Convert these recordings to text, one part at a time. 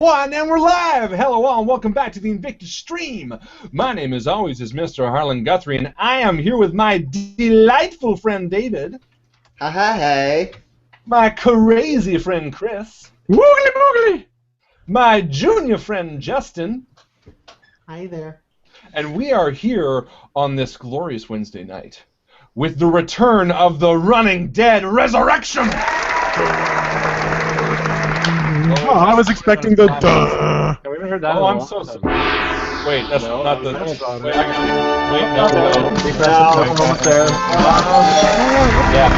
One, and we're live! Hello all, and welcome back to the Invictus stream. My name, as always, is Mr. Harlan Guthrie, and I am here with my delightful friend David. Hey. My crazy friend Chris. Woogly boogly! My junior friend Justin. Hi there. And we are here on this glorious Wednesday night with the return of the Running Dead Resurrection! Oh, I was expecting the duh. We haven't heard that. Oh, I'm so sorry. Wait, that's not the. Wait, no. Yeah,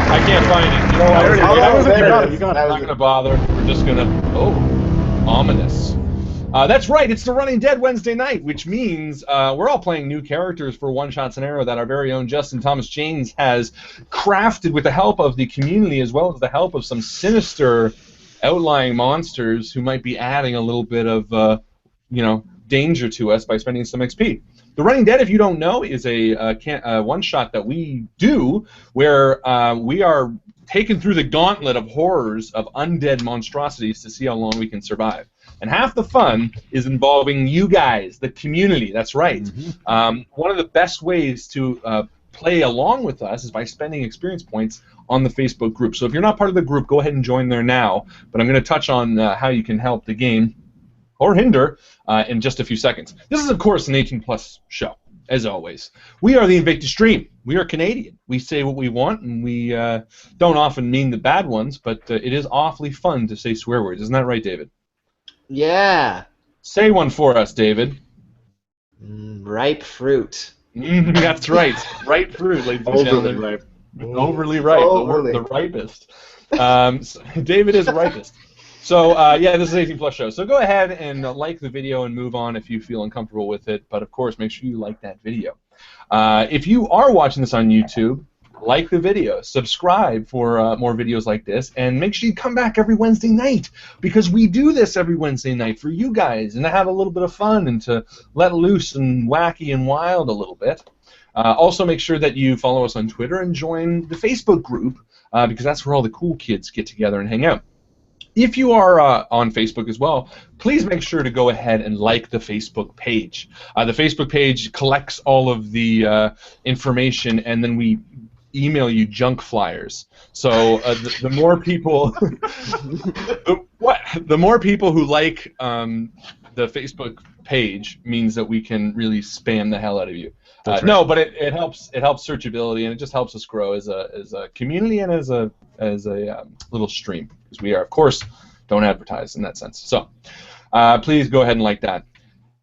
I can't find it. You know what? You got it. I'm not gonna bother. We're just gonna. Oh, ominous. That's right. It's the Running Dead Wednesday night, which means we're all playing new characters for One Shot Scenario that our very own Justin Thomas James has crafted with the help of the community as well as the help of some sinister outlying monsters who might be adding a little bit of, danger to us by spending some XP. The Running Dead, if you don't know, is a one-shot that we do where we are taken through the gauntlet of horrors of undead monstrosities to see how long we can survive. And half the fun is involving you guys, the community. That's right. Mm-hmm. One of the best ways to play along with us is by spending experience points on the Facebook group. So if you're not part of the group, go ahead and join there now. But I'm going to touch on how you can help the game or hinder in just a few seconds. This is, of course, an 18+ show, as always. We are the Invictus Stream. We are Canadian. We say what we want, and we don't often mean the bad ones, but it is awfully fun to say swear words. Isn't that right, David? Yeah. Say one for us, David. Ripe fruit. That's right. Ripe fruit, ladies and gentlemen. Ripe. Overly ripe. Overly. The ripest. David is ripest. So, yeah, this is an 18+ show. So go ahead and like the video and move on if you feel uncomfortable with it. But, of course, make sure you like that video. If you are watching this on YouTube, like the video, subscribe for more videos like this, and make sure you come back every Wednesday night because we do this every Wednesday night for you guys and to have a little bit of fun and to let loose and wacky and wild a little bit. Also, make sure that you follow us on Twitter and join the Facebook group because that's where all the cool kids get together and hang out. If you are on Facebook as well, please make sure to go ahead and like the Facebook page. The Facebook page collects all of the information, and then we email you junk flyers. So the more people, the more people who like the Facebook page means that we can really spam the hell out of you. Right. No, but it helps searchability, and it just helps us grow as a community and as a little stream, because we are, of course, don't advertise in that sense. So please go ahead and like that.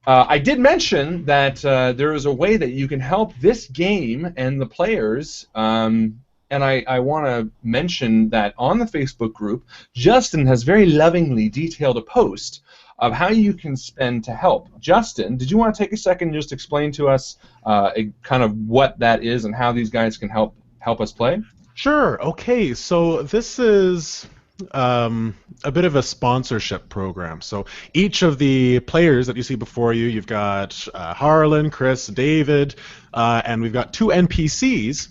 I did mention that there is a way that you can help this game and the players, and I want to mention that on the Facebook group, Justin has very lovingly detailed a post of how you can spend to help. Justin, did you want to take a second and just explain to us kind of what that is and how these guys can help us play? Sure. Okay. So this is a bit of a sponsorship program. So each of the players that you see before you, you've got Harlan, Chris, David, and we've got 2 NPCs.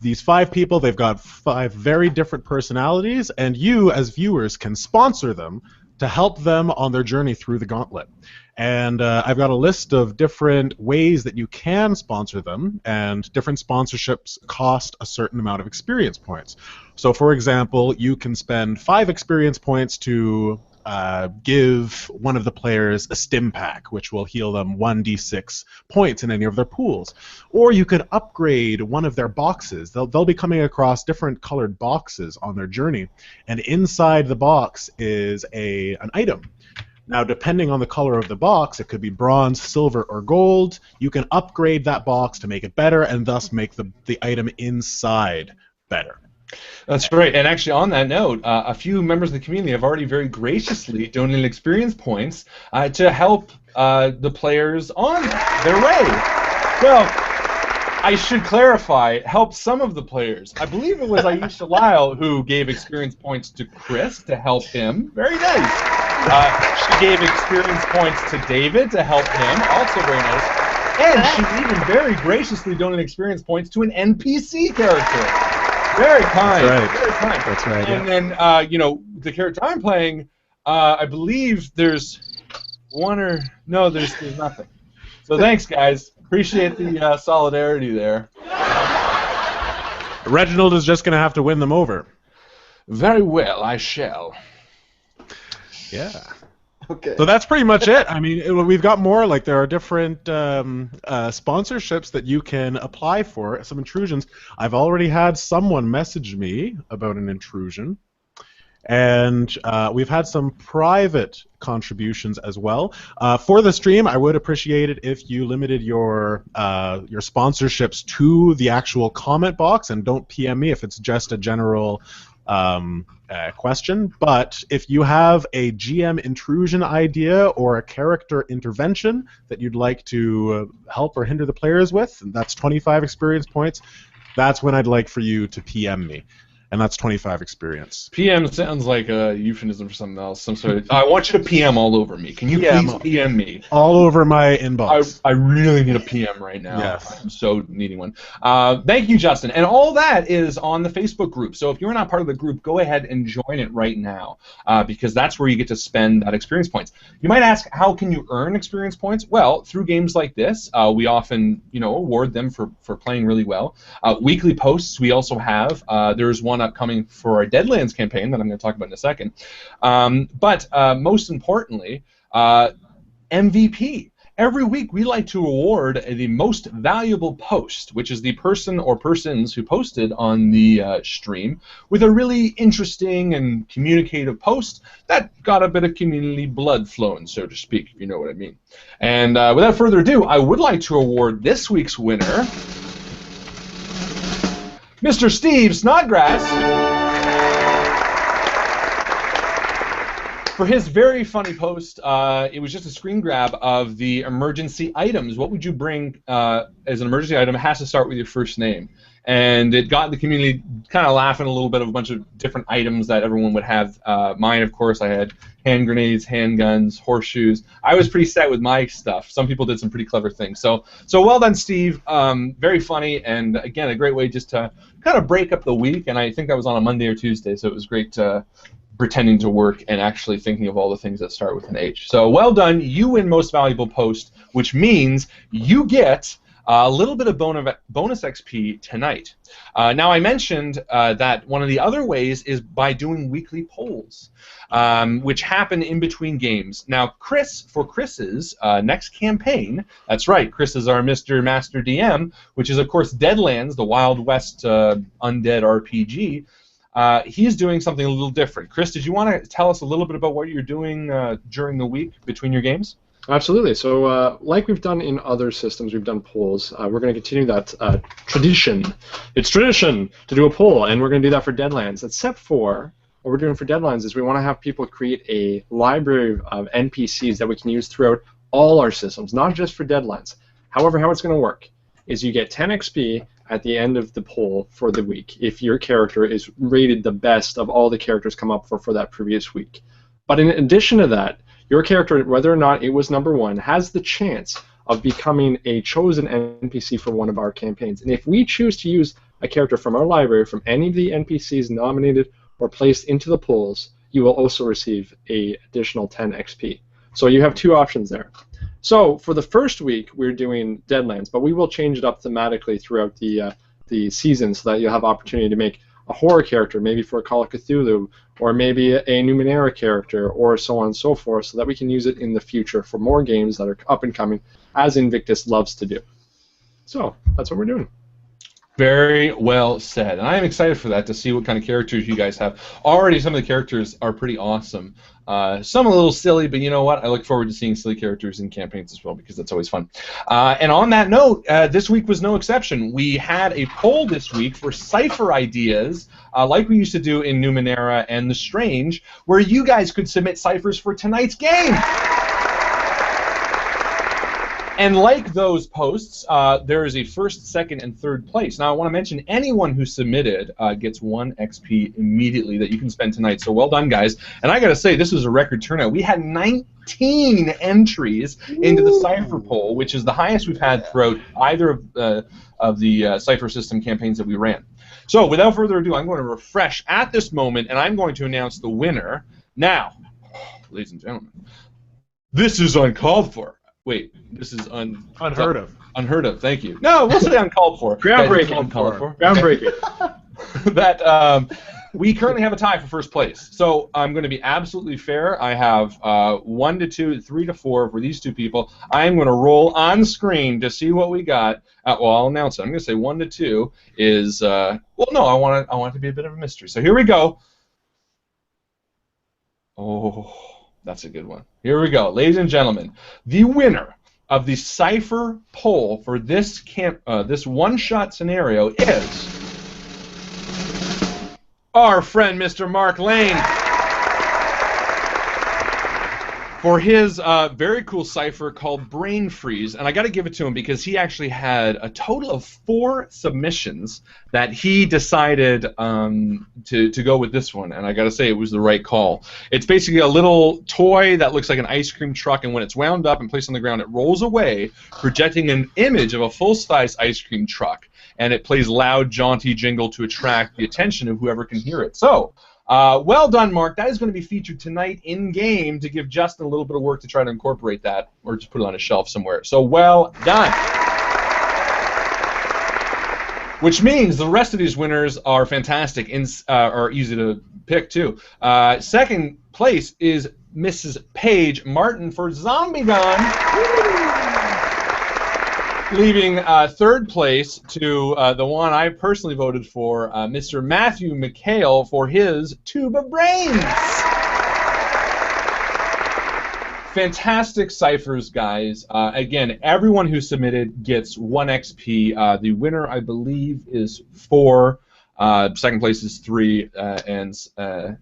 These 5 people, they've got 5 very different personalities, and you, as viewers, can sponsor them to help them on their journey through the gauntlet. And I've got a list of different ways that you can sponsor them, and different sponsorships cost a certain amount of experience points. So, for example, you can spend 5 experience points to give one of the players a stim pack, which will heal them 1d6 points in any of their pools. Or you could upgrade one of their boxes. They'll be coming across different colored boxes on their journey, and inside the box is an item. Now, depending on the color of the box, it could be bronze, silver, or gold. You can upgrade that box to make it better and thus make the item inside better. That's right. And actually, on that note, a few members of the community have already very graciously donated experience points to help the players on their way. Well, I should clarify, help some of the players. I believe it was Aisha Lyle who gave experience points to Chris to help him. Very nice. She gave experience points to David to help him. Also very nice. And she even very graciously donated experience points to an NPC character. Very kind. That's right. Very kind. That's right. And then, the character I'm playing I believe there's no, there's nothing. So thanks, guys. Appreciate the solidarity there. Reginald is just going to have to win them over. Very well, I shall. Yeah. Okay. So that's pretty much it. I mean, we've got more. Like, there are different sponsorships that you can apply for, some intrusions. I've already had someone message me about an intrusion. And we've had some private contributions as well. For the stream, I would appreciate it if you limited your sponsorships to the actual comment box and don't PM me if it's just a general question. But if you have a GM intrusion idea or a character intervention that you'd like to help or hinder the players with, that's 25 experience points. That's when I'd like for you to PM me. And that's 25 experience. PM sounds like a euphemism for something else. Some sort of, I want you to PM all over me. Can you please PM me? All over my inbox. I really need a PM right now. Yes. I'm so needing one. Thank you, Justin. And all that is on the Facebook group. So if you're not part of the group, go ahead and join it right now because that's where you get to spend that experience points. You might ask, how can you earn experience points? Well, through games like this, we often, award them for playing really well. Weekly posts we also have. There's one upcoming for our Deadlands campaign that I'm going to talk about in a second. But most importantly, MVP. Every week we like to award the most valuable post, which is the person or persons who posted on the stream with a really interesting and communicative post that got a bit of community blood flowing, so to speak, if you know what I mean. And without further ado, I would like to award this week's winner, Mr. Steve Snodgrass, for his very funny post. It was just a screen grab of the emergency items. What would you bring as an emergency item? It has to start with your first name. And it got the community kind of laughing a little bit of a bunch of different items that everyone would have. Mine, of course, I had hand grenades, handguns, horseshoes. I was pretty set with my stuff. Some people did some pretty clever things. So well done, Steve. Very funny, and again, a great way just to kind of break up the week. And I think that was on a Monday or Tuesday, so it was great pretending to work and actually thinking of all the things that start with an H. So well done. You win most valuable post, which means you get a little bit of bonus XP tonight. Now, I mentioned that one of the other ways is by doing weekly polls, which happen in between games. Now, for Chris's next campaign, that's right, Chris is our Mr. Master DM, which is, of course, Deadlands, the Wild West undead RPG. He's doing something a little different. Chris, did you want to tell us a little bit about what you're doing during the week between your games? Absolutely. So like we've done in other systems, we've done polls. We're going to continue that tradition. It's tradition to do a poll, and we're going to do that for Deadlands, except for what we're doing for Deadlands is we want to have people create a library of NPCs that we can use throughout all our systems, not just for Deadlands. However, how it's going to work is you get 10 XP at the end of the poll for the week if your character is rated the best of all the characters come up for that previous week. But in addition to that, your character, whether or not it was number one, has the chance of becoming a chosen NPC for one of our campaigns. And if we choose to use a character from our library, from any of the NPCs nominated or placed into the polls, you will also receive an additional 10 XP. So you have two options there. So for the first week, we're doing Deadlands, but we will change it up thematically throughout the season so that you'll have opportunity to make a horror character, maybe for a Call of Cthulhu, or maybe a Numenera character, or so on and so forth, so that we can use it in the future for more games that are up and coming, as Invictus loves to do. So that's what we're doing. Very well said. And I am excited for that, to see what kind of characters you guys have. Already some of the characters are pretty awesome. Some a little silly, but you know what? I look forward to seeing silly characters in campaigns as well, because that's always fun. And on that note, this week was no exception. We had a poll this week for cipher ideas, like we used to do in Numenera and The Strange, where you guys could submit ciphers for tonight's game. And like those posts, there is a first, second, and third place. Now, I want to mention anyone who submitted gets 1 XP immediately that you can spend tonight. So well done, guys. And I got to say, this was a record turnout. We had 19 entries into the Cypher poll, which is the highest we've had throughout either of the Cypher system campaigns that we ran. So without further ado, I'm going to refresh at this moment, and I'm going to announce the winner. Now, Ladies and gentlemen, this is uncalled for. Wait, this is Unheard of. Unheard of. Thank you. No, we'll say uncalled for. Groundbreaking. Uncalled for. Groundbreaking. That we currently have a tie for first place. So I'm going to be absolutely fair. I have 1 to 2, 3 to 4 for these two people. I'm going to roll on screen to see what we got. Well, I'll announce it. I'm going to say 1 to 2 is well, no, I want it to be a bit of a mystery. So here we go. Oh, that's a good one. Here we go, ladies and gentlemen. The winner of the cipher poll for this this one-shot scenario is our friend Mr. Mark Lane for his very cool cipher called Brain Freeze. And I got to give it to him because he actually had a total of 4 submissions that he decided to go with this one. And I got to say, it was the right call. It's basically a little toy that looks like an ice cream truck, and when it's wound up and placed on the ground, it rolls away, projecting an image of a full-size ice cream truck. And it plays loud, jaunty jingle to attract the attention of whoever can hear it. So, well done, Mark. That is going to be featured tonight in-game to give Justin a little bit of work to try to incorporate that, or just put it on a shelf somewhere. So, well done. Which means the rest of these winners are fantastic and are easy to pick, too. Second place is Mrs. Paige Martin for Zombie Gun. Leaving third place to the one I personally voted for, Mr. Matthew Mycl for his Tube of Brains. Fantastic ciphers, guys. Again, everyone who submitted gets 1 XP. The winner, I believe, is 4. Second place is 3, and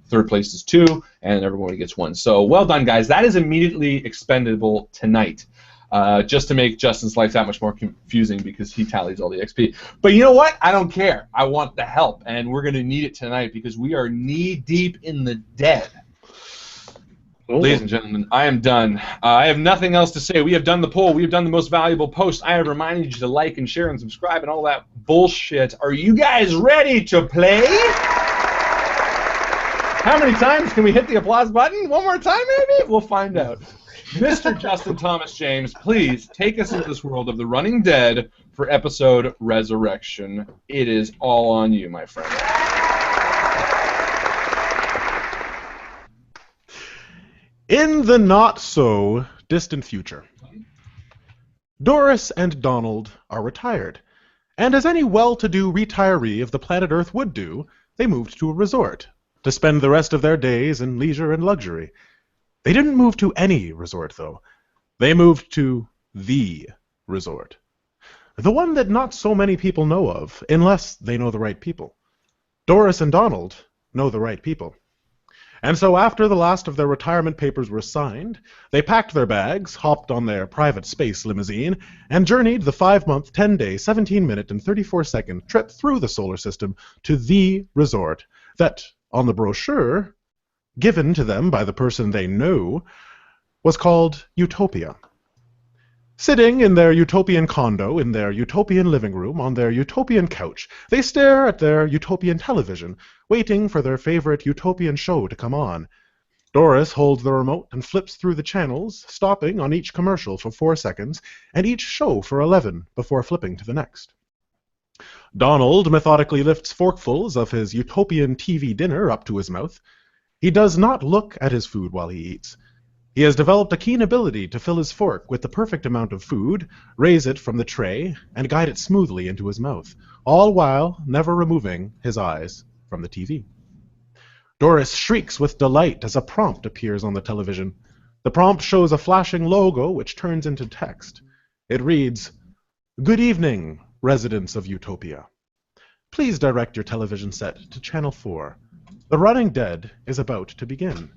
third place is 2, and everyone gets 1. So well done, guys. That is immediately expendable tonight. Just to make Justin's life that much more confusing because he tallies all the XP. But you know what? I don't care. I want the help, and we're going to need it tonight because we are knee-deep in the dead. Ooh. Ladies and gentlemen, I am done. I have nothing else to say. We have done the poll. We have done the most valuable post. I have reminded you to like and share and subscribe and all that bullshit. Are you guys ready to play? How many times can we hit the applause button? One more time, maybe? We'll find out. Mr. Justin Thomas James, please take us into this world of the Running Dead for episode Resurrection. It is all on you, my friend. In the not-so-distant future, Doris and Donald are retired, and as any well-to-do retiree of the planet Earth would do, they moved to a resort to spend the rest of their days in leisure and luxury. They didn't move to any resort, though. They moved to the resort. The one that not so many people know of, unless they know the right people. Doris and Donald know the right people. And so after the last of their retirement papers were signed, they packed their bags, hopped on their private space limousine, and journeyed the 5-month, 10-day, 17-minute, and 34-second trip through the solar system to the resort that, on the brochure given to them by the person they knew, was called Utopia. Sitting in their utopian condo, in their utopian living room, on their utopian couch, they stare at their utopian television, waiting for their favorite utopian show to come on. Doris holds the remote and flips through the channels, stopping on each commercial for 4 seconds, and each show for 11 before flipping to the next. Donald methodically lifts forkfuls of his utopian TV dinner up to his mouth. He does not look at his food while he eats. He has developed a keen ability to fill his fork with the perfect amount of food, raise it from the tray, and guide it smoothly into his mouth, all while never removing his eyes from the TV. Doris shrieks with delight as a prompt appears on the television. The prompt shows a flashing logo which turns into text. It reads, "Good evening, residents of Utopia. Please direct your television set to Channel 4. The Running Dead is about to begin.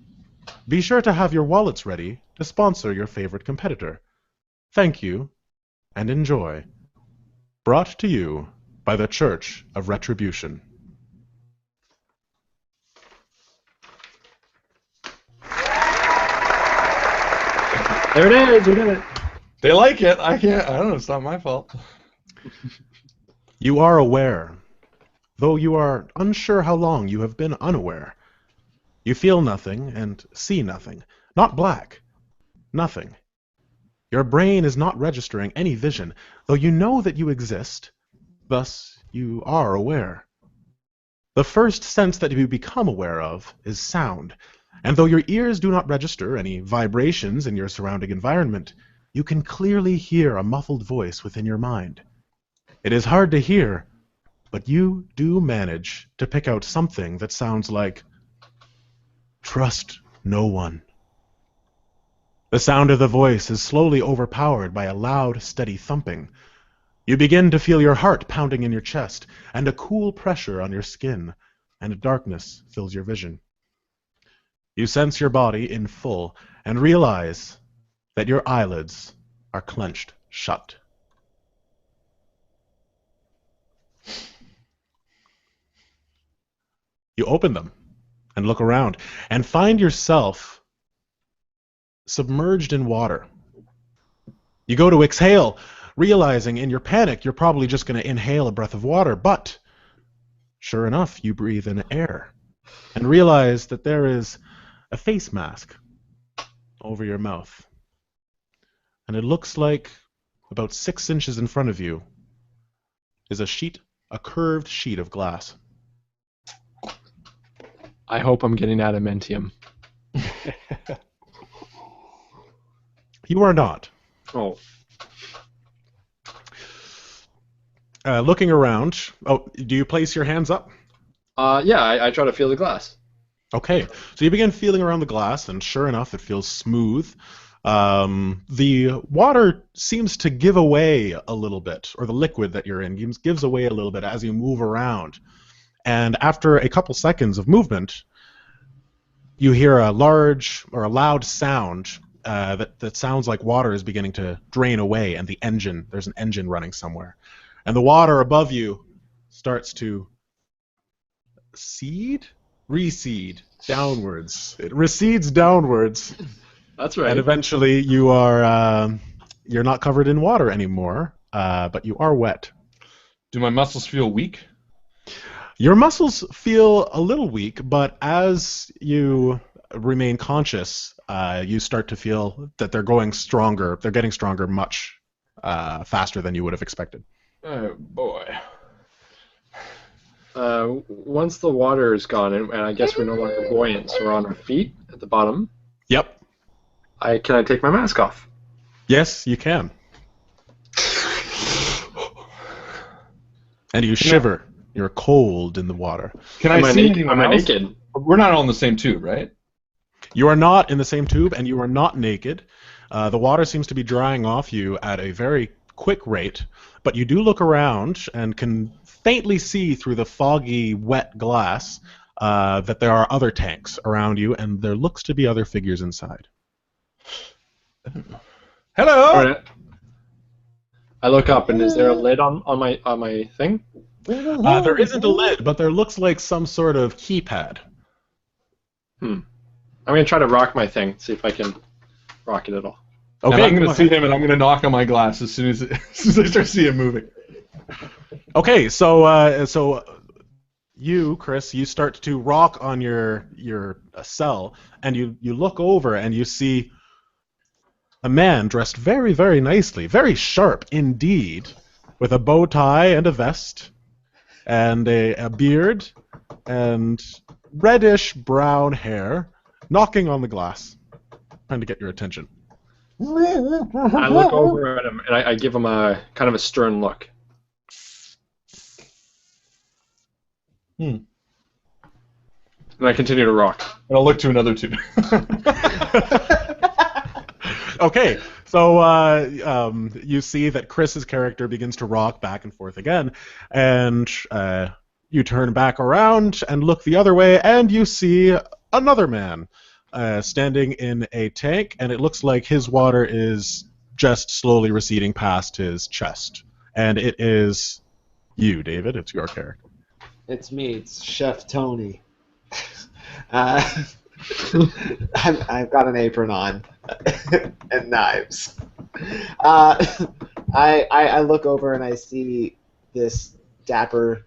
Be sure to have your wallets ready to sponsor your favorite competitor. Thank you, and enjoy." Brought to you by the Church of Retribution. There it is. We did it. They like it. I don't know. It's not my fault. You are aware, though you are unsure how long you have been unaware, You feel nothing and see nothing. Not black. Nothing. Your brain is not registering any vision, though you know that you exist. Thus, you are aware. The first sense that you become aware of is sound, and though your ears do not register any vibrations in your surrounding environment, you can clearly hear a muffled voice within your mind. It is hard to hear, but you do manage to pick out something that sounds like, "Trust no one." The sound of the voice is slowly overpowered by a loud, steady thumping. You begin to feel your heart pounding in your chest, and a cool pressure on your skin, and darkness fills your vision. You sense your body in full, and realize that your eyelids are clenched shut. You open them, and look around, and find yourself submerged in water. You go to exhale, realizing in your panic you're probably just going to inhale a breath of water, but sure enough, you breathe in air and realize that there is a face mask over your mouth. And it looks like about 6 inches in front of you is a curved sheet of glass. I hope I'm getting adamantium. You are not. Oh. Looking around, do you place your hands up? Yeah, I try to feel the glass. Okay, so you begin feeling around the glass, and sure enough, it feels smooth. The water seems to give away a little bit, or the liquid that you're in gives away a little bit as you move around. And after a couple seconds of movement, you hear a large or a loud sound that sounds like water is beginning to drain away, and there's an engine running somewhere. And the water above you starts to recede downwards. It recedes downwards. That's right. And eventually you're not covered in water anymore, but you are wet. Do my muscles feel weak? Your muscles feel a little weak, but as you remain conscious, you start to feel that they're going stronger. They're getting stronger much faster than you would have expected. Oh, boy. Once the water is gone, and I guess we're no longer buoyant, so we're on our feet at the bottom. Yep. Can I take my mask off? Yes, you can. And you shiver. You're cold in the water. Can I see anyone Am I else? naked? We're not all in the same tube, right? You are not in the same tube, and you are not naked. The water seems to be drying off you at a very quick rate, but you do look around and can faintly see through the foggy, wet glass that there are other tanks around you, and there looks to be other figures inside. Hello! All right. I look up, and is there a lid on my thing? There isn't a lid, but there looks like some sort of keypad. I'm going to try to rock my thing, see if I can rock it at all. Okay, and I'm going to see him, and I'm going to knock on my glass as soon as I start seeing him moving. Okay, so you, Chris, you start to rock on your cell, and you look over and you see a man dressed very, very nicely, very sharp indeed, with a bow tie and a vest, and a beard, and reddish brown hair, knocking on the glass, trying to get your attention. I look over at him, and I give him a kind of a stern look. And I continue to rock. And I'll look to another tube. Okay, so you see that Chris's character begins to rock back and forth again, and you turn back around and look the other way, and you see another man standing in a tank, and it looks like his water is just slowly receding past his chest. And it is you, David. It's your character. It's me. It's Chef Tony. I've got an apron on and knives. I look over and I see this dapper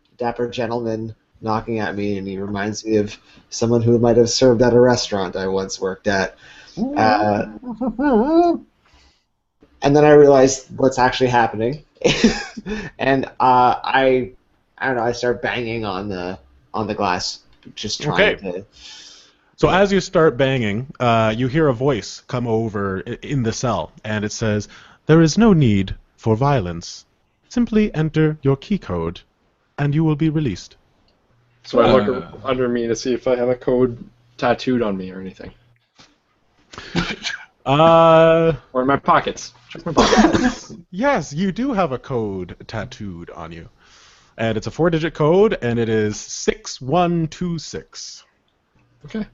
gentleman knocking at me, and he reminds me of someone who might have served at a restaurant I once worked at. And then I realized what's actually happening, and I don't know. I start banging on the glass, just trying to. So as you start banging, you hear a voice come over in the cell, and it says, "There is no need for violence. Simply enter your key code, and you will be released." So I look under me to see if I have a code tattooed on me or anything. Or in my pockets. Check my pockets. Yes, you do have a code tattooed on you. And it's a 4-digit code, and it is 6126. Okay.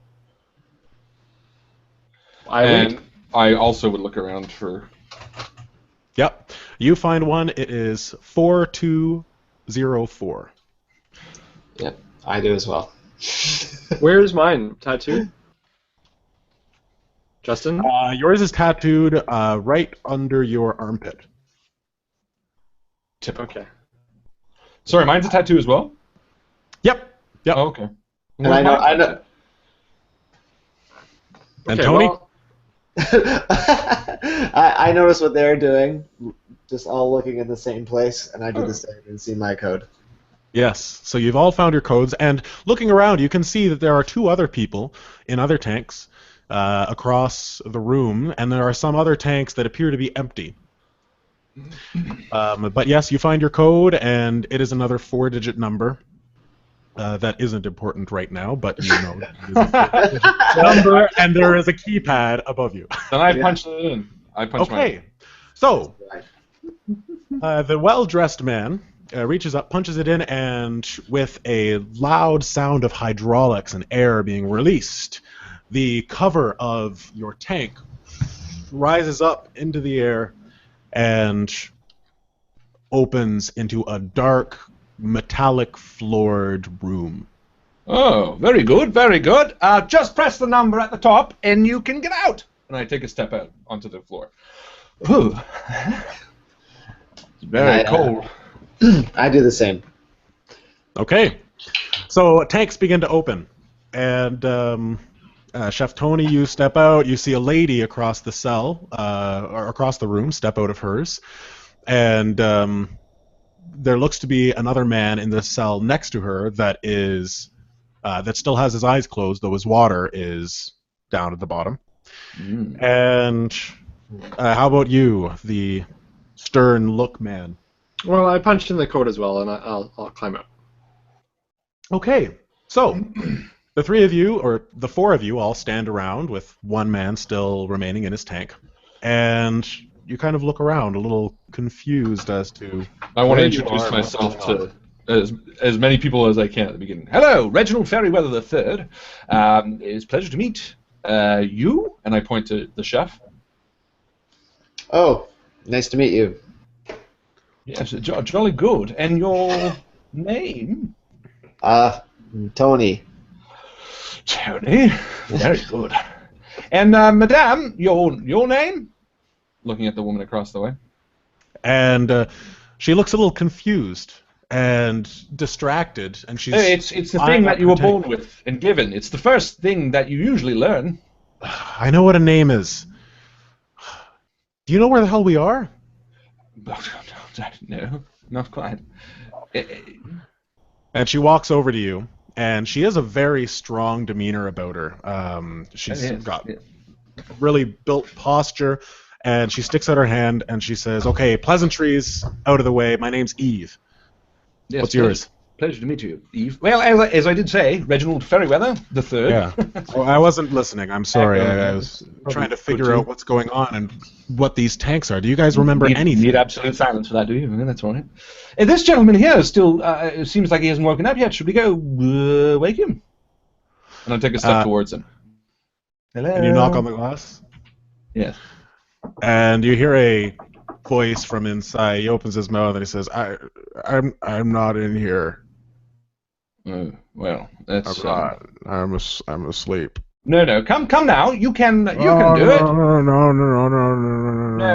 And I also would look around for... Yep. You find one, it is 4204. Yep, I do as well. Where's mine tattooed? Justin? Yours is tattooed right under your armpit. Okay. Sorry, mine's a tattoo as well? Yep. Yep. Oh, okay. And I know. And Okay, Tony? well, I notice what they're doing, just all looking in the same place, and I do the same and see my code. Yes. So you've all found your codes, and looking around, you can see that there are 2 other people in other tanks across the room, and there are some other tanks that appear to be empty. But yes, you find your code, and it is another 4-digit number. That isn't important right now, but you know it is a 4-digit number, and there is a keypad above you. Then I punched it in. I punched Okay. So, the well-dressed man reaches up, punches it in, and with a loud sound of hydraulics and air being released, the cover of your tank rises up into the air and opens into a dark, metallic-floored room. Oh, very good, very good. Just press the number at the top, and you can get out. And I take a step out onto the floor. Ooh. It's very cold. I do the same. Okay. So tanks begin to open, and Chef Tony, you step out. You see a lady across the cell, or across the room, step out of hers, and there looks to be another man in the cell next to her that is that still has his eyes closed, though his water is down at the bottom. And how about you, the stern look man? well, I punched in the code as well, and I'll climb out. Okay, so the 3 of you, or the 4 of you, all stand around with one man still remaining in his tank, and you kind of look around, a little confused as to. I want to where you introduce are and what's myself going to as many people as I can at the beginning. Hello, Reginald Ferryweather III. It's a pleasure to meet you, and I point to the chef. Oh, nice to meet you. Yes, jolly good. And your name? Tony. Tony. Very good. And Madame, your name? Looking at the woman across the way. And she looks a little confused and distracted, and she's. It's the thing that you were born with and given. It's the first thing that you usually learn. I know what a name is. Do you know where the hell we are? No, not quite. And she walks over to you, and she has a very strong demeanor about her. She's got really built posture, and she sticks out her hand, and she says, "Okay, pleasantries out of the way. My name's Eve. Yes, What's yours?" Pleasure to meet you, Eve. Well, as I did say, Reginald Ferryweather III. Yeah. Well, I wasn't listening. I'm sorry. I was trying to figure out what's going on and what these tanks are. Do you guys remember anything? Need absolute silence for that, do you? That's all right. This gentleman here still seems like he hasn't woken up yet. Should we go wake him? And I'll take a step towards him. Hello. And you knock on the glass? Yes. And you hear a voice from inside. He opens his mouth and he says, I'm not in here. Well, that's. I'm asleep. No. Come now. You can do it.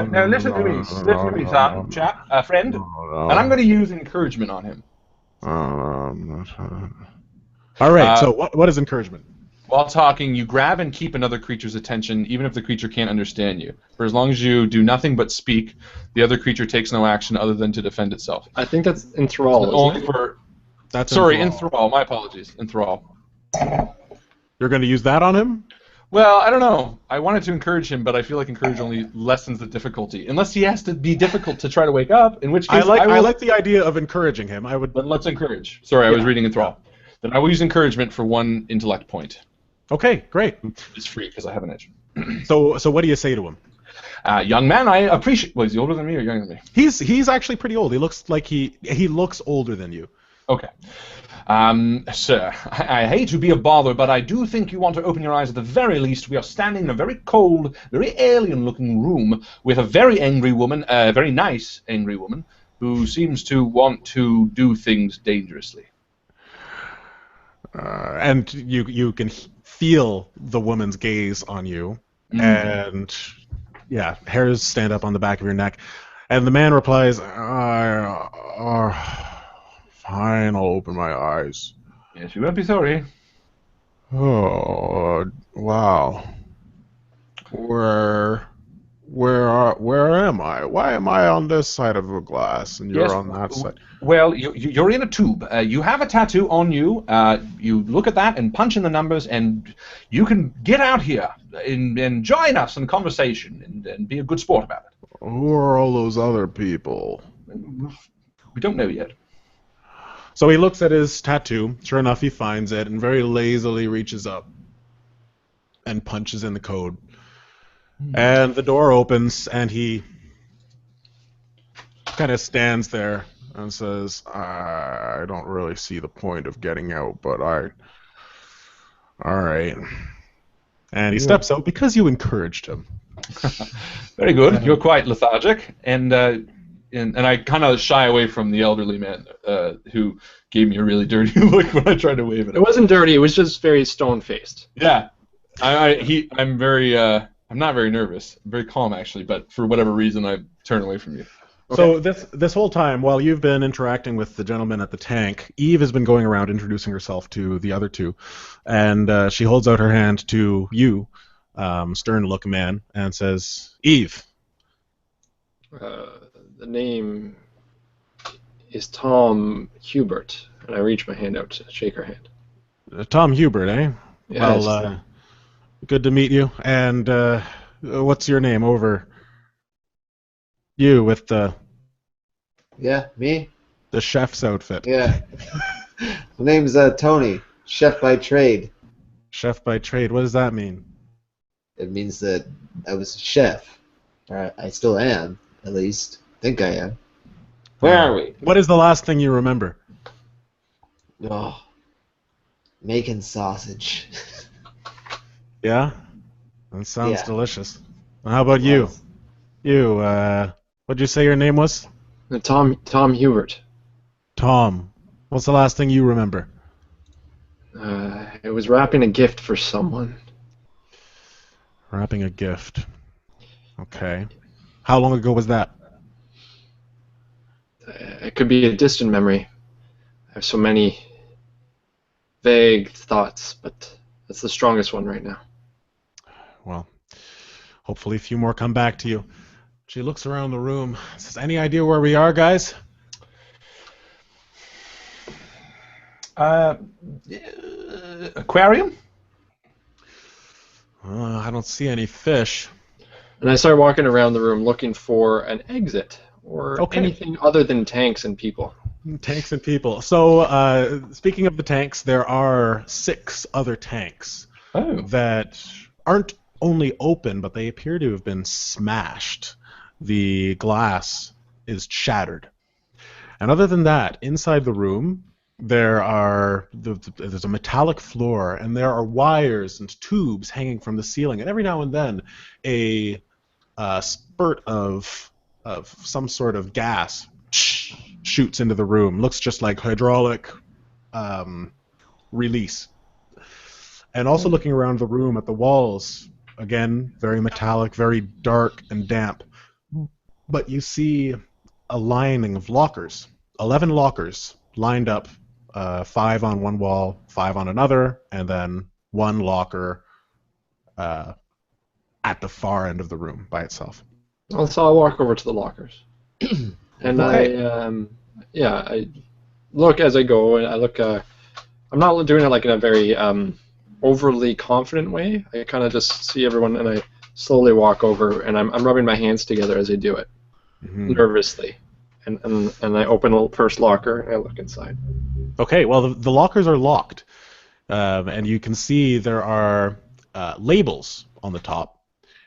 No. Listen to me. Listen to me, chap, friend. And I'm going to use encouragement on him. All right. So what is encouragement? While talking, you grab and keep another creature's attention, even if the creature can't understand you. For as long as you do nothing but speak, the other creature takes no action other than to defend itself. I think that's enthrall. Only for. That's enthrall. My apologies. Enthrall. You're going to use that on him? Well, I don't know. I wanted to encourage him, but I feel like encourage only lessens the difficulty. Unless he has to be difficult to try to wake up, in which case I like the idea of encouraging him. I would. Then let's encourage. Sorry, I was reading enthrall. Then I will use encouragement for 1 intellect point. Okay, great. It's free because I have an edge. So what do you say to him? Young man, I appreciate. Well, is he older than me or younger than me? He's actually pretty old. He looks like he looks older than you. Okay. Sir, I hate to be a bother, but I do think you want to open your eyes at the very least. We are standing in a very cold, very alien-looking room with a very angry woman, a very nice angry woman, who seems to want to do things dangerously. And you can feel the woman's gaze on you, and yeah, hairs stand up on the back of your neck, and the man replies, "Fine, I'll open my eyes." Yes, you won't be sorry. Oh, wow. Where am I? Why am I on this side of the glass and you're on that side? Well, you're in a tube. You have a tattoo on you. You look at that and punch in the numbers, and you can get out here and join us in conversation and be a good sport about it. Who are all those other people? We don't know yet. So he looks at his tattoo. Sure enough, he finds it and very lazily reaches up and punches in the code. And the door opens, and he kind of stands there and says, "I don't really see the point of getting out, but all right." And he steps out because you encouraged him. Very good. You're quite lethargic, and I kind of shy away from the elderly man who gave me a really dirty look when I tried to wave at him. It wasn't dirty. It was just very stone-faced. Yeah, I'm very. I'm not very nervous. I'm very calm, actually, but for whatever reason, I turn away from you. Okay. So this whole time, while you've been interacting with the gentleman at the tank, Eve has been going around introducing herself to the other two, and she holds out her hand to you, stern-look man, and says, "Eve." The name is Tom Hubert, and I reach my hand out to shake her hand. Tom Hubert, eh? Yes. Well, good to meet you. And what's your name over? You with the... Yeah, me? The chef's outfit. Yeah. My name's Tony, chef by trade. Chef by trade, what does that mean? It means that I was a chef. Or I still am, at least. Think I am. Where are we? What is the last thing you remember? Oh, making sausage. Yeah? That sounds Yeah. delicious. How about you? You, what'd you say your name was? Tom Hubert. Tom. What's the last thing you remember? It was wrapping a gift for someone. Wrapping a gift. Okay. How long ago was that? It could be a distant memory. I have so many vague thoughts, but that's the strongest one right now. Well, hopefully a few more come back to you. She looks around the room. Says, "Any idea where we are, guys?" Aquarium? I don't see any fish. And I start walking around the room looking for an exit or anything other than tanks and people. Tanks and people. So, speaking of the tanks, there are 6 other tanks that aren't only open, but they appear to have been smashed. The glass is shattered. And other than that, inside the room, there's a metallic floor, and there are wires and tubes hanging from the ceiling, and every now and then a spurt of some sort of gas shoots into the room. Looks just like hydraulic release. And also looking around the room at the walls, again, very metallic, very dark and damp. But you see a lining of lockers, 11 lockers lined up 5 on one wall, 5 on another, and then one locker at the far end of the room by itself. Well, so I'll walk over to the lockers, and Okay. I look as I go, and I look. I'm not doing it like in a very overly confident way. I kind of just see everyone, and I slowly walk over, and I'm rubbing my hands together as I do it, nervously, and I open the first locker and I look inside. Okay, well the lockers are locked, and you can see there are labels on the top,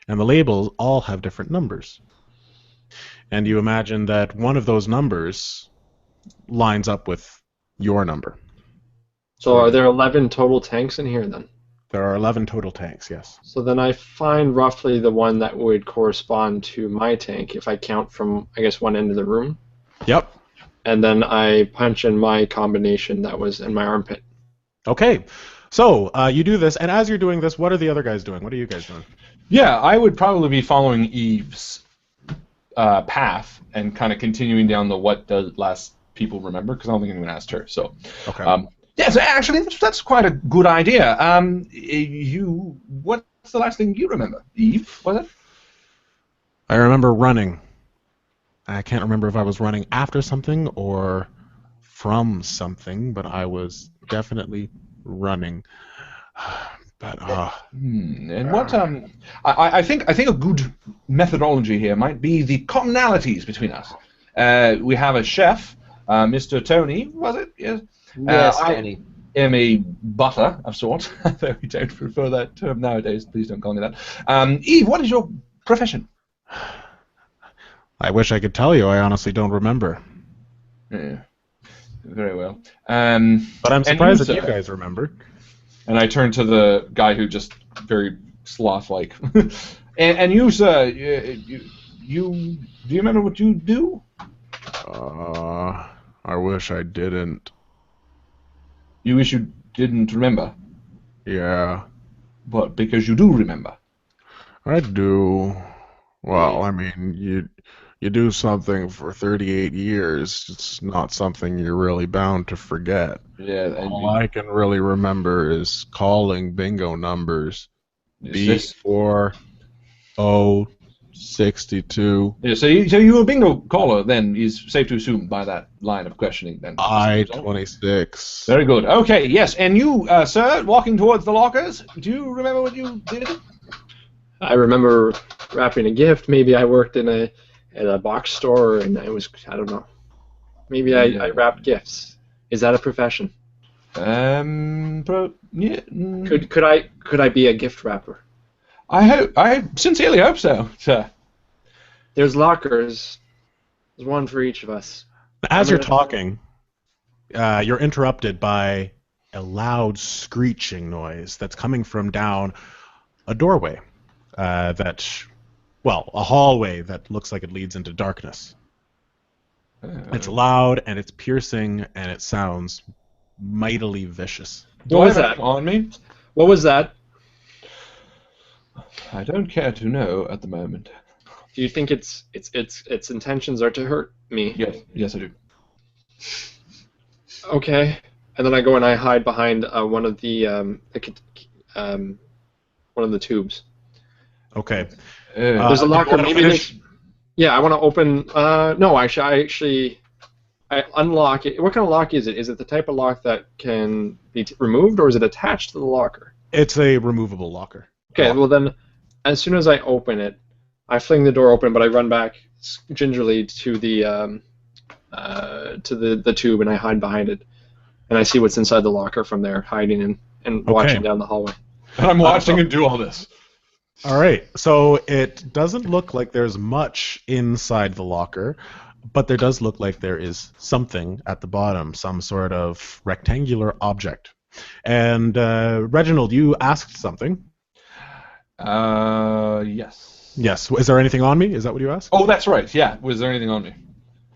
and the labels all have different numbers. And you imagine that one of those numbers lines up with your number. So are there 11 total tanks in here then? There are 11 total tanks, yes. So then I find roughly the one that would correspond to my tank if I count from, I guess, one end of the room. Yep. And then I punch in my combination that was in my armpit. Okay, so you do this, and as you're doing this, what are the other guys doing? What are you guys doing? Yeah, I would probably be following Eve's path and kind of continuing down the what does last people remember, because I don't think anyone asked her. So, Okay. yeah, so actually, that's quite a good idea. What's the last thing you remember? Eve, was it? I remember running. I can't remember if I was running after something or from something, but I was definitely running. But And what? I think a good methodology here might be the commonalities between us. We have a chef, Mr. Tony, was it? Yes. Yes, Danny. I am a butter of sorts, though we don't prefer that term nowadays. Please don't call me that. Eve, what is your profession? I wish I could tell you. I honestly don't remember. Yeah, very well. But I'm surprised that sir? you guys remember. And I turn to the guy who just very sloth-like. and you, sir, you do you remember what you do? I wish I didn't. You wish you didn't remember, Yeah, but because you do remember. I do. Well, I mean, you do something for 38 years. It's not something you're really bound to forget. Yeah, and All I can really remember is calling bingo numbers. this- B4062. Yeah, so you a bingo caller then is safe to assume by that line of questioning then. I-26. Very good. Okay, yes, and you, sir, walking towards the lockers, do you remember what you did? I remember wrapping a gift. Maybe I worked in a box store, and I don't know. Maybe I wrapped gifts. Is that a profession? Yeah. Could I be a gift wrapper? I sincerely hope so, sir. There's lockers. There's one for each of us. As you're talking, you're interrupted by a loud screeching noise that's coming from down a doorway a hallway that looks like it leads into darkness. It's loud and it's piercing and it sounds mightily vicious. What was that? On me? What was that? I don't care to know at the moment. Do you think its intentions are to hurt me? Yes, I do. Okay. And then I go and I hide behind one of the tubes. Okay. There's a locker. Yeah, I want to open. No, I unlock it. What kind of lock is it? Is it the type of lock that can be removed, or is it attached to the locker? It's a removable locker. Okay, well then, as soon as I open it, I fling the door open, but I run back gingerly to the tube, and I hide behind it, and I see what's inside the locker from there, hiding and watching down the hallway. And I'm watching him do all this. All right, so it doesn't look like there's much inside the locker, but there does look like there is something at the bottom, some sort of rectangular object. And Reginald, you asked something. Yes. Yes. Is there anything on me? Is that what you asked? Oh, that's right. Yeah. Was there anything on me?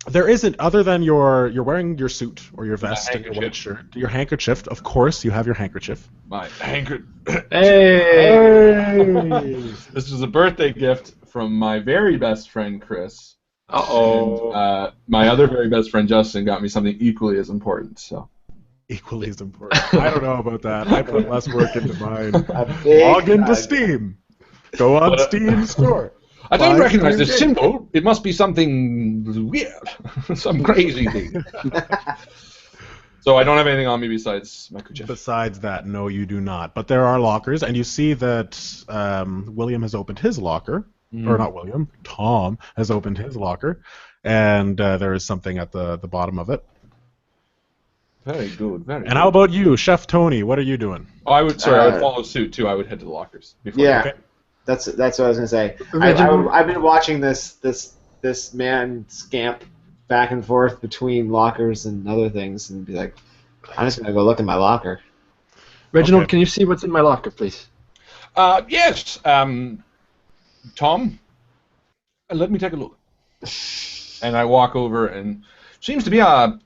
There isn't, other than you're wearing your suit or your vest and your handkerchief. white shirt. Your handkerchief, of course, you have your handkerchief. My handkerchief. Hey! This was a birthday gift from my very best friend Chris. Uh-oh. And, my other very best friend Justin got me something equally as important. So. Equally as important. I don't know about that. I put less work into mine. big Log into time. Steam. Go on But, Steam store. I don't Buy recognize Steam this game. symbol. It must be something weird. Some crazy thing. So I don't have anything on me besides my kucha. Besides that, no, you do not. But there are lockers, and you see that William has opened his locker. Or not William, Tom has opened his locker, and there is something at the bottom of it. Very good, very And how about you, Chef Tony? What are you doing? Oh, I would follow suit too. I would head to the lockers. Before Yeah, Okay. that's what I was gonna say. I've been watching this man scamp back and forth between lockers and other things, and be like, I'm just gonna go look in my locker. Reginald, Okay. can you see what's in my locker, please? Yes, Tom, let me take a look. And I walk over, and seems to be a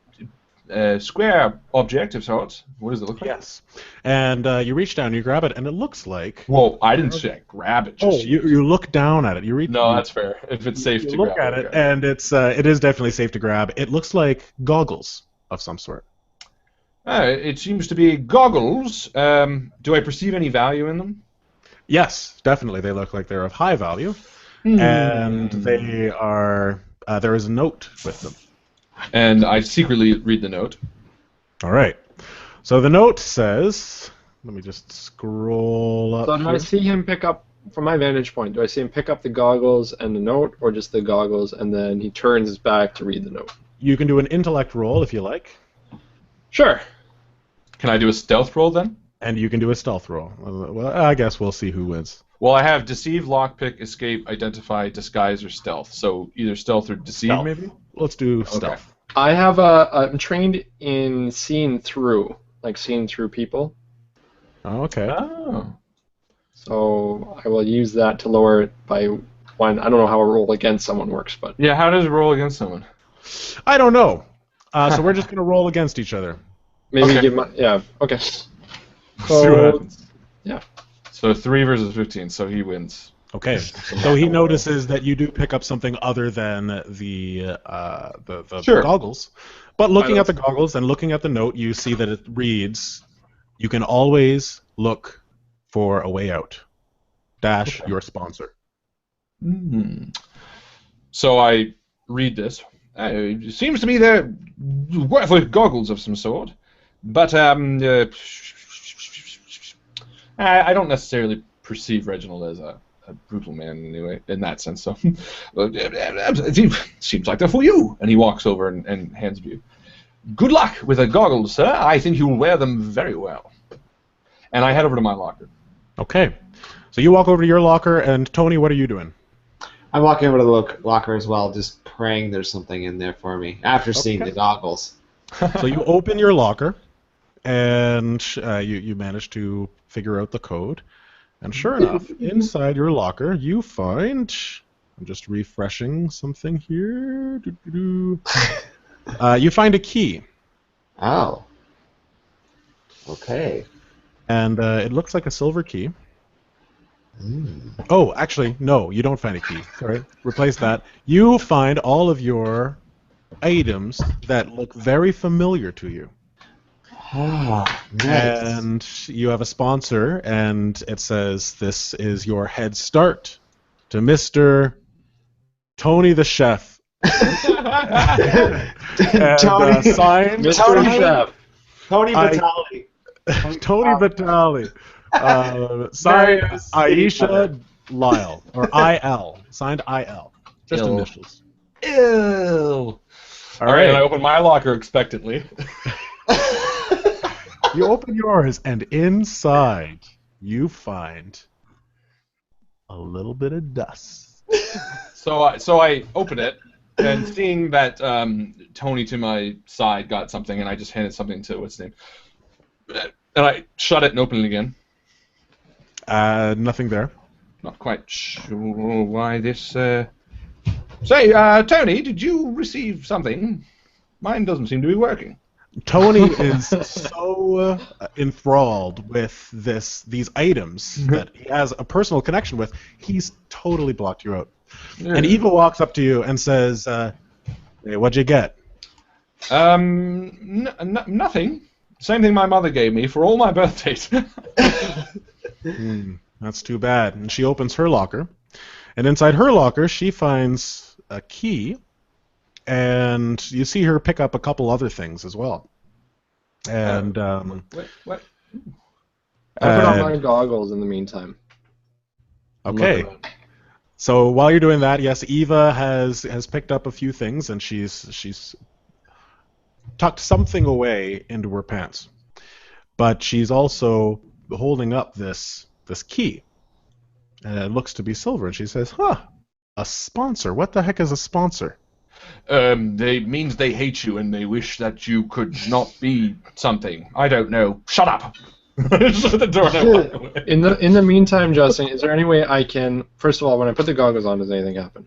square object of sorts. What does it look like? Yes. And you reach down, you grab it, and it looks like... Whoa, I didn't say I grab it. Just you look down at it. You reach. No, that's fair. If it's safe You to look grab at it, and it is definitely safe to grab. It looks like goggles of some sort. It seems to be goggles. Do I perceive any value in them? Yes, definitely. They look like they're of high value, and they are. There is a note with them. And I secretly read the note. All right. So the note says. Let me just scroll up. So do I here. see him pick up, from my vantage point, do I see him pick up the goggles and the note, or just the goggles, and then he turns his back to read the note? You can do an intellect roll if you like, Sure. Can I do a stealth roll then? and you can do a stealth roll. Well, I guess we'll see who wins. Well, I have deceive, lockpick, escape, identify, disguise, or stealth. So either stealth or deceive, Stealth. maybe? Let's do stealth. I have I'm trained in seeing through, like seeing through people. Oh, okay. Oh. So I will use that to lower it by one. I don't know how a roll against someone works, but Yeah, how does it roll against someone? I don't know. So we're just gonna roll against each other. maybe Okay. give my okay. See what So happens. yeah. So 3 versus 15, so he wins. Okay. So he notices that you do pick up something other than the Sure. goggles. But looking at the goggles and looking at the note, you see that it reads, "You can always look for a way out. Dash your sponsor." So I read this. It seems to me they're worthless goggles of some sort, but I don't necessarily perceive Reginald as a brutal man anyway, in that sense. So it seems like they're for you. And he walks over and hands me. Good luck with the goggles, sir. I think you'll wear them very well. And I head over to my locker. Okay. So you walk over to your locker, and Tony, what are you doing? I'm walking over to the locker as well, just praying there's something in there for me after seeing the goggles. So you open your locker, and you manage to figure out the code. And sure enough, inside your locker, you find... I'm just refreshing something here. You find a key. Oh. Okay. And it looks like a silver key. Oh, actually, no, you don't find a key. Sorry, replace that. You find all of your items that look very familiar to you. Ah, nice. And you have a sponsor, and it says, "This is your head start to Mr. Tony the Chef." And, Tony, signed Mr. Tony- Chef. Tony I- Vitale. Tony Vitale. Signed Nice. Aisha Lyle, or IL. Signed IL. Just Ill. initials. Ew. All All right, and I right. open my locker expectantly. You open yours, and inside you find a little bit of dust. So I open it, and seeing that Tony to my side got something, and I just handed something to what's his name, and I shut it and open it again. Nothing there. Not quite sure why this. Say, Tony, did you receive something? Mine doesn't seem to be working. Tony is so enthralled with these items that he has a personal connection with. He's totally blocked you out. And Eva walks up to you and says, "Hey, what'd you get?" Nothing. Same thing my mother gave me for all my birthdays. That's too bad. And she opens her locker, and inside her locker she finds a key, and you see her pick up a couple other things as well. And What? I'll put on my goggles in the meantime. Okay. So while you're doing that, yes, Eva has picked up a few things, and she's tucked something away into her pants. But she's also holding up this key. And it looks to be silver, and she says, "Huh, a sponsor. What the heck is a sponsor?" They means they hate you and they wish that you could not be something. I don't know. Shut up. Shut the door and I walk away. In the meantime, Justin, is there any way I can? First of all, when I put the goggles on, does anything happen?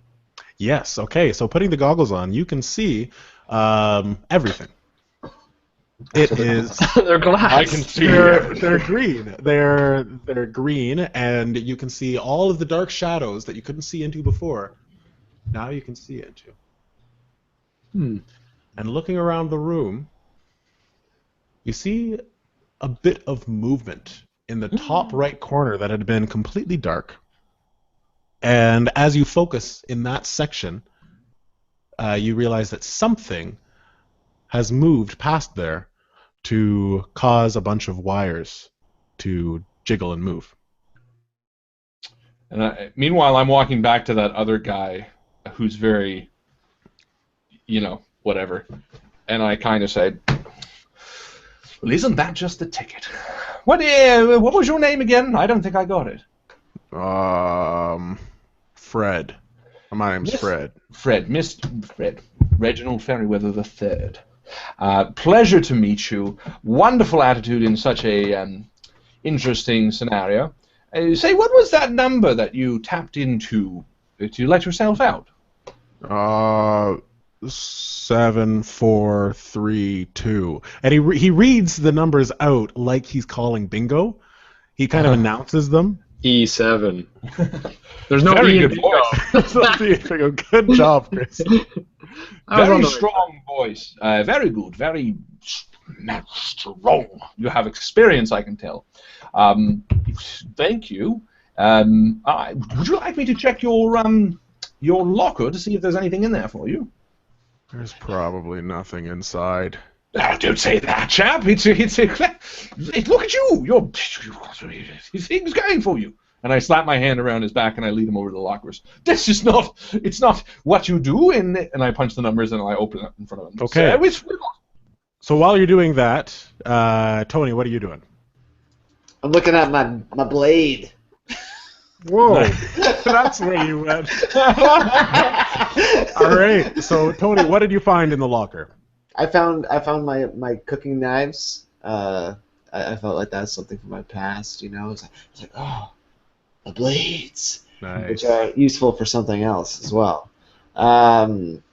Yes. Okay. So putting the goggles on, you can see everything. It is. They're glass. I can see They're green. They're green, and you can see all of the dark shadows that you couldn't see into before. Now you can see into. And looking around the room, you see a bit of movement in the top right corner that had been completely dark. And as you focus in that section, you realize that something has moved past there to cause a bunch of wires to jiggle and move. And meanwhile, I'm walking back to that other guy who's very, whatever. And I kind of said, "Well, isn't that just the ticket? What was your name again? I don't think I got it." Fred. My name's Fred. Fred, Mr. Fred. Reginald Ferryweather III. Pleasure to meet you. Wonderful attitude in such a interesting scenario. Say, what was that number that you tapped into to let yourself out? 7432. And he reads the numbers out like he's calling bingo. He kind of announces them. E7. There's no Very E in good bingo. voice. Good job, Chris. Very strong voice. Very good. Very strong. You have experience, I can tell. Thank you. Would you like me to check your locker to see if there's anything in there for you? There's probably nothing inside. Oh, don't say that, chap. Look at you. Things going for you. And I slap my hand around his back and I lead him over to the lockers. This is not. It's not what you do. And I punch the numbers and I open it up in front of him. Okay. So while you're doing that, Tony, what are you doing? I'm looking at my blade. Whoa, that's where you went. All right. So Tony, what did you find in the locker? I found my cooking knives. I felt like that's something from my past. It's like oh, the blades, Nice. which are useful for something else as well. And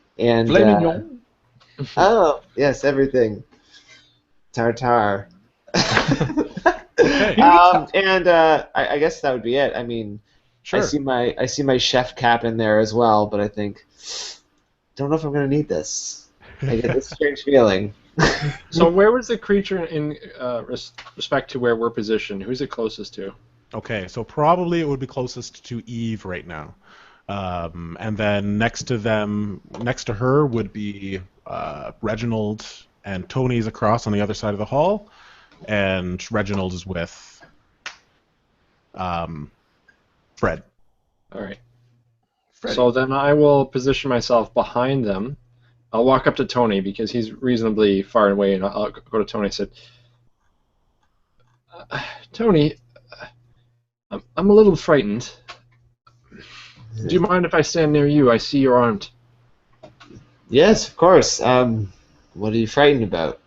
oh yes, everything. Tartar. Okay. I guess that would be it. I mean, Sure. I see my chef cap in there as well, but I think don't know if I'm gonna need this. I get this strange feeling. So where was the creature in respect to where we're positioned? Who's it closest to? Okay, so probably it would be closest to Eve right now. And then next to her would be Reginald, and Tony's across on the other side of the hall, and Reginald is with Fred. All right. So then I will position myself behind them. I'll walk up to Tony because he's reasonably far away, and I'll go to Tony and say, Tony, I'm a little frightened. Do you mind if I stand near you? I see you're armed. Yes, of course. What are you frightened about?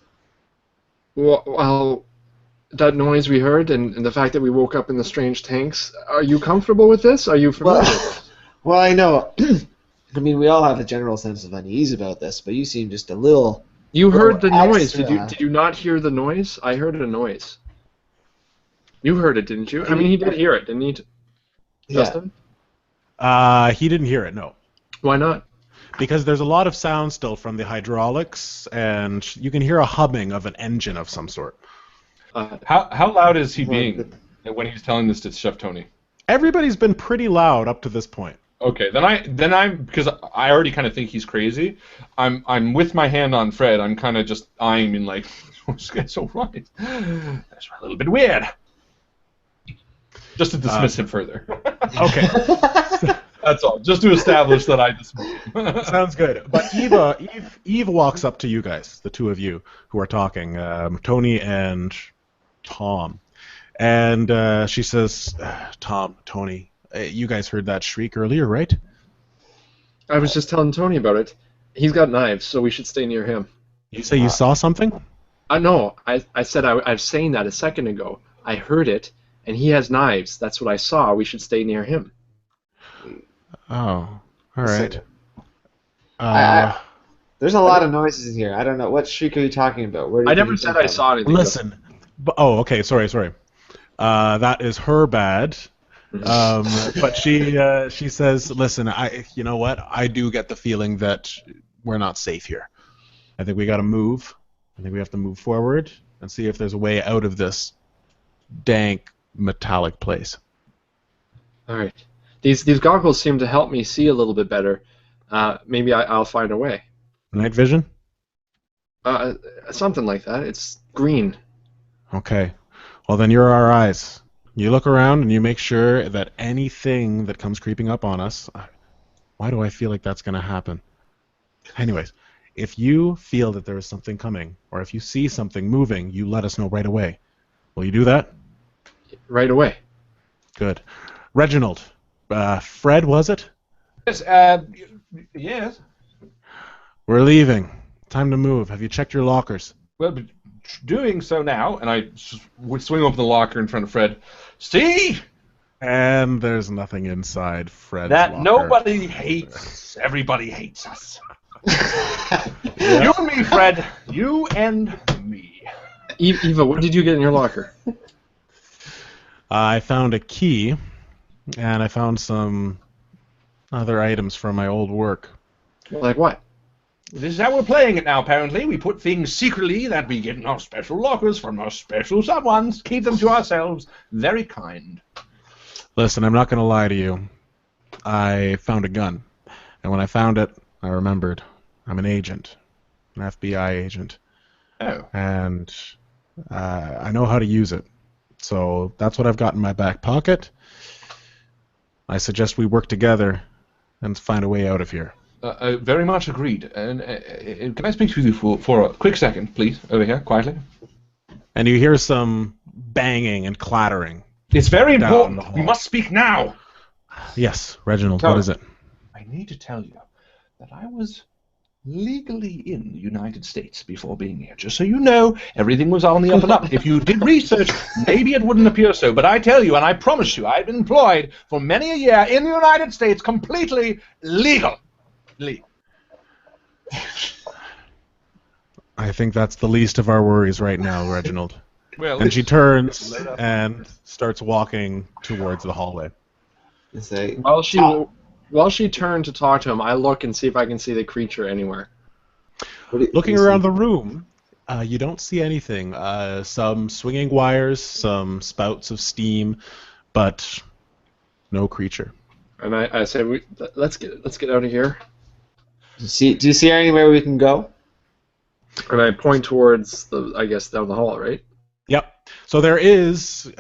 Well, that noise we heard and the fact that we woke up in the strange tanks, are you comfortable with this? Are you familiar with this? Well, I know. I mean, we all have a general sense of unease about this, but you seem just a little... You heard the noise. extra. Did you not hear the noise? I heard a noise. You heard it, didn't you? I mean, he did hear it, didn't he? Yeah. Justin? He didn't hear it, no. Why not? because there's a lot of sound still from the hydraulics, and you can hear a humming of an engine of some sort. How loud is he being when he's telling this to Chef Tony? Everybody's been pretty loud up to this point. Okay, then I'm because I already kind of think he's crazy. I'm with my hand on Fred. I'm kind of just eyeing him like, this guy's so right. That's a little bit weird. Just to dismiss him further. Okay. That's all. Just to establish that I dismiss him. Sounds good. But Eve walks up to you guys, the two of you who are talking, Tony and Tom, and she says, Tony, you guys heard that shriek earlier, right? I was just telling Tony about it. He's got knives, so we should stay near him. You say you saw something? No, I said I was saying that a second ago. I heard it, and he has knives. That's what I saw. We should stay near him. Oh, all right. There's a lot of noises in here. I don't know. What shriek are you talking about? Where I never said I saw anything. Listen. Okay, sorry. That is her bad. But she says, listen, you know what? I do get the feeling that we're not safe here. I think we got to move. I think we have to move forward and see if there's a way out of this dank, metallic place. All right. These goggles seem to help me see a little bit better. Maybe I'll find a way. Night vision? Something like that. It's green. Okay. Well, then you're our eyes. You look around and you make sure that anything that comes creeping up on us... Why do I feel like that's going to happen? Anyways, if you feel that there is something coming, or if you see something moving, you let us know right away. Will you do that? Right away. Good. Reginald. Fred, was it? Yes, yes. We're leaving. Time to move. Have you checked your lockers? Well, doing so now, and I would swing open the locker in front of Fred. See? And there's nothing inside Fred's that locker. Nobody hates. Everybody hates us. You and me, Fred. You and me. Eva, what did you get in your locker? I found a key, and I found some other items from my old work. Like what? This is how we're playing it now, apparently. We put things secretly that we get in our special lockers from our special someones, keep them to ourselves. Very kind. Listen, I'm not going to lie to you. I found a gun, and when I found it, I remembered. I'm an agent, an FBI agent. Oh. And I know how to use it. So that's what I've got in my back pocket. I suggest we work together and find a way out of here. Very much agreed. And can I speak to you for a quick second, please? Over here, quietly. And you hear some banging and clattering. It's very important. We must speak now. Yes, Reginald, what is it? I need to tell you that I was legally in the United States before being here. Just so you know, everything was on the up and up. If you did research, maybe it wouldn't appear so. But I tell you, and I promise you, I've been employed for many a year in the United States, completely legal. I think that's the least of our worries right now, Reginald. Well, and she turns and starts walking towards the hallway. While she turned to talk to him, I look and see if I can see the creature anywhere. Looking around the room, you don't see anything. Some swinging wires, some spouts of steam, but no creature. And I say, let's get out of here. Do you see anywhere we can go? And I point towards I guess down the hall, right? Yep. So there is,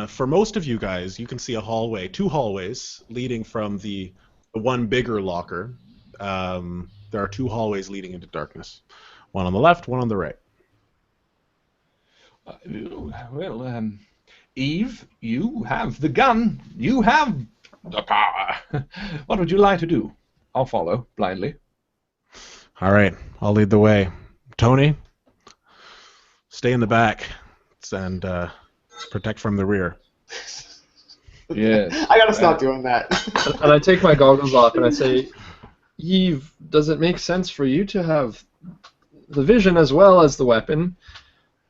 for most of you guys, you can see a hallway, 2 hallways leading from the one bigger locker. There are 2 hallways leading into darkness. One on the left, one on the right. Eve, you have the gun. You have the power. What would you like to do? I'll follow blindly. All right, I'll lead the way. Tony, stay in the back and protect from the rear. Yeah. I gotta stop doing that. And I take my goggles off and I say, Eve, does it make sense for you to have the vision as well as the weapon?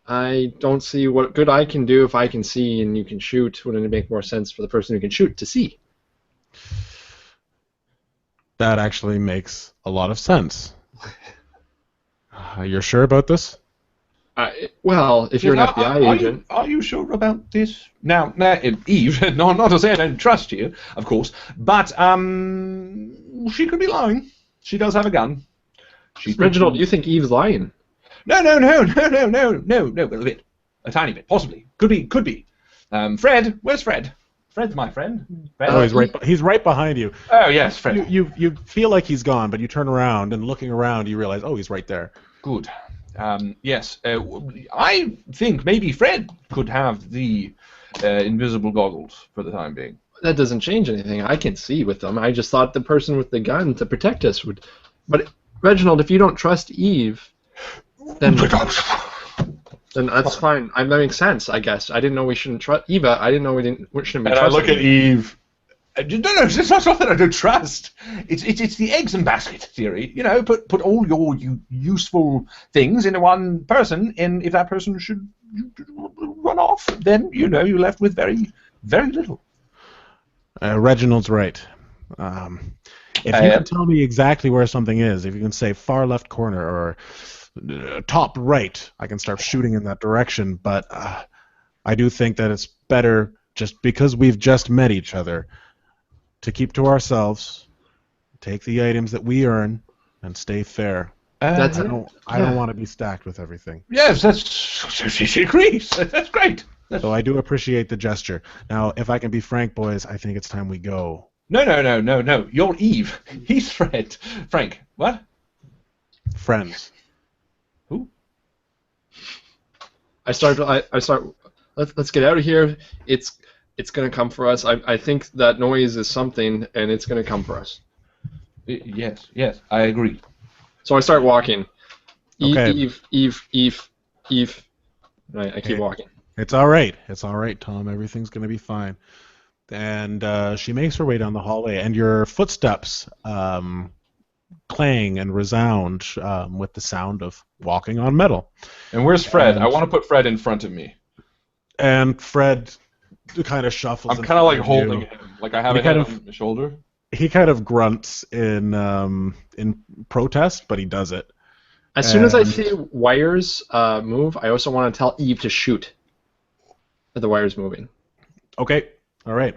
I don't see what good I can do if I can see and you can shoot. Wouldn't it make more sense for the person who can shoot to see? That actually makes a lot of sense. You're sure about this? Well, if you're an FBI agent... Are you sure about this? Now, Eve, not to say I don't trust you, of course, but she could be lying. She does have a gun. Reginald, you think Eve's lying? No, a tiny bit, possibly. Could be. Fred, where's Fred? Fred's my friend. Fred? Oh, he's right behind you. Oh, yes, Fred. You feel like he's gone, but you turn around, and looking around, you realize, oh, he's right there. Good. Yes, I think maybe Fred could have the invisible goggles for the time being. That doesn't change anything. I can see with them. I just thought the person with the gun to protect us would... But, Reginald, if you don't trust Eve, then that's fine. That makes sense, I guess. I didn't know we shouldn't trust... Eva, I didn't know we shouldn't be trusting. And I look at Eve... No, it's not that I don't trust. It's the eggs and basket theory. You know, put all your useful things into one person, and if that person should run off, then you're left with very, very little. Reginald's right. If you can tell me exactly where something is, if you can say far left corner or top right, I can start shooting in that direction. But I do think that it's better, just because we've just met each other, to keep to ourselves, take the items that we earn, and stay fair. I don't want to be stacked with everything. Yes, she agrees. That's great. So I do appreciate the gesture. Now, if I can be frank, boys, I think it's time we go. No. You're Eve. He's Fred. Frank, what? Friends. Who? I start. Let's get out of here. It's going to come for us. I think that noise is something, and it's going to come for us. Yes, I agree. So I start walking. Okay. Eve. I keep walking. It's all right, Tom. Everything's going to be fine. And she makes her way down the hallway, and your footsteps clang and resound with the sound of walking on metal. And where's Fred? I want to put Fred in front of me. And Fred kind of shuffles. I'm kind of like holding him, like I have a hand on my shoulder. He kind of grunts in protest, but he does it. As soon as I see wires move, I also want to tell Eve to shoot at the wires moving. Okay, all right.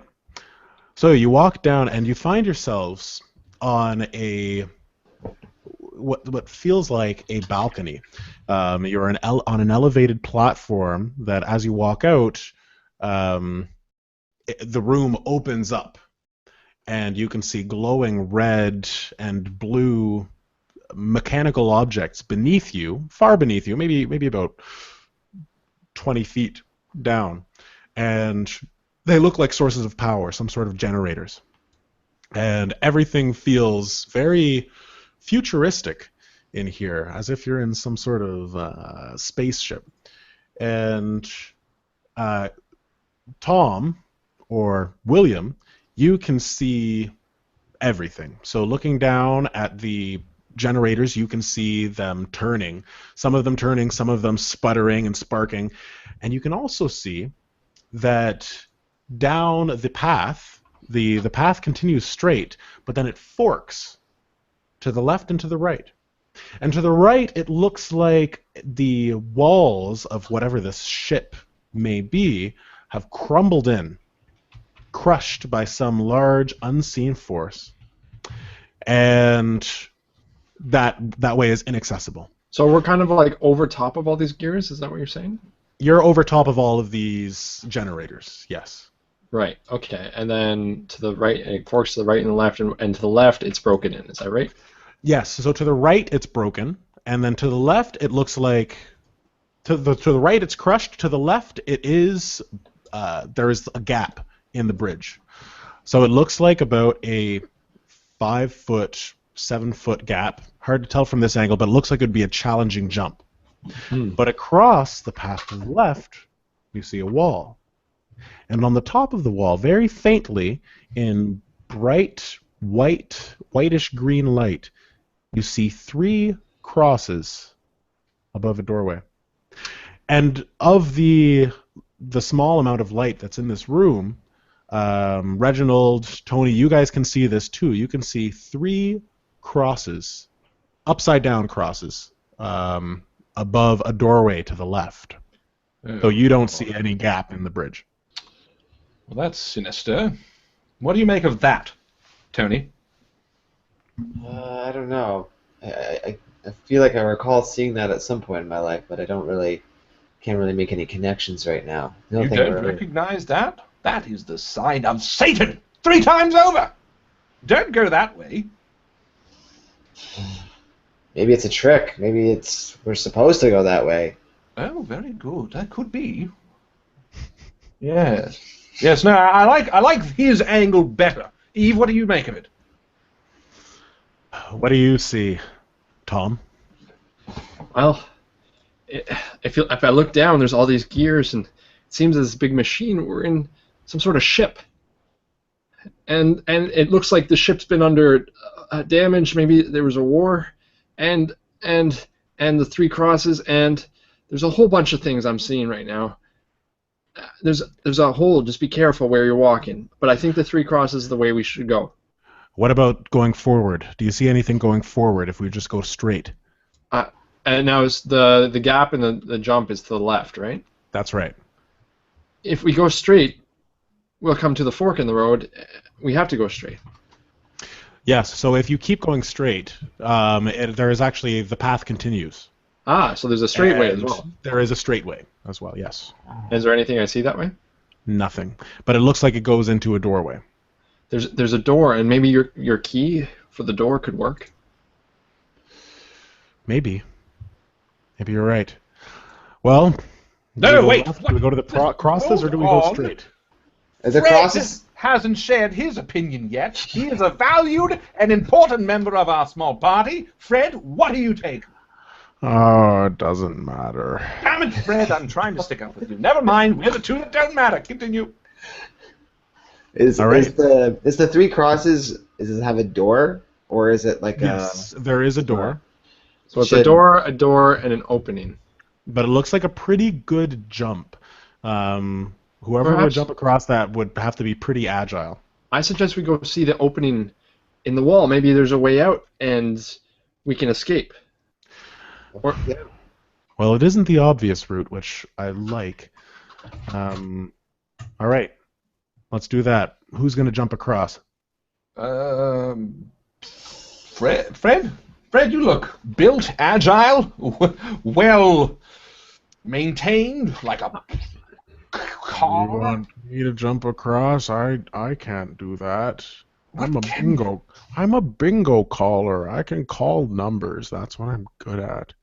So you walk down, and you find yourselves on what feels like a balcony. You're on an elevated platform that, as you walk out, the room opens up, and you can see glowing red and blue mechanical objects beneath you, far beneath you, maybe about 20 feet down, and they look like sources of power, some sort of generators. And everything feels very futuristic in here, as if you're in some sort of spaceship. And Tom, or William, you can see everything. So looking down at the generators, you can see them turning. Some of them turning, some of them sputtering and sparking. And you can also see that down the path, the path continues straight, but then it forks to the left and to the right. And to the right, it looks like the walls of whatever this ship may be have crumbled in, crushed by some large unseen force, and that way is inaccessible. So we're kind of like over top of all these gears, is that what you're saying? You're over top of all of these generators, yes. Right, okay, and then to the right, and it forks to the right and the left, and to the left it's broken in, is that right? Yes, so to the right it's broken, and then to the left it looks like, to the right it's crushed, to the left it is, there is a gap in the bridge. So it looks like about a 5-foot, 7-foot gap. Hard to tell from this angle, but it looks like it would be a challenging jump. But across the path to the left, you see a wall. And on the top of the wall, very faintly, in bright, whitish green light, you see 3 crosses above a doorway. And of the small amount of light that's in this room, Reginald, Tony, you guys can see this too. You can see 3 crosses, upside down crosses, above a doorway to the left. So you don't see any gap in the bridge. Well, that's sinister. What do you make of that, Tony? I don't know. I feel like I recall seeing that at some point in my life, but can't really make any connections right now. You don't recognize that? That is the sign of Satan 3 times over. Don't go that way. Maybe it's a trick. Maybe we're supposed to go that way. Oh, very good. That could be. Yes. Yes. No, I like his angle better. Eve, what do you make of it? What do you see, Tom? Well, if I look down, there's all these gears, and it seems this big machine. We're in some sort of ship, and it looks like the ship's been under damage. Maybe there was a war, and the 3 crosses, and there's a whole bunch of things I'm seeing right now. There's a hole. Just be careful where you're walking. But I think the 3 crosses is the way we should go. What about going forward? Do you see anything going forward if we just go straight? And now is the gap and the jump is to the left, right? That's right. If we go straight, we'll come to the fork in the road. We have to go straight. Yes, so if you keep going straight, there is actually, the path continues. Ah, so there's a straight way as well. There is a straight way as well, yes. Is there anything I see that way? Nothing. But it looks like it goes into a doorway. There's a door, and maybe your key for the door could work. Maybe. Maybe you're right. Well, No, wait. Do we go to the crosses or do we go straight? The crosses hasn't shared his opinion yet. He is a valued and important member of our small party. Fred, what do you take? Oh, it doesn't matter. Damn it, Fred, I'm trying to stick up with you. Never mind, we're the 2 that don't matter. Continue. Is the 3 crosses, does it have a door? Or is it like yes, there is a door. So it's a door, and an opening. But it looks like a pretty good jump. Whoever would jump across that would have to be pretty agile. I suggest we go see the opening in the wall. Maybe there's a way out, and we can escape. Well, it isn't the obvious route, which I like. All right, let's do that. Who's going to jump across? Fred, you look built, agile, well maintained, like a car. You want me to jump across? I can't do that. I'm a bingo caller. I can call numbers. That's what I'm good at.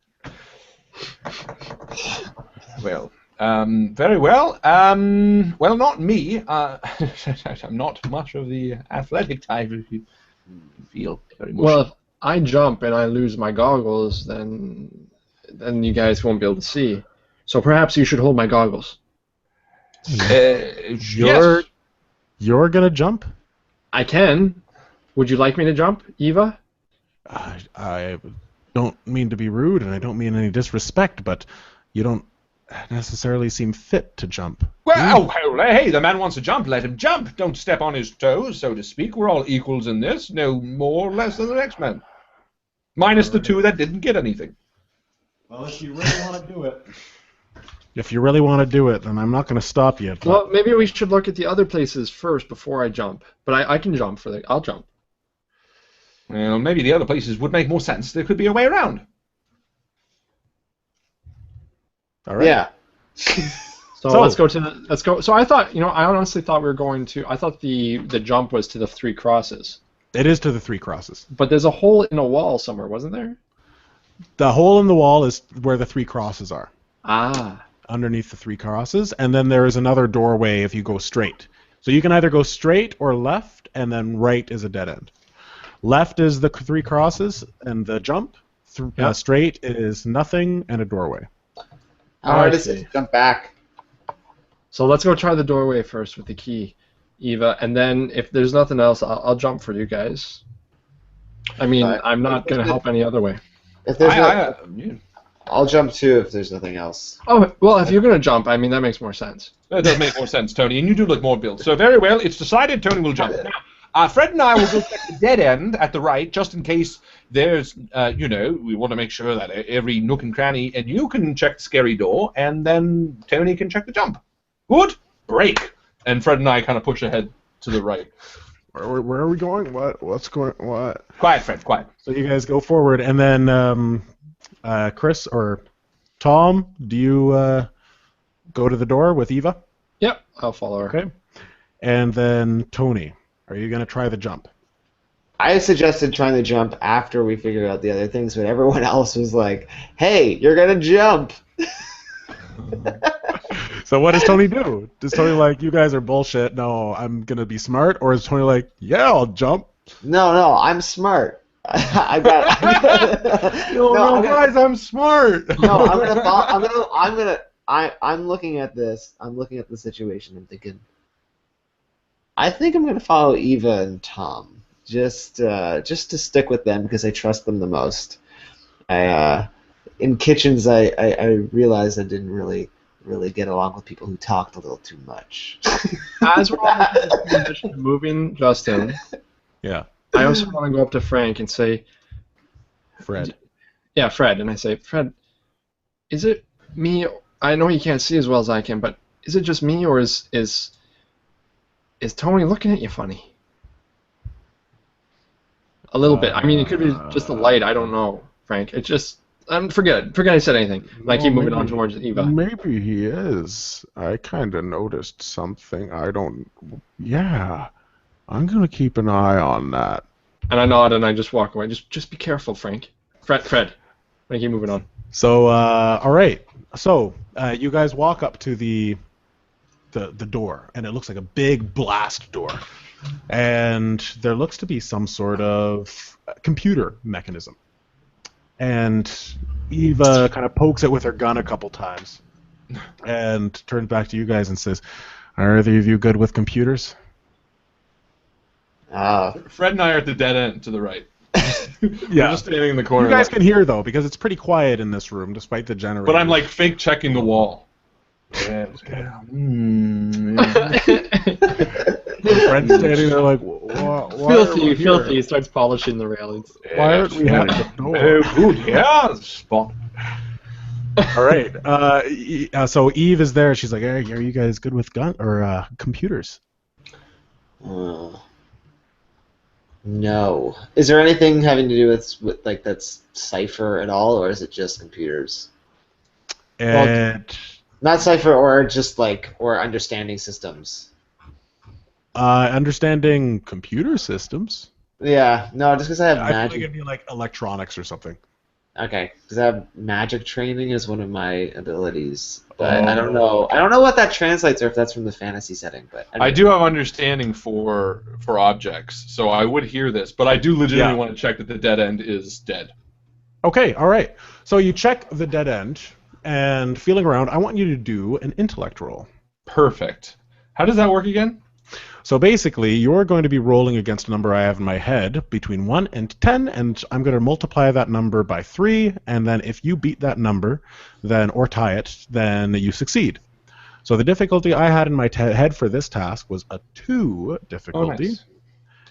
Well, very well. Well, not me. I'm not much of the athletic type, if you feel very much. Well, if I jump and I lose my goggles, then you guys won't be able to see. So perhaps you should hold my goggles. You're gonna jump? I can. Would you like me to jump, Eva? I don't mean to be rude, and I don't mean any disrespect, but you don't necessarily seem fit to jump. Well, hey, the man wants to jump. Let him jump. Don't step on his toes, so to speak. We're all equals in this. No more or less than the next man. Minus the 2 that didn't get anything. Well, if you really want to do it. If you really want to do it, then I'm not going to stop you. But... Well, maybe we should look at the other places first before I jump. But I can jump I'll jump. Well, maybe the other places would make more sense. There could be a way around. All right. Yeah. So let's go. So I thought, I honestly thought we were going to. I thought the jump was to the 3 crosses. It is to the 3 crosses. But there's a hole in a wall somewhere, wasn't there? The hole in the wall is where the 3 crosses are. Ah. Underneath the 3 crosses, and then there is another doorway if you go straight. So you can either go straight or left, and then right is a dead end. Left is the 3 crosses and the jump. Straight is nothing and a doorway. How hard is it to jump back? So let's go try the doorway first with the key, Eva, and then if there's nothing else, I'll jump for you guys. I mean, I'm not going to help any other way. If there's I'll jump too if there's nothing else. Oh, well, if you're going to jump, I mean, that makes more sense. That does make more sense, Tony, and you do look more built. So very well, it's decided Tony will jump. Now, Fred and I will go check the dead end at the right, just in case there's, we want to make sure that every nook and cranny, and you can check the scary door, and then Tony can check the jump. Good? Break. And Fred and I kind of push ahead to the right. Where are we going? What's going? What? Quiet, Fred. Quiet. So you guys go forward, and then Chris or Tom, do you go to the door with Eva? Yep, I'll follow her. Okay. And then Tony, are you going to try the jump? I suggested trying to jump after we figured out the other things, but everyone else was like, "Hey, you're gonna jump." So what does Tony do? Does Tony like, you guys are bullshit, no, I'm going to be smart? Or is Tony like, yeah, I'll jump? No, I'm smart. I got. Guys, I'm smart. No, I'm looking at this. I'm looking at the situation. I'm thinking. I think I'm gonna follow Eva and Tom, just to stick with them because I trust them the most. In kitchens, I realized I didn't really get along with people who talked a little too much. As we're all moving, Justin. Yeah. I also want to go up to Frank and say, Fred. Yeah, Fred, and I say, Fred, is it me? I know you can't see as well as I can, but is it just me, or is Tony looking at you funny? A little bit. I mean, it could be just the light. I don't know, Frank. It's just. Forget I said anything. And I keep moving on towards Eva. Maybe he is. I kind of noticed something. Yeah. I'm going to keep an eye on that. And I nod and I just walk away. Just be careful, Frank. Fred. I keep moving on. So, all right. So, you guys walk up to the door, and it looks like a big blast door. And there looks to be some sort of computer mechanism. And Eva kind of pokes it with her gun a couple times and turns back to you guys and says, are either of you good with computers? Fred and I are at the dead end to the right. Yeah. We're just standing in the corner. You guys can hear, though, because it's pretty quiet in this room, despite the generator. But I'm, like, fake checking the wall. Fred's standing there like, filthy. He starts polishing the railings. Why aren't we having the door? Oh, good, yeah, spot. All right. So Eve is there. She's like, hey, are you guys good with computers? No. Is there anything having to do with like that's cipher at all, or is it just computers? Not cipher, or just or understanding systems. Understanding computer systems. Yeah. No, just because I have magic. magic. I think it'd be like electronics or something. Okay, because I have magic training as one of my abilities, but I don't know. I don't know what that translates, or if that's from the fantasy setting. But anyway. I do have understanding for objects, so I would hear this, but I do legitimately want to check that the dead end is dead. Okay, all right. So you check the dead end, and feeling around, I want you to do an intellect roll. Perfect. How does that work again? So basically, you're going to be rolling against a number I have in my head between 1 and 10, and I'm going to multiply that number by 3, and then if you beat that number, or tie it, then you succeed. So the difficulty I had in my head for this task was a 2 difficulty.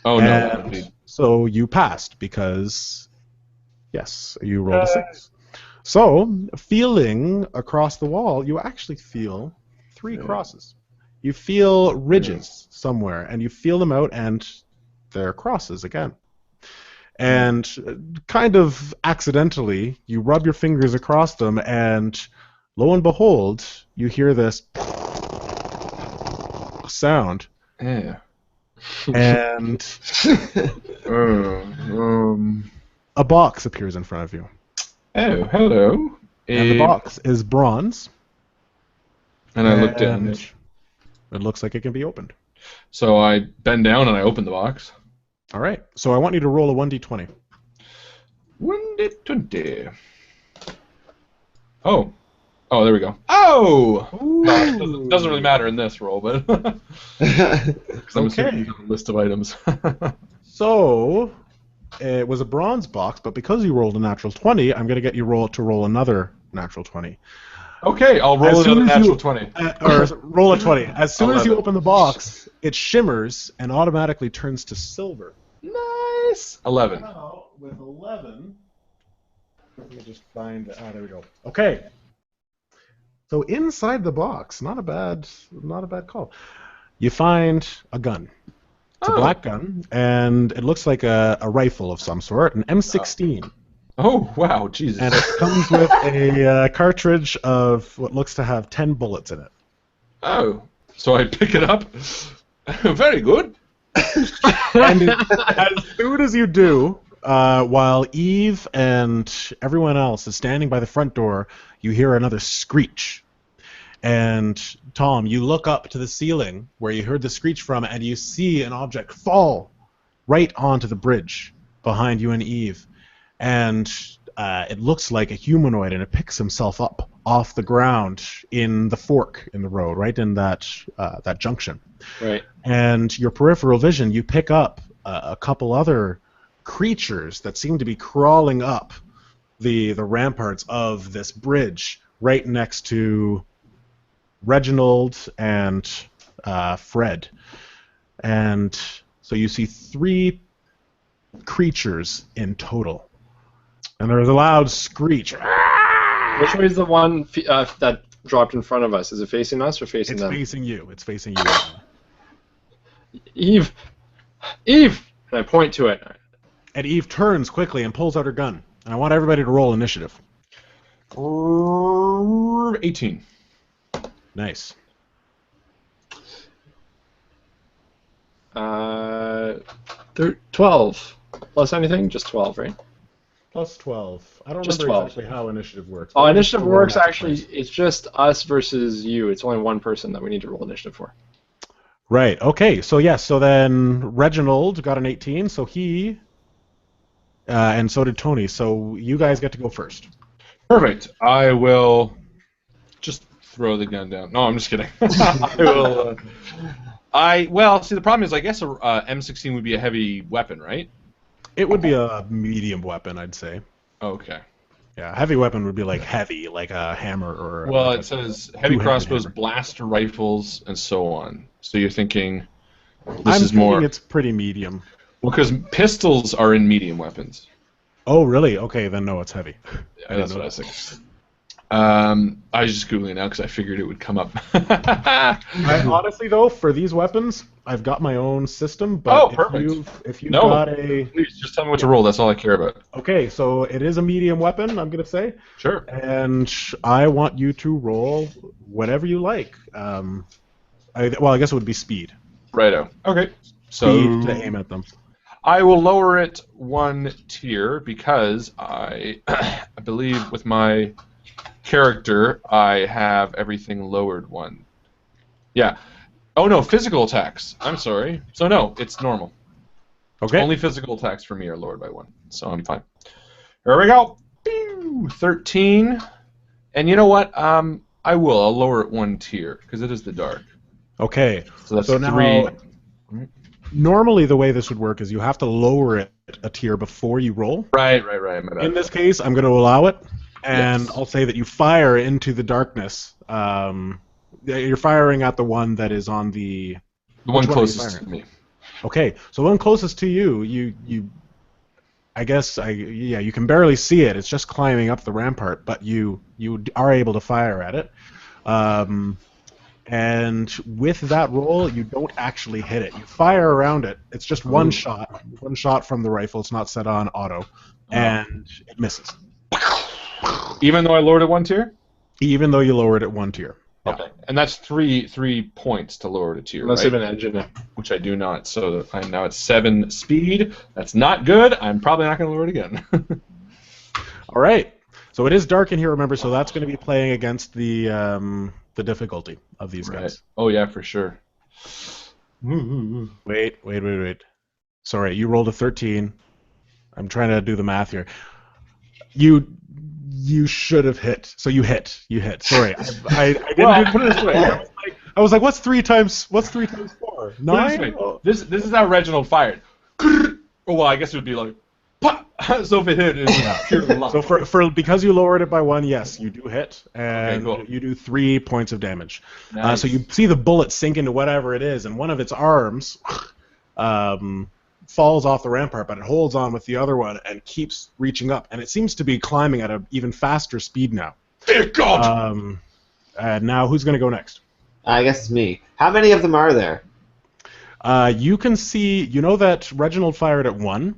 Oh, nice. Oh, no. So you passed because, yes, you rolled a 6. So, feeling across the wall, you actually feel 3 crosses. You feel ridges somewhere, and you feel them out, and they're crosses again. And kind of accidentally, you rub your fingers across them, and lo and behold, you hear this sound. Yeah. And a box appears in front of you. Oh, hello. And the box is bronze. And I look down. It looks like it can be opened. So I bend down and I open the box. All right. So I want you to roll a 1d20. 1d20. Oh. Oh, there we go. Oh! Doesn't really matter in this roll, but... Because I'm assuming a list of items. So, it was a bronze box, but because you rolled a natural 20, I'm going to get you to roll another natural 20. Okay, I'll roll another natural 20. Or roll a 20. As soon as you 11. open the box, it shimmers and automatically turns to silver. Nice. 11. Now, with 11, let me just find. There we go. Okay. So inside the box, not a bad call. You find a gun. It's a black gun, and it looks like a rifle of some sort, an M16. Oh, wow, Jesus. And it comes with a cartridge of what looks to have 10 bullets in it. Oh, so I pick it up. Very good. And as soon as you do, while Eve and everyone else is standing by the front door, you hear another screech. And Tom, you look up to the ceiling where you heard the screech from, and you see an object fall right onto the bridge behind you and Eve. And it looks like a humanoid, and it picks himself up off the ground in the fork in the road, right in that junction. Right. And your peripheral vision, you pick up a couple other creatures that seem to be crawling up the ramparts of this bridge right next to Reginald and Fred. And so you see 3 creatures in total. And there's a loud screech. Which way is the one that dropped in front of us? Is it facing us or facing them? It's facing you. It's facing you. Eve! Eve! And I point to it. And Eve turns quickly and pulls out her gun. And I want everybody to roll initiative. 18. Nice. 12. Plus anything? Just 12, right? Plus 12. I don't Just remember 12. exactly how initiative works. Oh, initiative works actually, it's just us versus you. It's only one person that we need to roll initiative for. Right, okay. So, yes, so then Reginald got an 18, so he... and so did Tony, so you guys get to go first. Perfect. I will just throw the gun down. No, I'm just kidding. I will... well, see, the problem is, I guess a M16 would be a heavy weapon, right? It would be a medium weapon, I'd say. Okay. Yeah, heavy weapon would be like heavy, like a hammer or... Well, like it says heavy two-handed crossbows, hammer. blaster rifles, and so on. So you're thinking I'm is thinking more... it's pretty medium. Well, because pistols are in medium weapons. Oh, really? Okay, then no, it's heavy. Yeah, that's what I was thinking. I was just Googling now because I figured it would come up. Honestly, though, for these weapons, I've got my own system, but if you've got a... Please, just tell me what to roll. That's all I care about. Okay, so it is a medium weapon, I'm going to say. Sure. And I want you to roll whatever you like. I guess it would be speed. Righto. Okay. So Speed to aim at them. I will lower it 1 tier because I believe with my character I have everything lowered 1. Yeah. Oh no, physical attacks. I'm sorry. So no, it's normal. Okay. Only physical attacks for me are lowered by 1, so I'm fine. Here we go. Pew! 13. And you know what? I'll lower it 1 tier because it is the dark. Okay. So that's so 3. Now, normally the way this would work is you have to lower it a tier before you roll. Right. My bad. In this case, I'm going to allow it, and Yes. I'll say that you fire into the darkness. You're firing at the one that is on the... The one Which one are you closest to firing? me. Okay, so the one closest to you, you can barely see it. It's just climbing up the rampart, but you are able to fire at it. And with that roll, you don't actually hit it. You fire around it. It's just one shot from the rifle. It's not set on auto, and it misses. Even though I lowered it 1 tier? Even though you lowered it 1 tier. Okay. And that's 3 points to lower it a tier, Unless right? you have an edge in it. Which I do not. So I'm now at 7 speed. That's not good. I'm probably not going to lower it again. All right. So it is dark in here, remember, so that's going to be playing against the difficulty of these Right. guys. Oh, yeah, for sure. Wait. Sorry, you rolled a 13. I'm trying to do the math here. You should have hit. So you hit. Sorry, I didn't Put it this way. I was like, what's 3 times 4? Put it 9? this way. This is how Reginald fired. Oh, well, I guess it would be like... Pop! So if it hit, it's purely luck. So for because you lowered it by 1, yes, you do hit, and Okay, cool. you do 3 points of damage. Nice. So you see the bullet sink into whatever it is, and one of its arms falls off the rampart, but it holds on with the other one and keeps reaching up, and it seems to be climbing at an even faster speed now. Dear God! Now, who's going to go next? I guess it's me. How many of them are there? You can see, you know that Reginald fired at 1.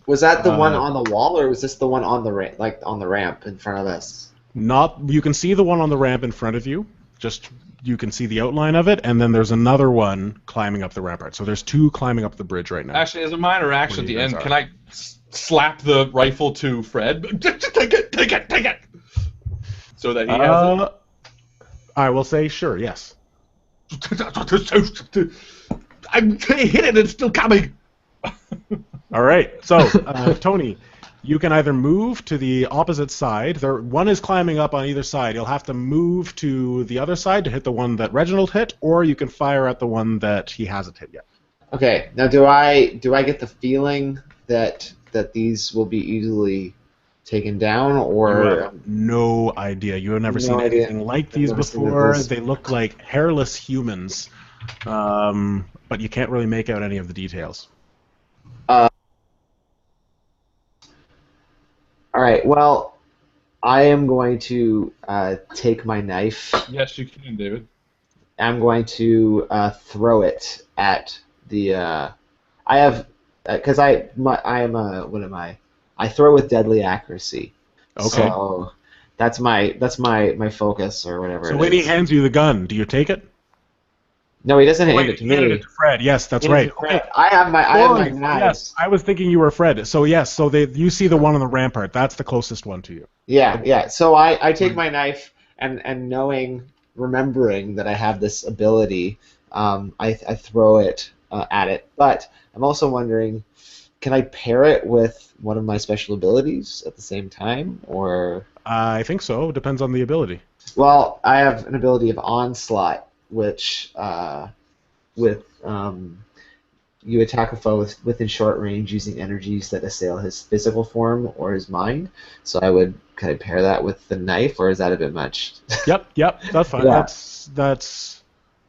Was that the one on the wall, or was this the one on the on the ramp in front of us? You can see the one on the ramp in front of you. Just you can see the outline of it, and then there's another one climbing up the rampart. So there's 2 climbing up the bridge right now. Actually, as a minor action at the end, are. can I slap the rifle to Fred? Take it! So that he has it? I will say sure, yes. I hit it, it's still coming! All right, so Tony, you can either move to the opposite side. One is climbing up on either side. You'll have to move to the other side to hit the one that Reginald hit, or you can fire at the one that he hasn't hit yet. Okay, now do I get the feeling that these will be easily taken down, or You have no idea. You have never No seen idea. anything like I've these never seen before. this. They look like hairless humans, but you can't really make out any of the details. all right? Well, I am going to take my knife. Yes, you can, David. I'm going to throw it at the. I have because I am a what am I? I throw with deadly accuracy. Okay. So that's my focus or whatever. So it when he is. hands you the gun, do you take it? No, he doesn't hand Wait, it to he handed me. it to Fred. Yes, that's He hands right. it to Fred. Okay. I have my Yes, knives. I was thinking you were Fred. So yes, so you see the one on the rampart. That's the closest one to you. Yeah. So I take my knife and remembering that I have this ability, I throw it at it. But I'm also wondering, can I pair it with one of my special abilities at the same time, or? I think so. Depends on the ability. Well, I have an ability of onslaught, which you attack a foe within short range using energies that assail his physical form or his mind. So I would kind of pair that with the knife, or is that a bit much? Yep, that's fine. Yeah.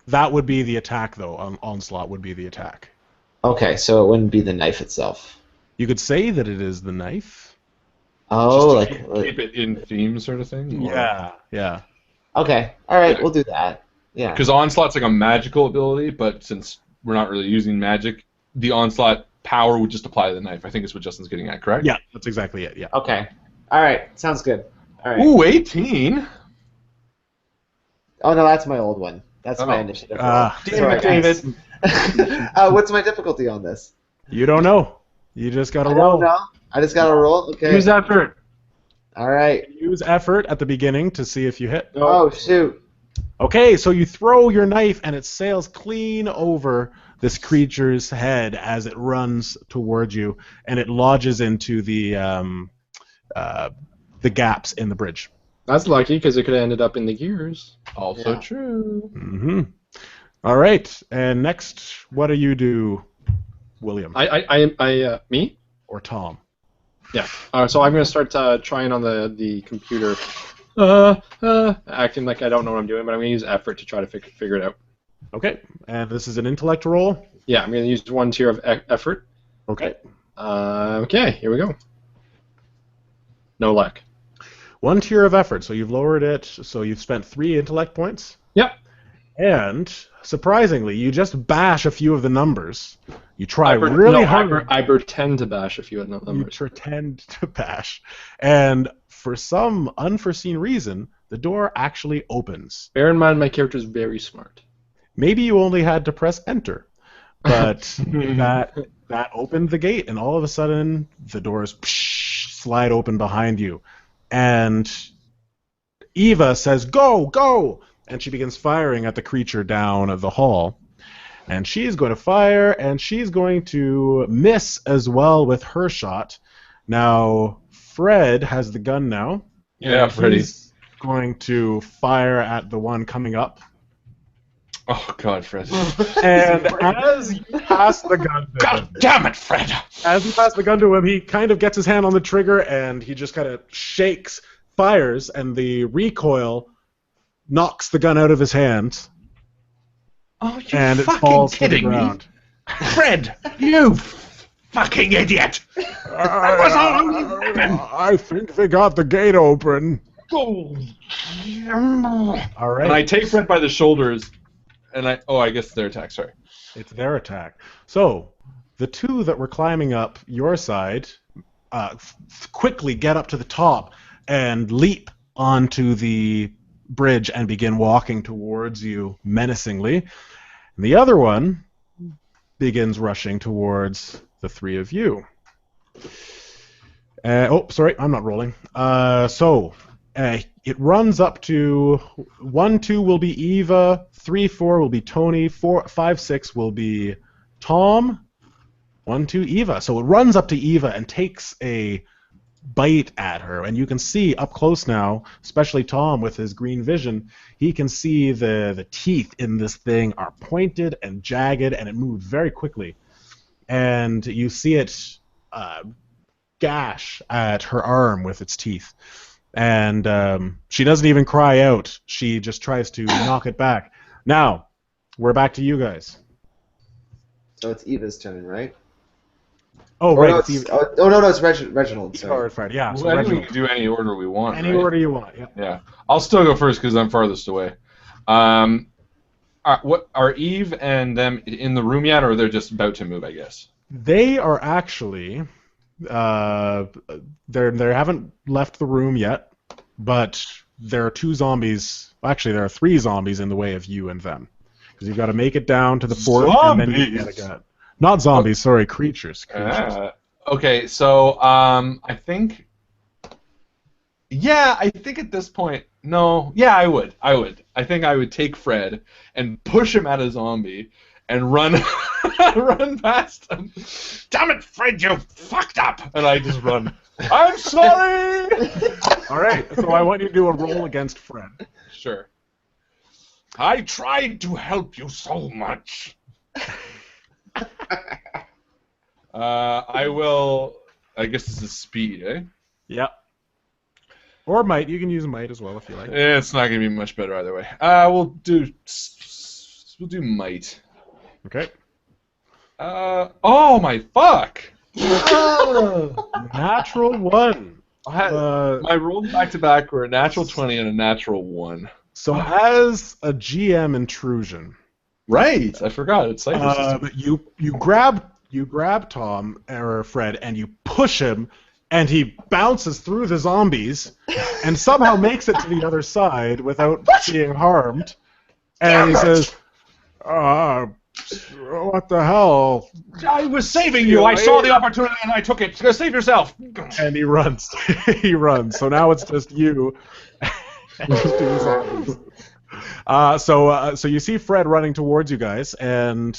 That would be the attack though. Onslaught would be the attack. Okay, so it wouldn't be the knife itself. You could say that it is the knife. Oh, Just to keep it in theme, sort of thing? Or? Yeah. okay. All right, we'll do that. Yeah. Because Onslaught's like a magical ability, but since we're not really using magic, the Onslaught power would just apply to the knife. I think is what Justin's getting at, correct? Yeah, that's exactly it. Yeah. Okay. All right. Sounds good. All right. Ooh, 18. Oh no, that's my old one. That's my Oh. initiative. Damn it, David. What's my difficulty on this? You don't know. You just got to I roll. don't know. I just gotta roll. Okay. Use effort. All right. Use effort at the beginning to see if you hit. Oh shoot. Okay, so you throw your knife and it sails clean over this creature's head as it runs towards you, and it lodges into the gaps in the bridge. That's lucky because it could have ended up in the gears. Also Yeah. true. Mm-hmm. All right, and next, what do you do, William Me? or Tom? Yeah. So I'm gonna start trying on the computer, acting like I don't know what I'm doing, but I'm gonna use effort to try to figure it out. Okay, and this is an intellect roll. Yeah, I'm gonna use 1 tier of effort. Okay. Okay, here we go. No luck. 1 tier of effort, so you've lowered it, so you've spent 3 intellect points. Yep. And, surprisingly, you just bash a few of the numbers. You try really hard. I pretend to bash a few of the You numbers. pretend to bash. And for some unforeseen reason, the door actually opens. Bear in mind, my character is very smart. Maybe you only had to press enter, but that opened the gate, and all of a sudden, the doors slide open behind you. And Eva says, "Go, go!" And she begins firing at the creature down the hall. And she's going to fire, and she's going to miss as well with her shot. Now, Fred has the gun now. Yeah, Freddy. He's going to fire at the one coming up. Oh God, Fred. And as you pass the gun to God him, damn it, Fred! as you pass the gun to him, he kind of gets his hand on the trigger and he just kind of shakes, fires, and the recoil knocks the gun out of his hand, Oh, you and it fucking falls to the kidding me? ground. Fred, you fucking idiot! That was all weapon. I think they got the gate open. Go. All right. And I take Fred by the shoulders, and I guess their attack. Sorry. It's their attack. So, the two that were climbing up your side quickly get up to the top and leap onto the bridge and begin walking towards you menacingly. And the other one begins rushing towards the three of you. Oh, sorry, I'm not rolling. It runs up to 1, 2 will be Eva, 3, 4 will be Tony, 4, 5, 6 will be Tom, 1, 2 Eva. So it runs up to Eva and takes a bite at her, and you can see up close now, especially Tom with his green vision, he can see the teeth in this thing are pointed and jagged, and it moves very quickly. And you see it gash at her arm with its teeth. And she doesn't even cry out. She just tries to knock it back. Now, we're back to you guys. So it's Eva's turn, right? Oh, Or right. no, It's it's, Eva. no, it's Reginald. Eva Sorry. or Fred. Yeah, so Well, I think we Reginald. can do any order we want. Any right? order you want. Yeah. Yeah. I'll still go first because I'm farthest away. What are Eve and them in the room yet, or they're just about to move? I guess. They are actually they haven't left the room yet, but there are 2 zombies. Actually, there are 3 zombies in the way of you and them, because you've got to make it down to the fort, and then you get a gun. Not zombies, sorry, creatures. Okay, so I think. Yeah, I think at this point, no. Yeah, I would. I think I would take Fred and push him at a zombie and run, run past him. Damn it, Fred, you fucked up! And I just run. I'm sorry. All right, so I want you to do a roll against Fred. Sure. I tried to help you so much. I will. I guess this is speed, eh? Yep. Or might. You can use might as well if you like. It's not gonna be much better either way. We'll do might. Okay. Oh my fuck! Natural 1. My rolls back to back were a natural 20 and a natural 1. So as a GM intrusion, Right, I forgot. It's Cypher system. you grab Tom or Fred and you push him, and he bounces through the zombies and somehow makes it to the other side without being harmed. And he says, what the hell? I was saving you. I saw the opportunity and I took it. Save yourself. And he runs. He runs. So now it's just you and these 2 zombies. So you see Fred running towards you guys, and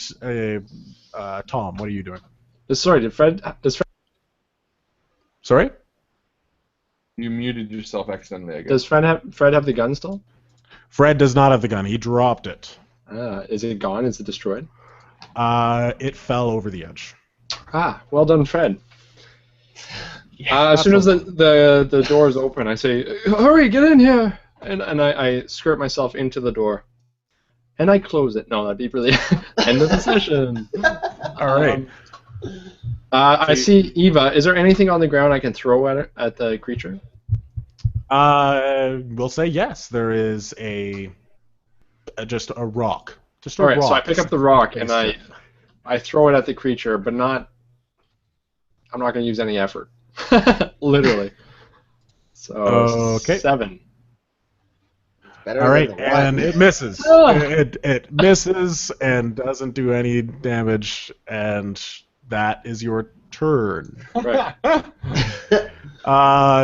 Tom, what are you doing? Sorry, does Fred? Sorry? You muted yourself accidentally, I guess. Does Fred have the gun still? Fred does not have the gun. He dropped it. Is it gone? Is it destroyed? It fell over the edge. Well done, Fred. Yeah, as soon as the door is open, I say, "Hurry, get in here!" And I skirt myself into the door, and I close it. No, that'd be really end of the session. All right. I see Eva. Is there anything on the ground I can throw at the creature? We'll say yes. There is just a rock. Just a All right. rock. So I pick up the rock and I throw it at the creature, but not. I'm not going to use any effort. Literally. So Okay. 7. Better All right, than the and 1. it misses. It misses and doesn't do any damage, and that is your turn. Right.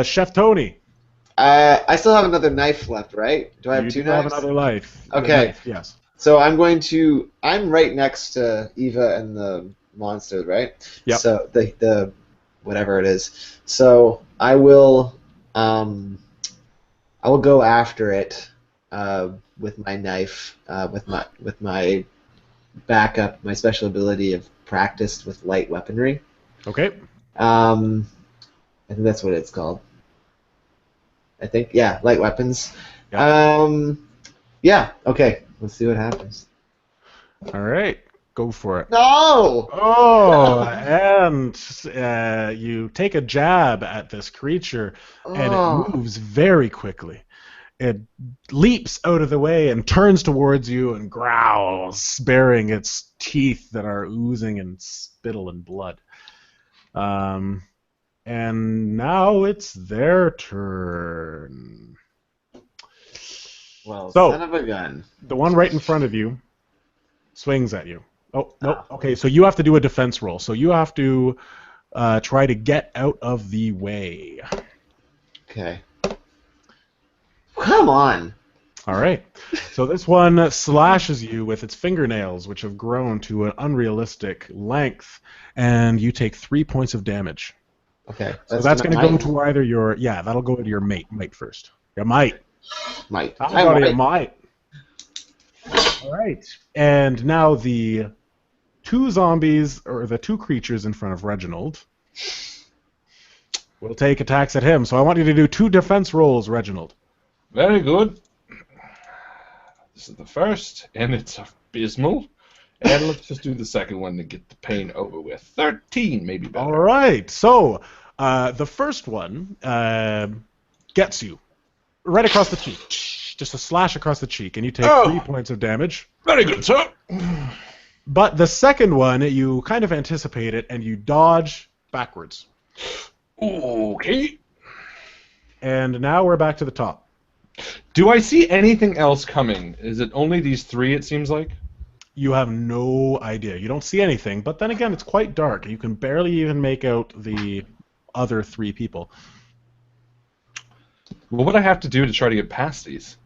Chef Tony. I still have another knife left, right? Do I have You 2 do have knives? another life. Okay. Knife, yes. So I'm right next to Eva and the monster, right? Yep. So the whatever it is. So I will go after it. with my knife, with my backup, my special ability of practiced with light weaponry. Okay. I think that's what it's called. I think, yeah, light weapons. Yeah. Yeah, okay. Let's see what happens. All right. Go for it. No! Oh, and you take a jab at this creature, and Oh. it moves very quickly. It leaps out of the way and turns towards you and growls, baring its teeth that are oozing in spittle and blood. And now it's their turn. Well, So, son of a gun. the one right in front of you swings at you. Oh, no. Okay, so you have to do a defense roll. So you have to try to get out of the way. Okay. Come on. All right. So this one slashes you with its fingernails, which have grown to an unrealistic length, and you take 3 points of damage. Okay. So that's going to go to either your... Yeah, that'll go to your might first. Your might. Might. That'll go to your might. All right. And now the two zombies, or the two creatures in front of Reginald, will take attacks at him. So I want you to do 2 defense rolls, Reginald. Very good. This is the first, and it's abysmal. And let's just do the second one to get the pain over with. 13, maybe better. All right. So the first one gets you right across the cheek. Just a slash across the cheek, and you take 3 points of damage. Very good, sir. But the second one, you kind of anticipate it, and you dodge backwards. Okay. And now we're back to the top. Do I see anything else coming? Is it only these 3, it seems like? You have no idea. You don't see anything, but then again, it's quite dark. You can barely even make out the other 3 people. What would I have to do to try to get past these?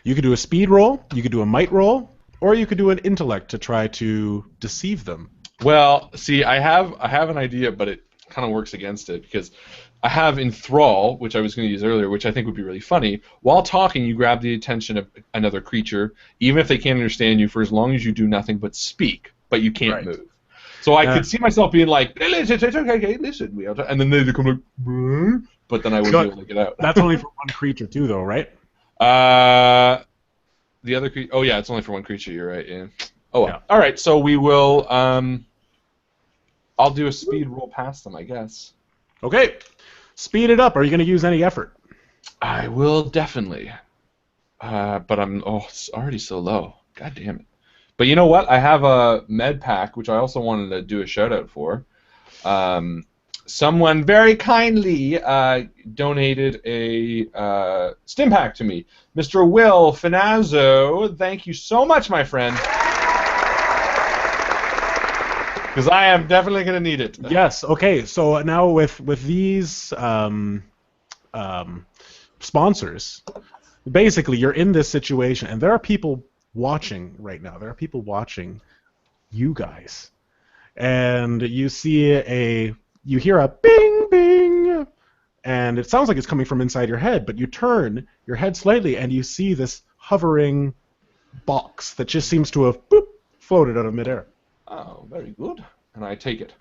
You could do a speed roll, you could do a might roll, or you could do an intellect to try to deceive them. Well, see, I have an idea, but it kind of works against it, because I have enthrall, which I was going to use earlier, which I think would be really funny. While talking, you grab the attention of another creature, even if they can't understand you, for as long as you do nothing but speak, but you can't move. So I could see myself being like, hey, listen, it's okay, listen, and then they come like, brr, but then I wouldn't be able to get out. That's only for one creature too, though, right? The other creature. Oh yeah, it's only for one creature. You're right. Yeah. Oh well. Yeah. All right. So we will. I'll do a speed roll past them, I guess. Okay. Speed it up. Are you going to use any effort? I will definitely. But I'm. Oh, it's already so low. God damn it. But you know what? I have a med pack, which I also wanted to do a shout out for. Someone very kindly donated a stim pack to me. Mr. Will Finazzo, thank you so much, my friend. Because I am definitely going to need it. Yes, okay. So now with these sponsors, basically you're in this situation, and there are people watching right now. There are people watching you guys. And you see you hear a bing, bing, and it sounds like it's coming from inside your head, but you turn your head slightly and you see this hovering box that just seems to have floated out of midair. Oh, very good. And I take it.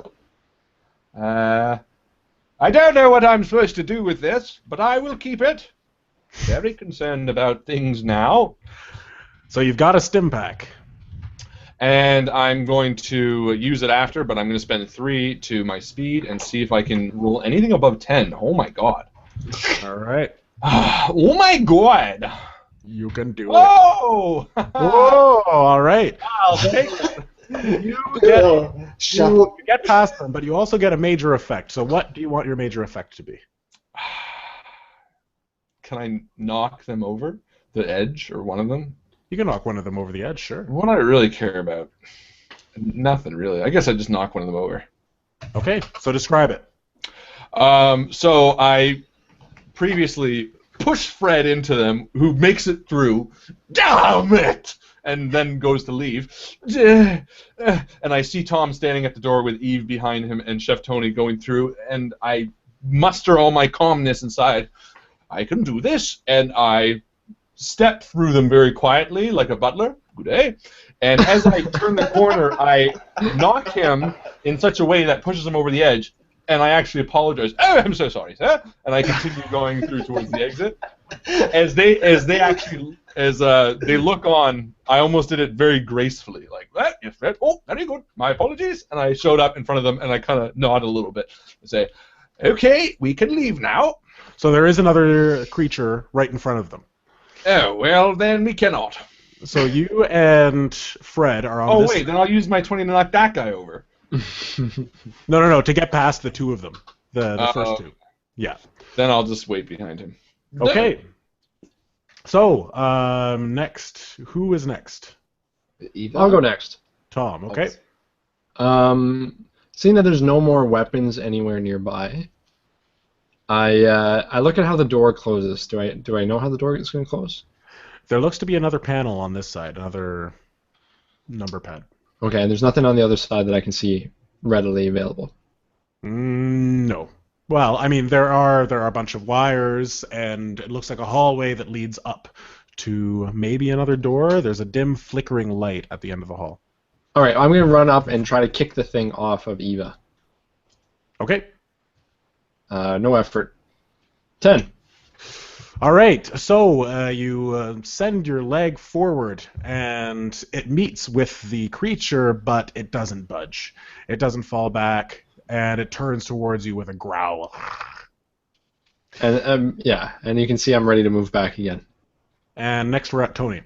I don't know what I'm supposed to do with this, but I will keep it. Very concerned about things now. So you've got a stim pack. And I'm going to use it after, but I'm going to spend 3 to my speed and see if I can roll anything above 10. Oh my god. All right. Oh my god. You can do it. Oh! Whoa! All right. Wow, you get past them, but you also get a major effect. So what do you want your major effect to be? Can I knock them over the edge, or one of them? You can knock one of them over the edge, sure. What do I really care about? Nothing, really. I guess I just knock one of them over. Okay, so describe it. So I previously pushed Fred into them, who makes it through. Damn it! And then goes to leave. And I see Tom standing at the door with Eve behind him and Chef Tony going through, and I muster all my calmness inside. I can do this, and I step through them very quietly, like a butler. Good day. And as I turn the corner, I knock him in such a way that pushes him over the edge, and I actually apologize. Oh, I'm so sorry, sir. And I continue going through towards the exit. As they look on, I almost did it very gracefully, like that. Yes, that. Oh, very good. My apologies. And I showed up in front of them, and I kind of nod a little bit and say, "Okay, we can leave now." So there is another creature right in front of them. Oh, well, then we cannot. So you and Fred are on this... Oh, wait, then I'll use my 20 to knock that guy over. No, to get past the two of them. The first two. Yeah. Then I'll just wait behind him. Okay. So, next. Who is next? Eva? I'll go next. Tom, okay. Seeing that there's no more weapons anywhere nearby, I look at how the door closes. Do I know how the door is going to close? There looks to be another panel on this side, another number pad. Okay, and there's nothing on the other side that I can see readily available. No. Well, I mean, there are a bunch of wires, and it looks like a hallway that leads up to maybe another door. There's a dim, flickering light at the end of the hall. All right, I'm going to run up and try to kick the thing off of Eva. Okay. No effort. 10. All right, so you send your leg forward, and it meets with the creature, but it doesn't budge. It doesn't fall back, and it turns towards you with a growl. And yeah, and you can see I'm ready to move back again. And next we're at Tony.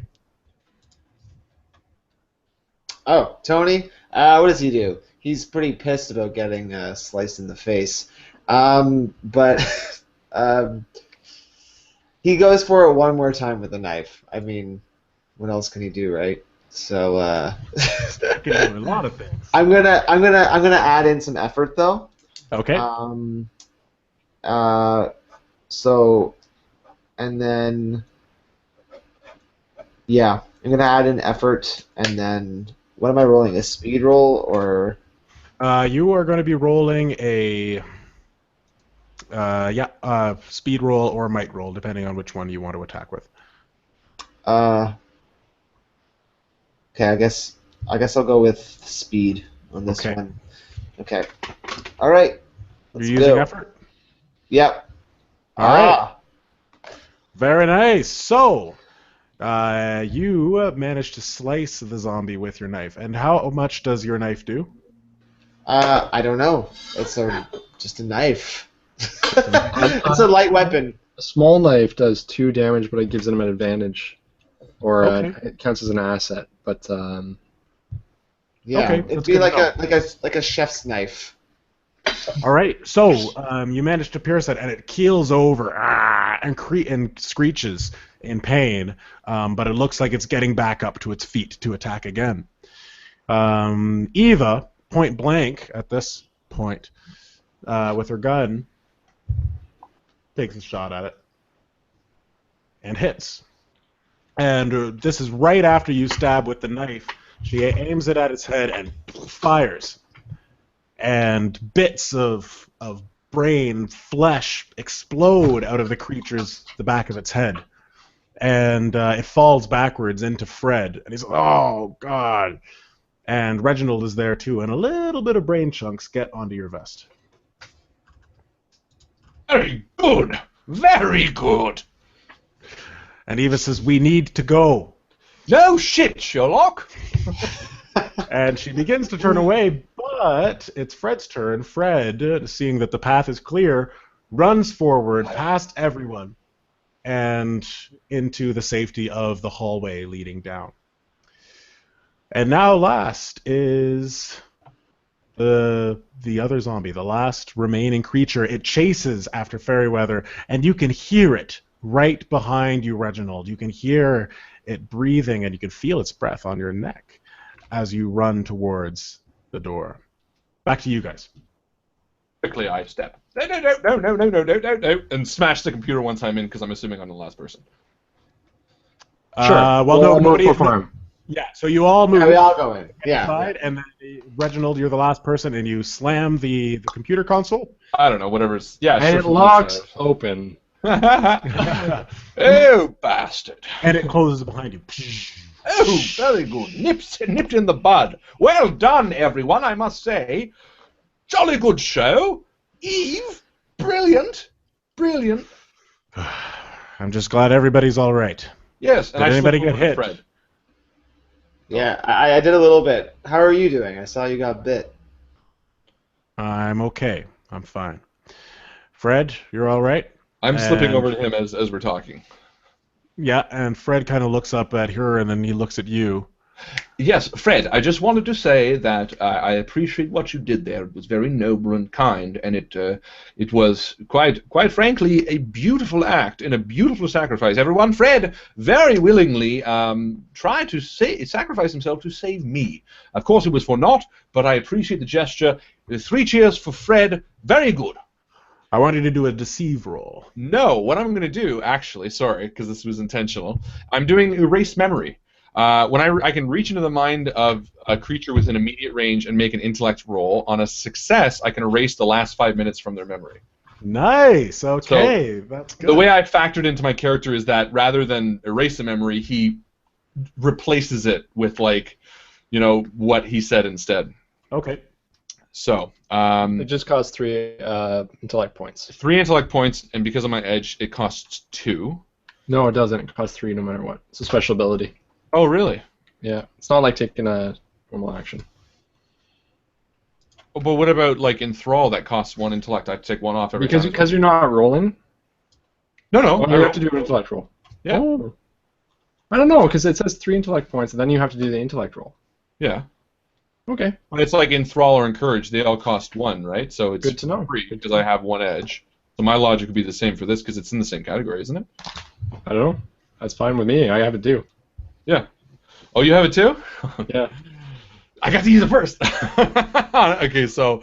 Oh, Tony? What does he do? He's pretty pissed about getting sliced in the face. But he goes for it one more time with a knife. I mean, what else can he do, right? So He can do a lot of things. I'm gonna add in some effort though. Okay. So, and then yeah, I'm gonna add in effort, and then what am I rolling? A speed roll or? You are going to be rolling a speed roll or might roll, depending on which one you want to attack with. Okay, I guess I'll go with speed on this one. Okay. All right. You're using effort? Yep. All right. Very nice. So, you managed to slice the zombie with your knife. And how much does your knife do? I don't know. It's just a knife. It's a light weapon. A small knife does 2 damage, but it gives them an advantage, or it counts as an asset. But yeah, okay, it'd be like a chef's knife. All right, so you managed to pierce it, and it keels over and screeches in pain, but it looks like it's getting back up to its feet to attack again. Eva, point blank at this point, with her gun, takes a shot at it and hits. And this is right after you stab with the knife. She aims it at its head and fires. And bits of brain, flesh explode out of the back of its head. And it falls backwards into Fred. And he's like, oh, God. And Reginald is there, too. And a little bit of brain chunks get onto your vest. Very good. Very good. And Eva says, we need to go. No shit, Sherlock. And she begins to turn away, but it's Fred's turn. Fred, seeing that the path is clear, runs forward past everyone and into the safety of the hallway leading down. And now last is the other zombie, the last remaining creature. It chases after Fairyweather, and you can hear it right behind you, Reginald. You can hear it breathing, and you can feel its breath on your neck as you run towards the door. Back to you guys. Quickly, I step. No, and smash the computer once I'm in, because I'm assuming I'm the last person. Sure. Well, nobody. Perform. Yeah, so you all move. Yeah, we all go in. Inside, and then Reginald, you're the last person, and you slam the computer console. I don't know, whatever's. Yeah, And sure, it locks open. Oh, bastard. And it closes behind you. Oh, very good. Nipped in the bud. Well done, everyone, I must say. Jolly good show. Eve, brilliant. Brilliant. I'm just glad everybody's all right. Yes, and Did I anybody slipped get over to hit? Fred. Yeah, I did a little bit. How are you doing? I saw you got bit. I'm okay. I'm fine. Fred, you're all right? I'm slipping And- over to him as we're talking. Yeah, and Fred kind of looks up at her, and then he looks at you. Yes, Fred, I just wanted to say that I appreciate what you did there. It was very noble and kind, and it was quite frankly a beautiful act and a beautiful sacrifice. Everyone, Fred very willingly tried to sacrifice himself to save me. Of course, it was for naught, but I appreciate the gesture. 3 cheers for Fred. Very good. I want you to do a deceive roll. No, what I'm going to do, actually, sorry, because this was intentional, I'm doing erase memory. When I can reach into the mind of a creature within immediate range and make an intellect roll, on a success, I can erase the last 5 minutes from their memory. Nice. Okay, that's good. The way I factored into my character is that rather than erase the memory, he replaces it with, like, you know, what he said instead. Okay. So, It just costs 3 intellect points. 3 intellect points, and because of my edge, it costs 2. No, it doesn't. It costs 3 no matter what. It's a special ability. Oh, really? Yeah, it's not like taking a normal action. Oh, but what about, like, Enthrall that costs 1 intellect? I have to take 1 off every time. Because you're not rolling. No, no. You have to do an intellect roll. Yeah. Oh. I don't know, because it says 3 intellect points, and then you have to do the intellect roll. Yeah. Okay. But it's like Enthrall or Encourage. They all cost 1, right? So it's Good to know. free because I have 1 edge. So my logic would be the same for this because it's in the same category, isn't it? I don't know. That's fine with me. I have it too. Yeah. Oh, you have it too? Yeah. I got to use it first. Okay, so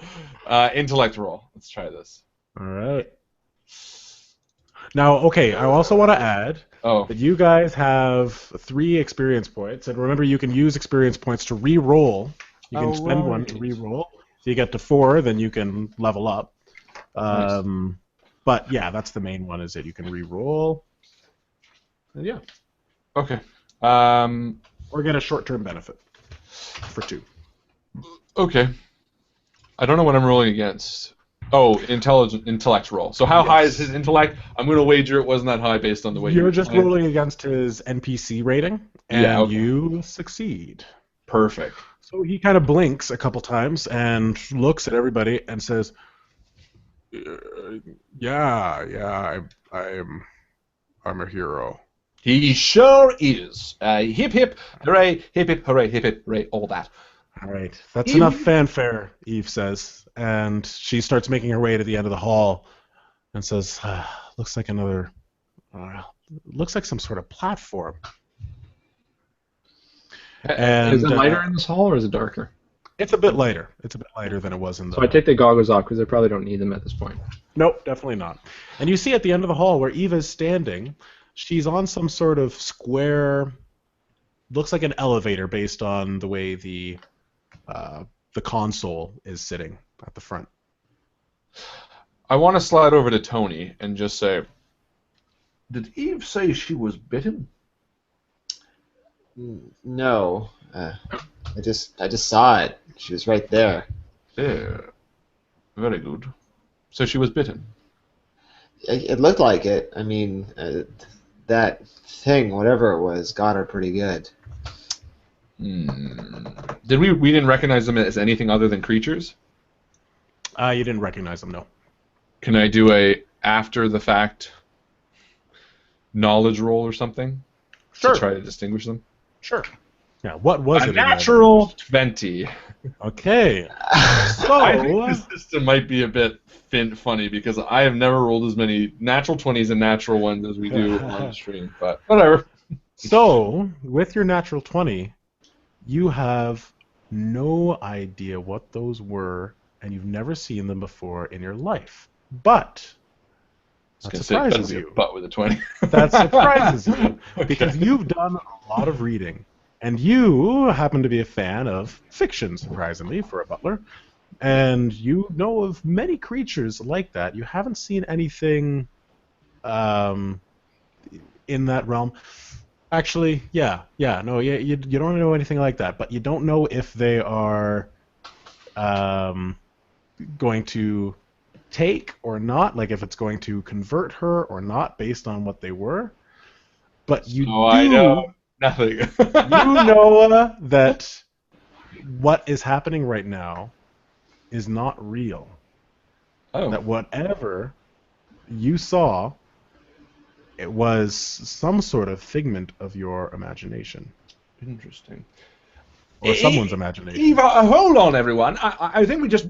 intellect roll. Let's try this. All right. Now, okay, I also want to add that you guys have 3 experience points, and remember you can use experience points to re-roll. You can spend 1 to re-roll. So you get to 4, then you can level up. Nice. But yeah, that's the main one, is that you can re-roll. And yeah. Okay. Or get a short-term benefit for 2. Okay. I don't know what I'm rolling against. Oh, intellect roll. So how high is his intellect? I'm going to wager it wasn't that high based on the way You're you just explained it. rolling against his NPC rating, and Yeah, okay. you succeed. Perfect. So he kind of blinks a couple times and looks at everybody and says, "Yeah, I'm a hero." He sure is. Hip hip hooray, hip hip hooray, hip hip hooray, all that. All right, that's enough fanfare, Eve says, and she starts making her way to the end of the hall and says, "Looks like another. Looks like some sort of platform." And Is it lighter in this hall, or is it darker? It's a bit lighter. It's a bit lighter than it was in the. So I take the goggles off, because I probably don't need them at this point. Nope, definitely not. And you see at the end of the hall where Eva's standing, she's on some sort of square. Looks like an elevator based on the way the console is sitting at the front. I want to slide over to Tony and just say, did Eve say she was bitten? No, I just saw it. She was right there. Yeah. Very good. So she was bitten. It looked like it. I mean, that thing, whatever it was, got her pretty good. Did we didn't recognize them as anything other than creatures? You didn't recognize them, no. Can I do a after the fact knowledge roll or something? Sure. To try to distinguish them? Sure. Yeah, what was it? A natural 20. Okay. So I think this system might be a bit funny because I have never rolled as many natural 20s and natural ones as we do on stream, but whatever. So, with your natural 20, you have no idea what those were, and you've never seen them before in your life. But that surprises you. But with a 20. That surprises you because you've done a lot of reading, and you happen to be a fan of fiction, surprisingly, for a butler, and you know of many creatures like that. You haven't seen anything in that realm. Actually, no, you don't know anything like that, but you don't know if they are going to take or not, like if it's going to convert her or not based on what they were. But you I know nothing. you know that what is happening right now is not real. Oh. That whatever you saw, it was some sort of figment of your imagination. Interesting. Or someone's imagination. Eva, hold on, everyone. I think we just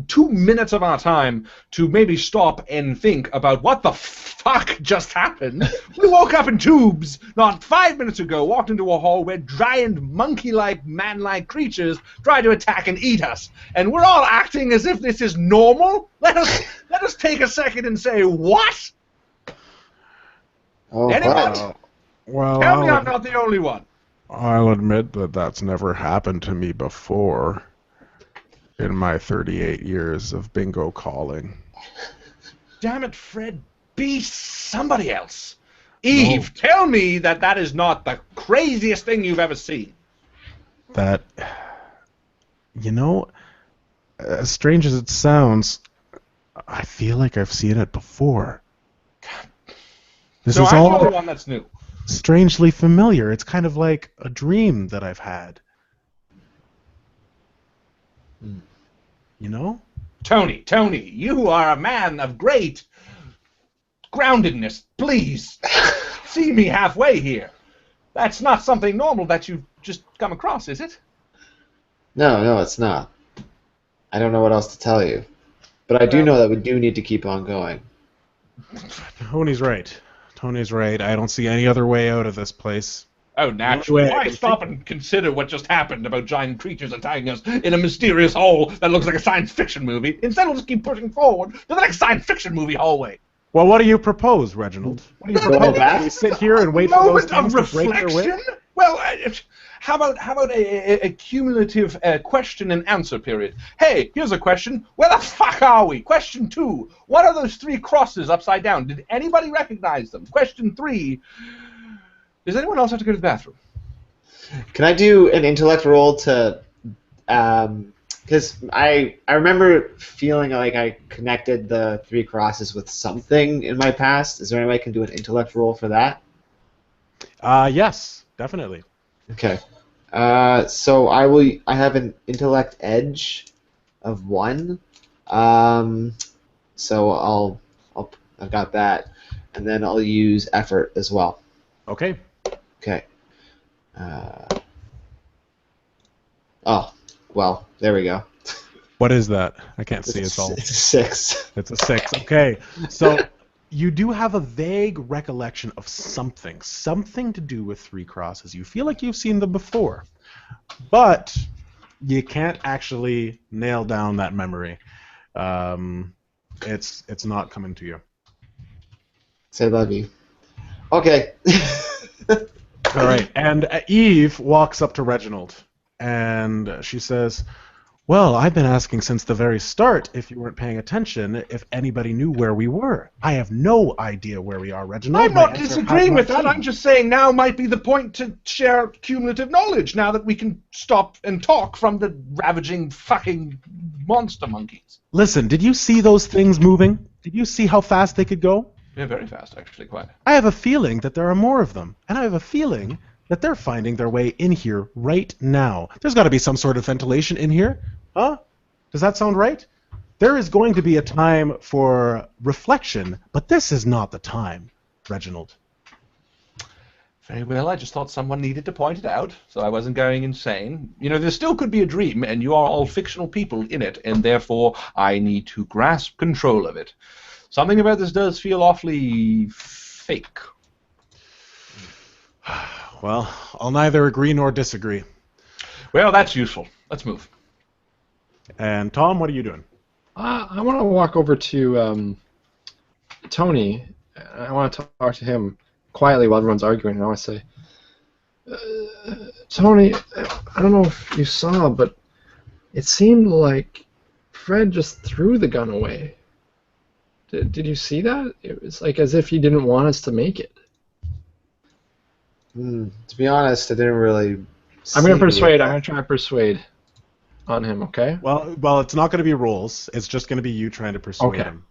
2 minutes of our time to maybe stop and think about what the fuck just happened. We woke up in tubes not 5 minutes ago, walked into a hall where giant monkey-like, man-like creatures tried to attack and eat us, and we're all acting as if this is normal. Let us take a second and say, what? Oh, Anyone? Well, Tell me I'm not the only one. I'll admit that that's never happened to me before in my 38 years of bingo calling. Damn it, Fred. Be somebody else. Eve, tell me that that is not the craziest thing you've ever seen. That, you know, as strange as it sounds, I feel like I've seen it before. This So is I'm all the only one that's new. strangely familiar. It's kind of like a dream that I've had. You know? Tony, you are a man of great groundedness. Please, see me halfway here. That's not something normal that you've just come across, is it? No, it's not. I don't know what else to tell you. But I do know that we do need to keep on going. Tony's right. Tony's right. I don't see any other way out of this place. Oh, naturally. Anyway, Why stop and consider what just happened about giant creatures attacking us in a mysterious hole that looks like a science fiction movie? Instead, we'll just keep pushing forward to the next science fiction movie hallway. Well, what do you propose, Reginald? What do you propose? back? We sit here and wait for those Moment of things to break their way? reflection? Well, how about a cumulative question and answer period? Hey, here's a question. Where the fuck are we? Question 2. What are those 3 crosses upside down? Did anybody recognize them? Question 3. Does anyone else have to go to the bathroom? Can I do an intellect roll to... Because I remember feeling like I connected the 3 crosses with something in my past. Is there any way I can do an intellect roll for that? Yes, definitely. Okay. So I have an intellect edge of 1. So I've got that, and then I'll use effort as well. Okay. Okay. Oh, well, there we go. What is that? I can't see. It's all. It's a 6. It's a 6. Okay. So you do have a vague recollection of something to do with 3 crosses. You feel like you've seen them before, but you can't actually nail down that memory. It's not coming to you. Say love you. Okay. All right. And Eve walks up to Reginald, and she says, "Well, I've been asking since the very start if you weren't paying attention if anybody knew where we were. I have no idea where we are, Reginald. I'm not disagreeing with that. I'm just saying now might be the point to share cumulative knowledge now that we can stop and talk from the ravaging fucking monster monkeys. Listen, did you see those things moving? Did you see how fast they could go? Yeah, very fast, actually, quite. I have a feeling that there are more of them, and I have a feeling that they're finding their way in here right now. There's got to be some sort of ventilation in here. Huh? Does that sound right? There is going to be a time for reflection, but this is not the time, Reginald. Very well, I just thought someone needed to point it out, so I wasn't going insane. You know, there still could be a dream, and you are all fictional people in it, and therefore I need to grasp control of it. Something about this does feel awfully fake. Well, I'll neither agree nor disagree. Well, that's useful. Let's move. And Tom, what are you doing? I want to walk over to Tony. I want to talk to him quietly while everyone's arguing. And I want to say, Tony, I don't know if you saw, but it seemed like Fred just threw the gun away. Did you see that? It was like as if he didn't want us to make it. To be honest, I didn't really. I'm gonna see persuade. it. I'm gonna try and persuade on him. Okay. Well, it's not going to be rolls. It's just going to be you trying to persuade Okay. him.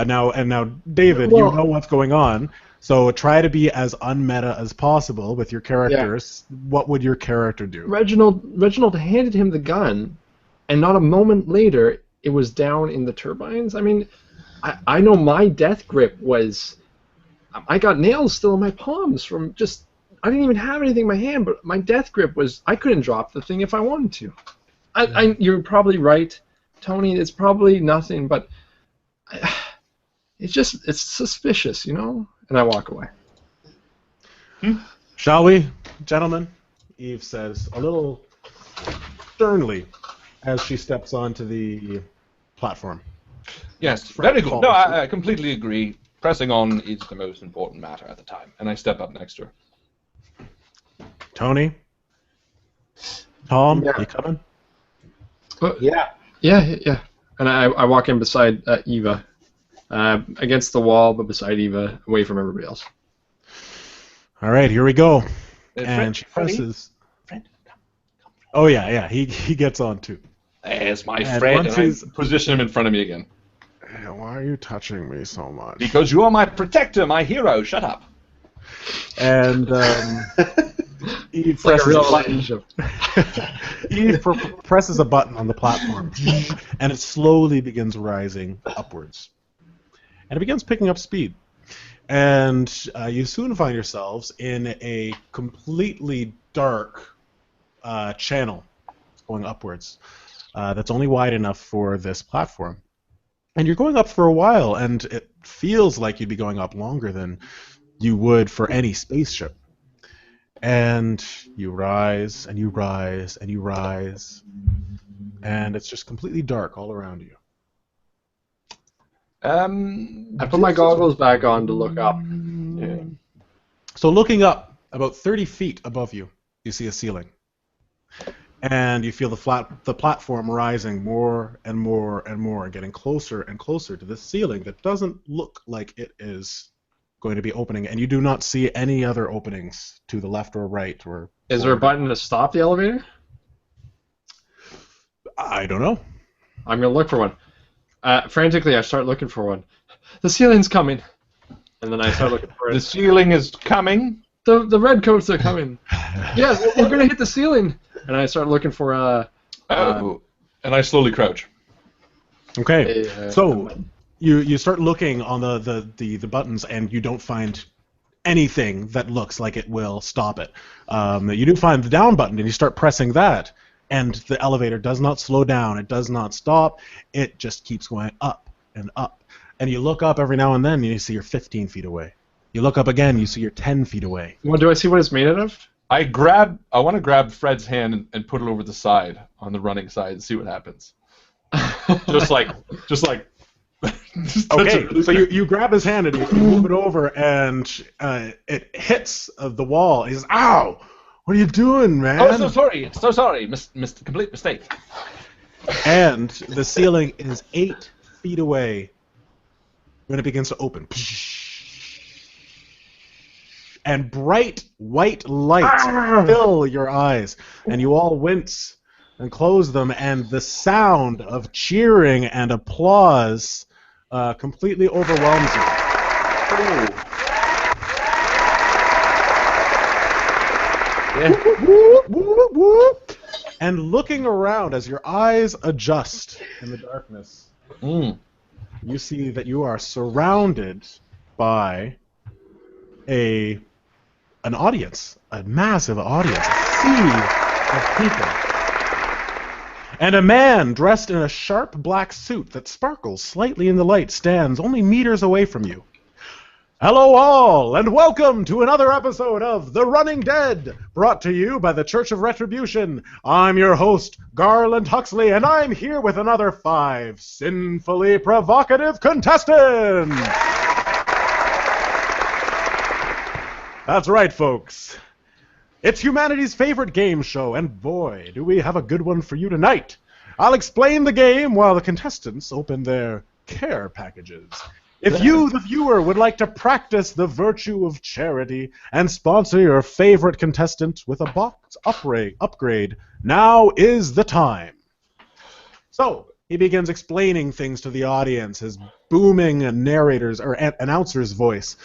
Now, David, Well- you know what's going on. So try to be as unmeta as possible with your characters. What would your character do? Reginald handed him the gun, and not a moment later, it was down in the turbines. I mean, I know my death grip was. I got nails still in my palms from just. I didn't even have anything in my hand, but my death grip was. I couldn't drop the thing if I wanted to. You're probably right, Tony. It's probably nothing, but it's suspicious, you know. And I walk away. Shall we, gentlemen? Eve says a little sternly as she steps onto the platform. Yes, very good. No, I completely agree. Pressing on is the most important matter at the time. And I step up next to her. Tony? Tom, Yeah. you coming? Yeah. Yeah. And I walk in beside Eva, against the wall, but beside Eva, away from everybody else. All right, here we go. Friend, And she Freddy? presses. Friend, come. Oh yeah. He gets on too. There's my And friend, once and he's- I position him in front of me again. Why are you touching me so much? Because you are my protector, my hero. Shut up. And Eve Like a presses real a button. relationship. Eve presses a button on the platform, and it slowly begins rising upwards. And it begins picking up speed. And you soon find yourselves in a completely dark channel going upwards that's only wide enough for this platform. And you're going up for a while, and it feels like you'd be going up longer than you would for any spaceship. And you rise, and you rise, and you rise, and it's just completely dark all around you. I put my goggles back on to look up. Yeah. So looking up, about 30 feet above you, you see a ceiling. And you feel the platform rising more and more and more, getting closer and closer to this ceiling that doesn't look like it is going to be opening, and you do not see any other openings to the left or right or. Is there a button to stop the elevator? I don't know. I'm gonna look for one. Frantically, I start looking for one. The ceiling's coming, and then I start looking for The it. ceiling is coming. The red coats are coming. Yeah, we're gonna hit the ceiling. And I start looking for Oh. And I slowly crouch. Okay. a So you start looking on the buttons, and you don't find anything that looks like it will stop it. You do find the down button, and you start pressing that, and the elevator does not slow down. It does not stop. It just keeps going up and up. And you look up every now and then, and you see you're 15 feet away. You look up again, you see you're 10 feet away. Well, do I see what it's made out of? I want to grab Fred's hand and put it over the side, on the running side, and see what happens. just like. Just Okay, so you grab his hand and you move it over, and it hits the wall. He says, "Ow! What are you doing, man?" Oh, so sorry, complete mistake. And the ceiling is 8 feet away when it begins to open. And bright white lights fill your eyes, and you all wince and close them, and the sound of cheering and applause completely overwhelms you. And looking around as your eyes adjust in the darkness, you see that you are surrounded by an audience, a massive audience, a sea of people. And a man dressed in a sharp black suit that sparkles slightly in the light stands only meters away from you. Hello all, and welcome to another episode of The Running Dead, brought to you by the Church of Retribution. I'm your host, Garland Huxley, and I'm here with another 5 sinfully provocative contestants! That's right, folks. It's humanity's favorite game show, and boy, do we have a good one for you tonight. I'll explain the game while the contestants open their care packages. If you, the viewer, would like to practice the virtue of charity and sponsor your favorite contestant with a box upgrade, now is the time. So, he begins explaining things to the audience, his booming narrator's or announcer's voice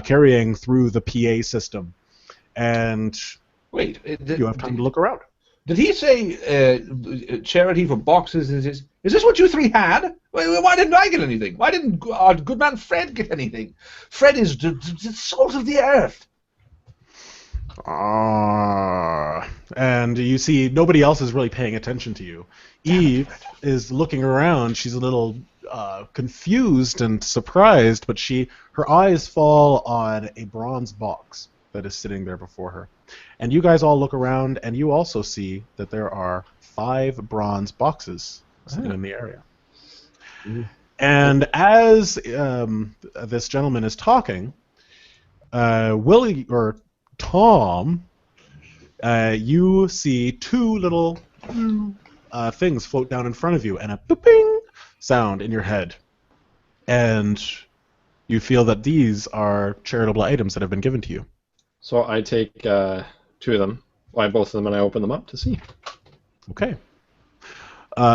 carrying through the PA system. And wait, you have time to look around. Did he say charity for boxes? Is this what you three had? Why didn't I get anything? Why didn't our good man Fred get anything? Fred is the salt of the earth. And you see nobody else is really paying attention to you. Eve is looking around. She's a little confused and surprised, but her eyes fall on a bronze box that is sitting there before her. And you guys all look around, and you also see that there are 5 bronze boxes sitting in the area. And as this gentleman is talking, Willie or Tom, you see 2 little things float down in front of you, and a booping sound in your head, and you feel that these are charitable items that have been given to you. So I take 2 of them, both of them, and I open them up to see. Okay.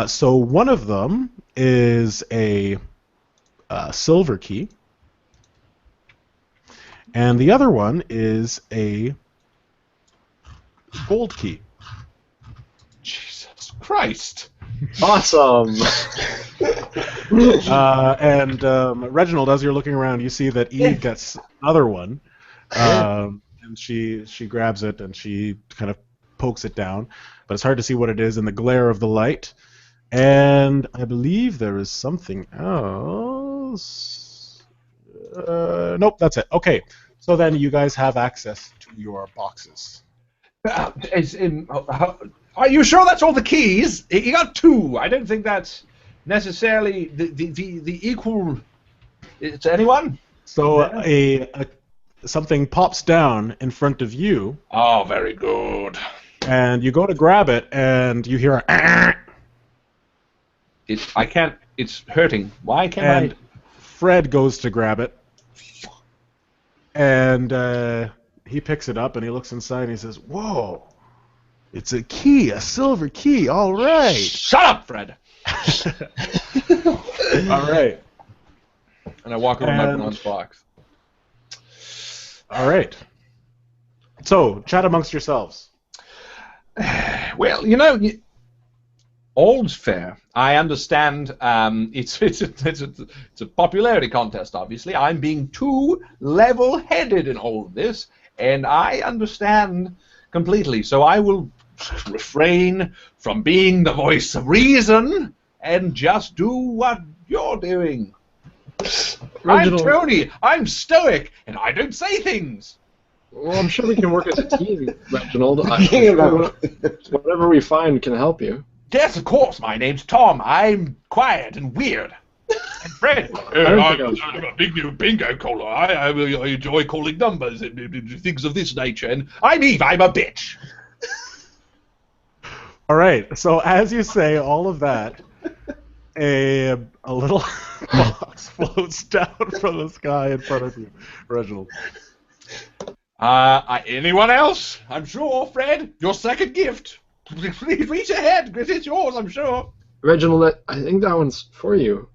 So one of them is a silver key, and the other one is a gold key. Jesus Christ! Awesome! And Reginald, as you're looking around, you see that Eve gets another one. And she grabs it and she kind of pokes it down, but it's hard to see what it is in the glare of the light. And I believe there is something else. Nope, that's it. Okay, so then you guys have access to your boxes. Are you sure that's all the keys? You got 2. I don't think that's necessarily the equal to anyone. So something pops down in front of you. Oh, very good. And you go to grab it, and you hear a. I can't. It's hurting. Why can't I? Fred goes to grab it, and he picks it up and he looks inside and he says, "Whoa, it's a key, a silver key. All right." Shut up, Fred. All right. And I walk over to my bronze box. All right. So, chat amongst yourselves. Well, all's fair. I understand. It's a popularity contest. Obviously, I'm being too level-headed in all of this, and I understand completely. So I will refrain from being the voice of reason and just do what you're doing. I'm Tony. I'm stoic, and I don't say things. Well, I'm sure we can work as a team, Reginald. Whatever we find can help you. Yes, of course. My name's Tom. I'm quiet and weird. And Fred, I'm a big new bingo caller. I enjoy calling numbers and things of this nature. And I'm Eve. I'm a bitch. All right. So as you say all of that, a little box floats down from the sky in front of you, Reginald. Anyone else? I'm sure, Fred. Your second gift. Please reach ahead. It's yours, I'm sure. Reginald, I think that one's for you.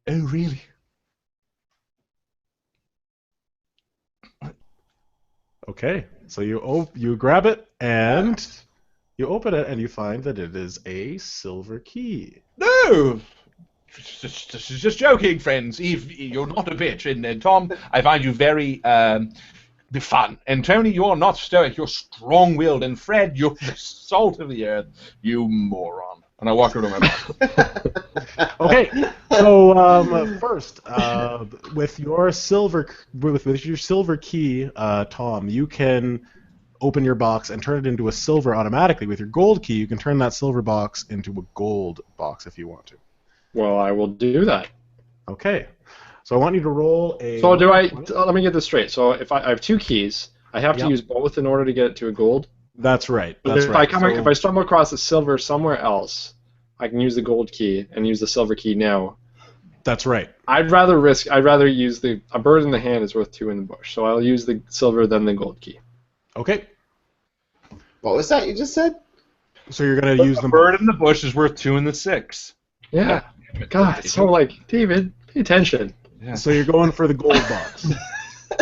Oh, really? Okay. So you grab it and you open it and you find that it is a silver key. No! Just joking, friends. Eve, you're not a bitch. And Tom, I find you very fun. And Tony, you're not stoic. You're strong-willed. And Fred, you're the salt of the earth. You moron. And I walk over to my box. Okay. So first, with your silver key, Tom, you can open your box and turn it into a silver automatically. With your gold key, you can turn that silver box into a gold box if you want to. Well, I will do that. Okay. So I want you to roll a... So let me get this straight. So if I have 2 keys, I have to use both in order to get it to a gold? That's right. If I stumble across a silver somewhere else, I can use the gold key and use the silver key now. That's right. I'd rather use a bird in the hand is worth 2 in the bush, so I'll use the silver then the gold key. Okay. What was that you just said? So you're gonna use A them. bird in the bush is worth 2 in the 6. Yeah. God, it's so like, David, pay attention. Yeah. So you're going for the gold box.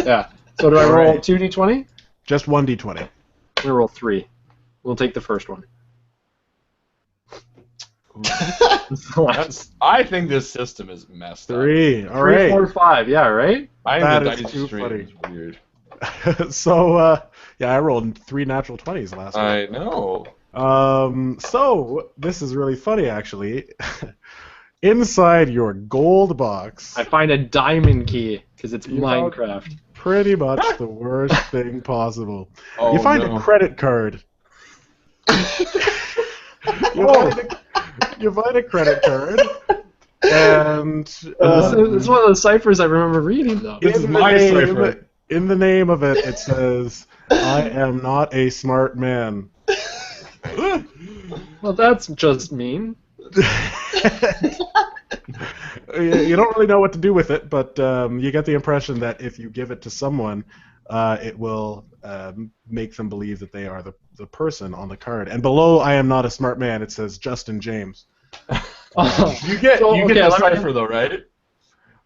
Yeah. So do I roll Right. 2d20? Just 1d20. I'm gonna roll 3. We'll take the first one. I think this system is messed up. 3. All 3, right. 4, 5. Yeah, right. I That think the is dice too stream funny. is weird. So yeah, I rolled 3 natural 20s last week. I know. So this is really funny, actually. Inside your gold box, I find a diamond key because it's You found- Minecraft. pretty much the worst thing possible. Oh, You find no. a credit card. You find a credit card, and This is one of those ciphers I remember reading, though. This is in the my name- cipher. In the name of it, it says, "I am not a smart man." Well, that's just mean. You don't really know what to do with it, but you get the impression that if you give it to someone, it will make them believe that they are the person on the card. And below, "I am not a smart man," it says Justin James. You get the cipher though, right?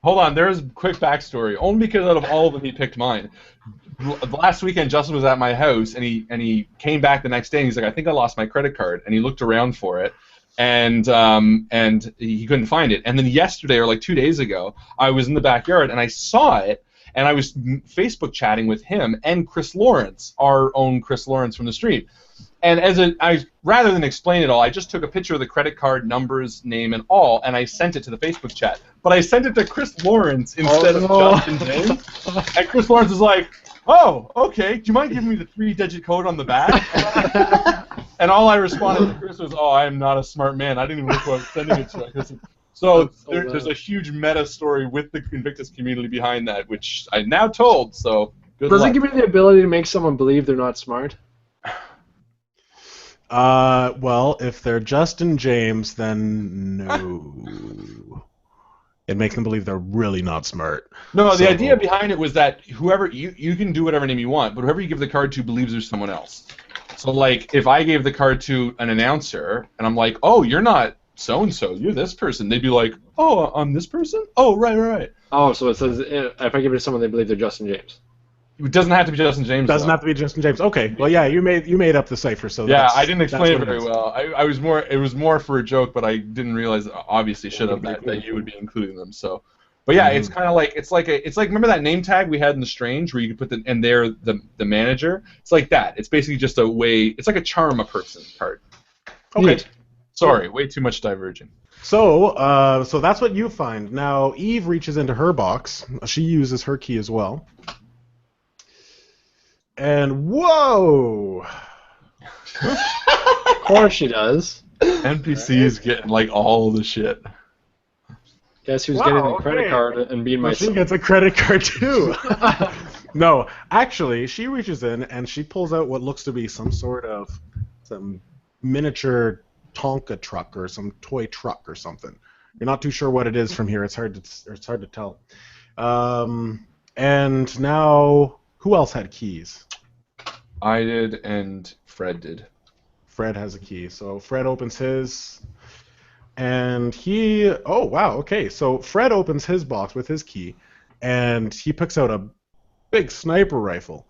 Hold on, there's a quick backstory. Only because out of all of them, he picked mine. Last weekend, Justin was at my house, and he came back the next day, and he's like, "I think I lost my credit card," and he looked around for it, and he couldn't find it. And then yesterday, or like 2 days ago, I was in the backyard, and I saw it, and I was Facebook chatting with him and Chris Lawrence, our own Chris Lawrence from the stream. And rather than explain it all, I just took a picture of the credit card, numbers, name, and all, and I sent it to the Facebook chat. But I sent it to Chris Lawrence instead of Justin James. And Chris Lawrence is like, "Oh, okay. Do you mind giving me the 3-digit code on the back?" And all I responded to Chris was, "Oh, I am not a smart man. I didn't even look who I was sending it to." So there's a huge meta story with the Invictus community behind that, which I'm now told. So good Does luck. it give me the ability to make someone believe they're not smart? Well, if they're Justin James, then no. It makes them believe they're really not smart. No, the So- idea behind it was that whoever you can do whatever name you want, but whoever you give the card to believes there's someone else. So like if I gave the card to an announcer and I'm like, "Oh, you're not so and so, you're this person," they'd be like, "Oh, I'm this person? Oh, right. Oh, so it says if I give it to someone, they believe they're Justin James. It doesn't have to be Justin James. Doesn't though. have to be Justin James. Okay. Well, yeah, you made up the cipher, so Yeah, that's- I didn't that's explain it what very is. well. I was more. It was more for a joke, but I didn't realize. Obviously, should have that you would be including them. So, but yeah, it's kind of like it's like remember that name tag we had in the Strange where you could put and they're the manager. It's like that. It's basically just a way. It's like a charm a person card. Okay. Neat. Sorry, way too much diverging. So, so that's what you find. Now, Eve reaches into her box. She uses her key as well. And whoa! Of course she does. NPCs getting like all the shit. Guess who's Wow, getting the credit okay. card and being my Well, she gets a credit card too. No, actually, she reaches in and she pulls out what looks to be some miniature Tonka truck or some toy truck or something. You're not too sure what it is from here. It's hard to tell. And now, who else had keys? I did and Fred did. Fred has a key. So Fred opens his, and he. Oh wow. Okay. So Fred opens his box with his key, and he picks out a big sniper rifle.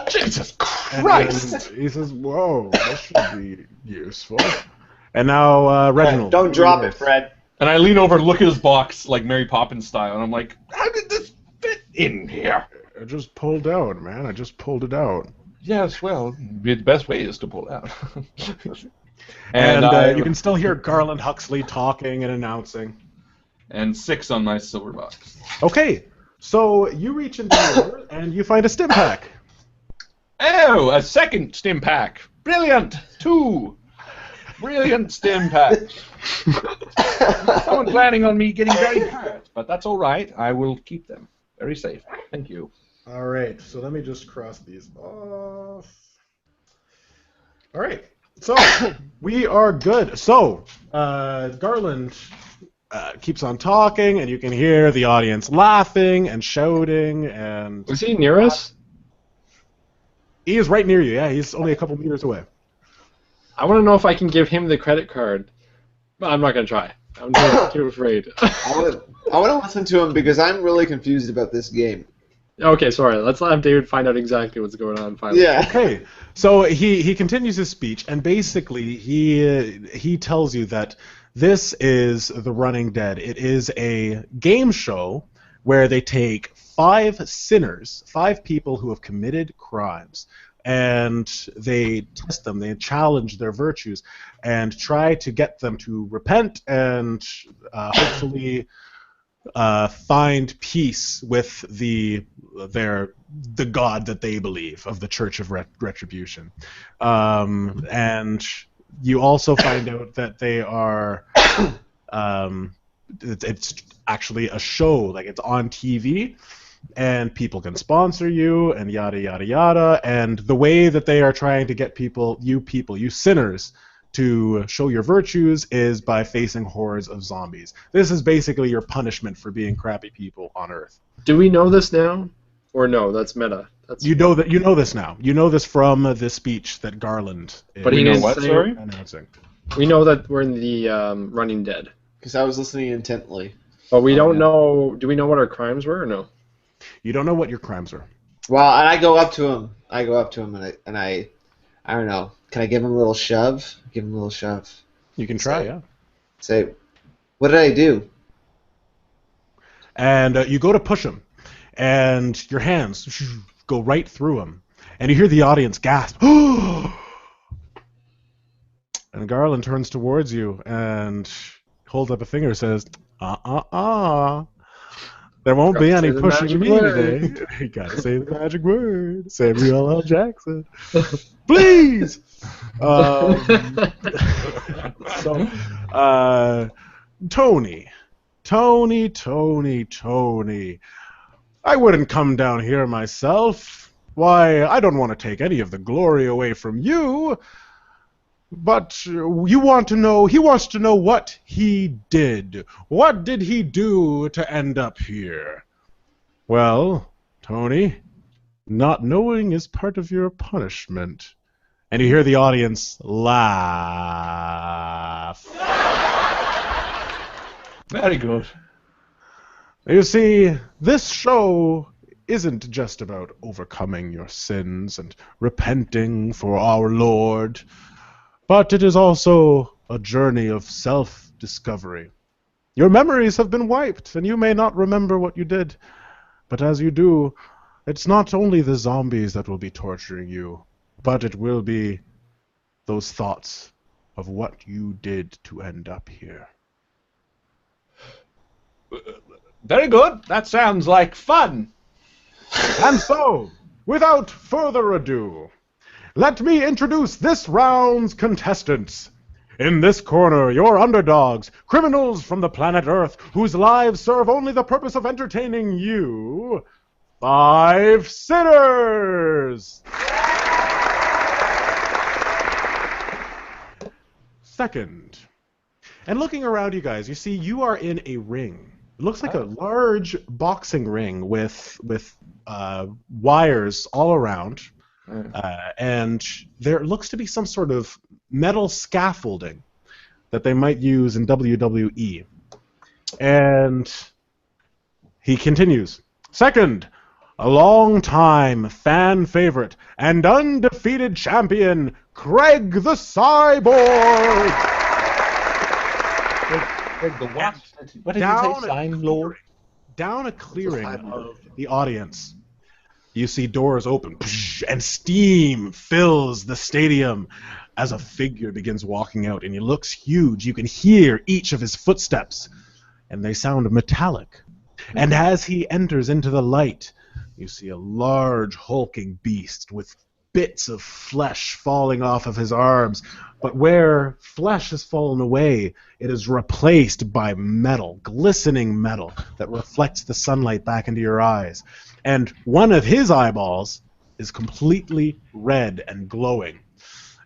Jesus And Christ! he says, "Whoa, this should be useful." And now Reginald. Don't drop it, Fred. And I lean over and look at his box like Mary Poppins style, and I'm like, "How did this fit in here?" I just pulled out, man. I just pulled it out. Yes, well, the best way is to pull it out. And you can still hear Garland Huxley talking and announcing. And 6 on my silver box. Okay, so you reach into yours and you find a stim pack. Oh, a second stim pack. Brilliant. 2. Brilliant stim pack. Someone planning on me getting very hurt, but that's all right. I will keep them very safe. Thank you. All right, so let me just cross these off. All right, so we are good. So, Garland, keeps on talking, and you can hear the audience laughing and shouting. And Was he near us? he is right near you. Yeah, he's only a couple meters away. I want to know if I can give him the credit card. But I'm not going to try. I'm too afraid. I want to listen to him because I'm really confused about this game. Okay, sorry. Let's let David find out exactly what's going on finally. Yeah. Okay, so he continues his speech, and basically he tells you that this is The Running Dead. It is a game show where they take 5 sinners, 5 people who have committed crimes, and they test them, they challenge their virtues, and try to get them to repent and hopefully find peace with the God that they believe of the Church of Retribution. And you also find out that they are it's actually a show, like it's on TV, and people can sponsor you and yada yada yada. And the way that they are trying to get you sinners, to show your virtues is by facing hordes of zombies. This is basically your punishment for being crappy people on Earth. Do we know this now? Or no, that's meta. You know this now. You know this from the speech that Garland is But he didn't say, announcing. We know that we're in the Running Dead. Because I was listening intently. But we don't know... Do we know what our crimes were or no? You don't know what your crimes are. Well, and I go up to him. And I don't know. Can I give him a little shove? Give him a little shove. You can try, yeah. Say, what did I do? And you go to push him, and your hands go right through him, and you hear the audience gasp. And Garland turns towards you and holds up a finger and says, there won't be any pushing me today. You gotta say the magic word. Samuel L. Jackson. Please! Tony. I wouldn't come down here myself. Why, I don't want to take any of the glory away from you. But he wants to know what he did. What did he do to end up here? Well, Tony, not knowing is part of your punishment. And you hear the audience laugh. Very good. You see, this show isn't just about overcoming your sins and repenting for our Lord, but it is also a journey of self-discovery. Your memories have been wiped, and you may not remember what you did. But as you do, it's not only the zombies that will be torturing you, but it will be those thoughts of what you did to end up here. Very good. That sounds like fun. And so, without further ado, let me introduce this round's contestants. In this corner, your underdogs, criminals from the planet Earth, whose lives serve only the purpose of entertaining you, 5 sinners! Second, and looking around you guys, you see you are in a ring. It looks like a large boxing ring with wires all around. And there looks to be some sort of metal scaffolding that they might use in WWE. And he continues. Second, a long-time fan favorite and undefeated champion, Craig the Cyborg! Craig the what? What did you say, sign lord? Down a clearing of the audience, you see doors open, and steam fills the stadium as a figure begins walking out, and he looks huge. You can hear each of his footsteps, and they sound metallic. And as he enters into the light, you see a large hulking beast with bits of flesh falling off of his arms. But where flesh has fallen away, it is replaced by metal, glistening metal that reflects the sunlight back into your eyes. And one of his eyeballs is completely red and glowing.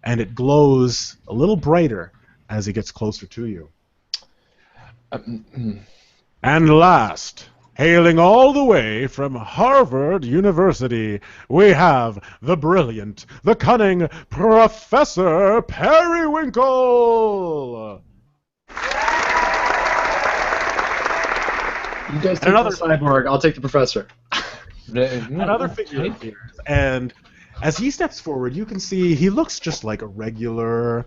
And it glows a little brighter as he gets closer to you. And last, hailing all the way from Harvard University, we have the brilliant, the cunning Professor Periwinkle. You guys take the cyborg. I'll take the professor. Another figure appears, and as he steps forward, you can see he looks just like a regular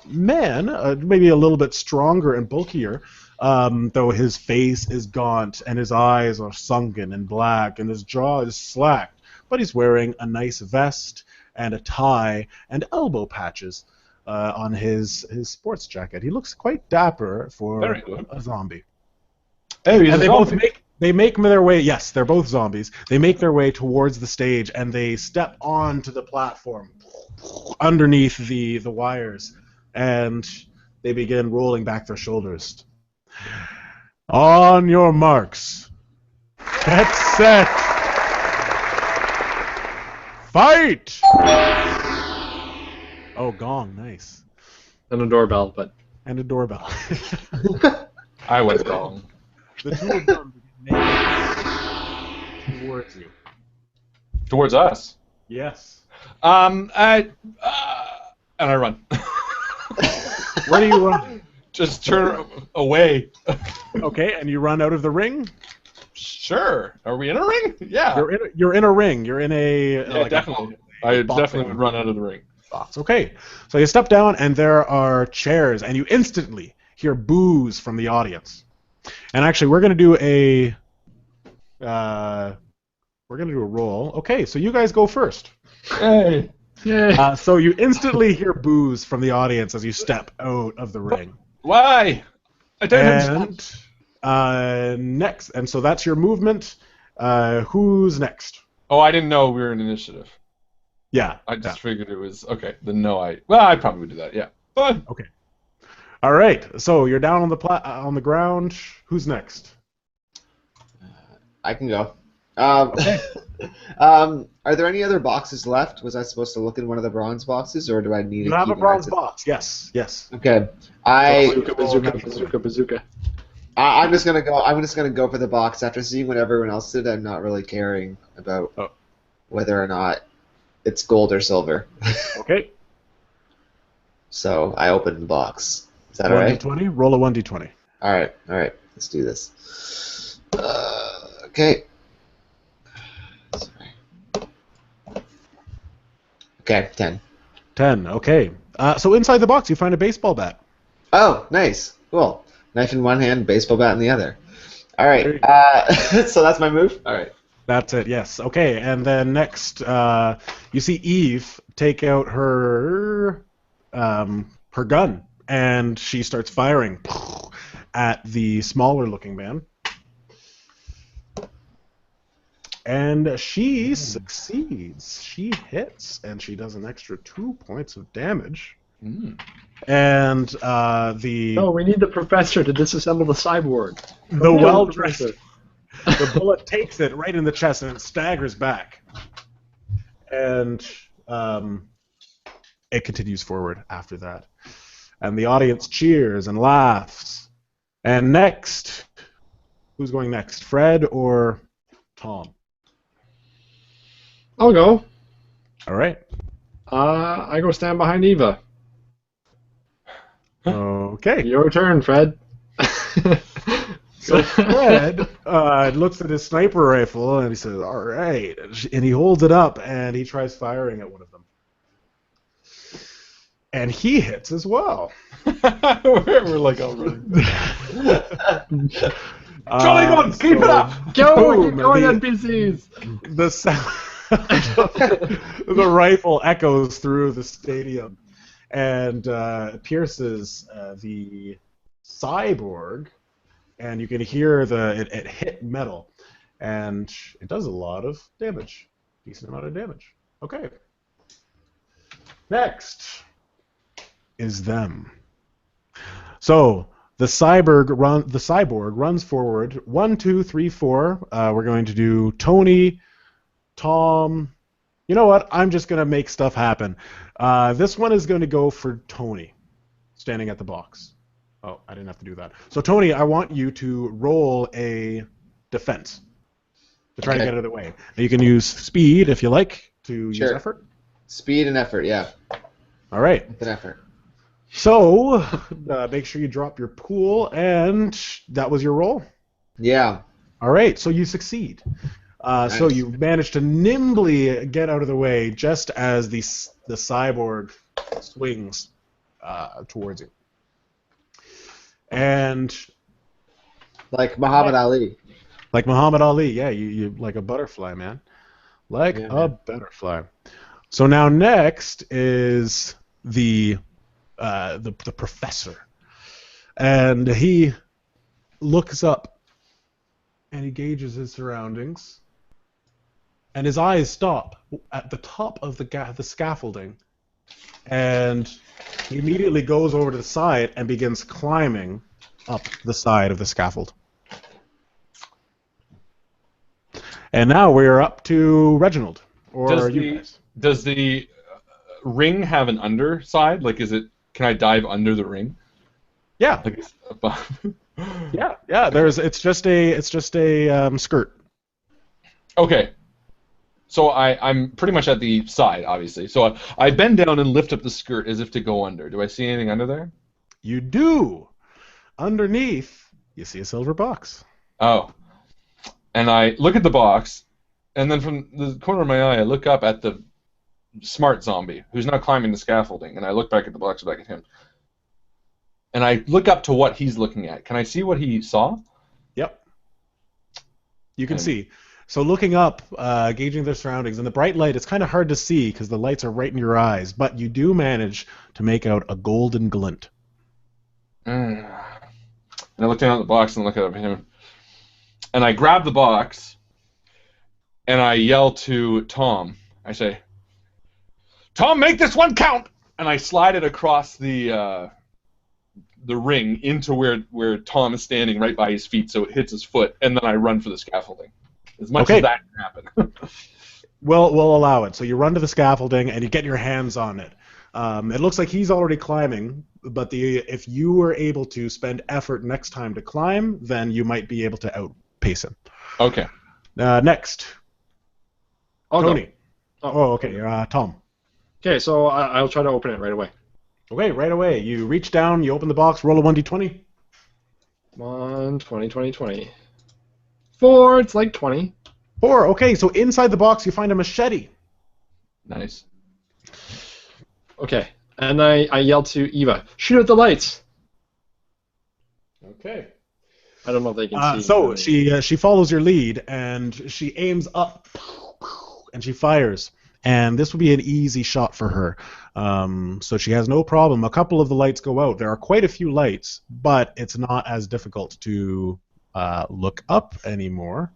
man, maybe a little bit stronger and bulkier, though his face is gaunt and his eyes are sunken and black and his jaw is slacked. But he's wearing a nice vest and a tie and elbow patches on his sports jacket. He looks quite dapper for a zombie. Hey, and they make their way. Yes, they're both zombies. They make their way towards the stage and they step onto the platform underneath the wires, and they begin rolling back their shoulders. On your marks, get set, fight! Oh, gong, nice. And a doorbell, but... And a doorbell. I was gong. The two of them begin towards you. Towards us? Yes. And I run. Where do you run? Just turn away. Okay, and you run out of the ring? Sure. Are we in a ring? Yeah. You're in a ring. You're in a... Yeah, like definitely. I definitely would run out of the ring. Box. Okay. So you step down, and there are chairs, and you instantly hear boos from the audience. And actually, we're going to do a roll. Okay, so you guys go first. Hey. Yay. So you instantly hear boos from the audience as you step out of the ring. Why? I didn't. And next, and so that's your movement. Who's next? Oh, I didn't know we were in initiative. Yeah. I just figured it was okay. Then no, I probably would do that. Yeah. But okay. All right. So you're down on the ground. Who's next? I can go. Okay. Are there any other boxes left? Was I supposed to look in one of the bronze boxes, or do I need to You have a keep bronze my box. Yes. Yes. Okay. Bazooka. I'm just gonna go. I'm just gonna go for the box after seeing what everyone else did. I'm not really caring about whether or not it's gold or silver. Okay. So I opened the box. Is that all right? 1d20. Roll a 1d20. All right. Let's do this. Okay. Sorry. Okay, 10. 10. Okay. So inside the box, you find a baseball bat. Oh, nice. Cool. Knife in one hand, baseball bat in the other. All right. So that's my move. All right. That's it. Yes. Okay. And then next, you see Eve take out her gun, and she starts firing at the smaller-looking man. And she succeeds. She hits, and she does an extra 2 points of damage. And No, we need the professor to disassemble the cyborg. The well-dressed... The bullet takes it right in the chest, and it staggers back. And it continues forward after that. And the audience cheers and laughs. And next... Who's going next? Fred or Tom? I'll go. All right. I go stand behind Eva. Okay. Your turn, Fred. So Fred looks at his sniper rifle and he says, "All right," and he holds it up and he tries firing at one of them, and he hits as well. We're like already. Jolly good, keep it up. Go, keep going, NPCs. The sound the rifle echoes through the stadium and pierces the cyborg, and you can hear it hit metal, and it does a lot of damage, decent amount of damage. Okay. Next is them. So the cyborg runs forward. 1, 2, 3, 4. We're going to do Tony, Tom. You know what? I'm just going to make stuff happen. This one is going to go for Tony, standing at the box. Oh, I didn't have to do that. So, Tony, I want you to roll a defense to try to get out of the way. Now, you can use speed if you like to use effort. Speed and effort, yeah. All right. With an effort. So, make sure you drop your pool, and that was your roll? Yeah. All right, so you succeed. Nice. So you managed to nimbly get out of the way just as the cyborg swings towards you. And like Muhammad Ali. Like Muhammad Ali, yeah, you like a butterfly, man. Like a butterfly. So now next is the professor. And he looks up and he gauges his surroundings. And his eyes stop at the top of the scaffolding. And he immediately goes over to the side and begins climbing up the side of the scaffold. And now we're up to Reginald. Or you guys. Does the ring have an underside? Like, can I dive under the ring? Yeah. Like it's above. Yeah. It's just a skirt. Okay. So I'm pretty much at the side, obviously. So I bend down and lift up the skirt as if to go under. Do I see anything under there? You do. Underneath, you see a silver box. Oh. And I look at the box, and then from the corner of my eye, I look up at the smart zombie who's now climbing the scaffolding, and I look back at the box back at him. And I look up to what he's looking at. Can I see what he saw? Yep. You can see. So looking up, gauging their surroundings, in the bright light, it's kind of hard to see because the lights are right in your eyes, but you do manage to make out a golden glint. And I look down at the box and look up at him. And I grab the box, and I yell to Tom. I say, "Tom, make this one count!" And I slide it across the ring into where Tom is standing right by his feet so it hits his foot, and then I run for the scaffolding. As much as that can happen. We'll allow it. So you run to the scaffolding and you get your hands on it. It looks like he's already climbing, but if you were able to spend effort next time to climb, then you might be able to outpace him. Okay. Next. Tony. Oh, okay. Tom. Okay, so I'll try to open it right away. Okay, right away. You reach down, you open the box, roll a 1d20. Come on, 20. 4, it's like 20. 4, okay, so inside the box you find a machete. Nice. Okay, and I yell to Eva, shoot at the lights. Okay. I don't know if they can see. So she follows your lead, and she aims up, and she fires. And this would be an easy shot for her. So she has no problem. A couple of the lights go out. There are quite a few lights, but it's not as difficult to look up anymore.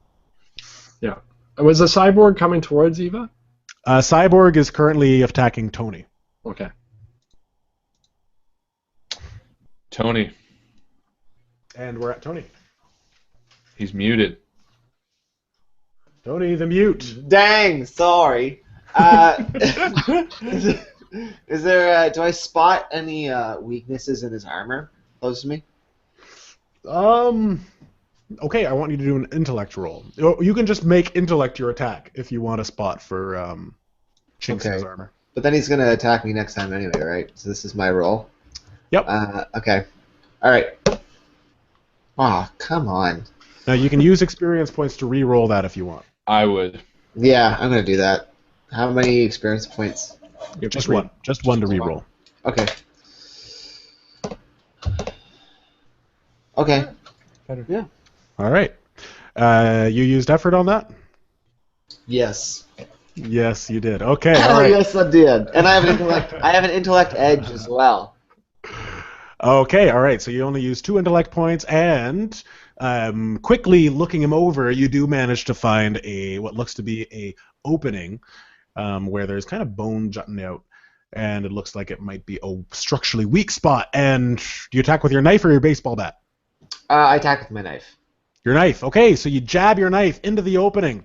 Yeah. Was the cyborg coming towards Eva? Cyborg is currently attacking Tony. Okay. Tony. And we're at Tony. He's muted. Tony, the mute. Dang, sorry. Is there? Do I spot any weaknesses in his armor close to me? Okay, I want you to do an intellect roll. You can just make intellect your attack if you want a spot for chinks in his armor. But then he's going to attack me next time anyway, right? So this is my roll? Yep. Okay. All right. Oh, come on. Now, you can use experience points to re-roll that if you want. I would. Yeah, I'm going to do that. How many experience points? Just one. Just one to re-roll. Okay. Okay. Yeah. All right. You used effort on that? Yes. Yes, you did. Okay. All right. Yes, I did. And I have an intellect. I have an intellect edge as well. Okay. All right. So you only use 2 intellect points, and quickly looking him over, you do manage to find what looks to be a opening where there's kind of bone jutting out, and it looks like it might be a structurally weak spot. And do you attack with your knife or your baseball bat? I attack with my knife. Your knife. Okay, so you jab your knife into the opening,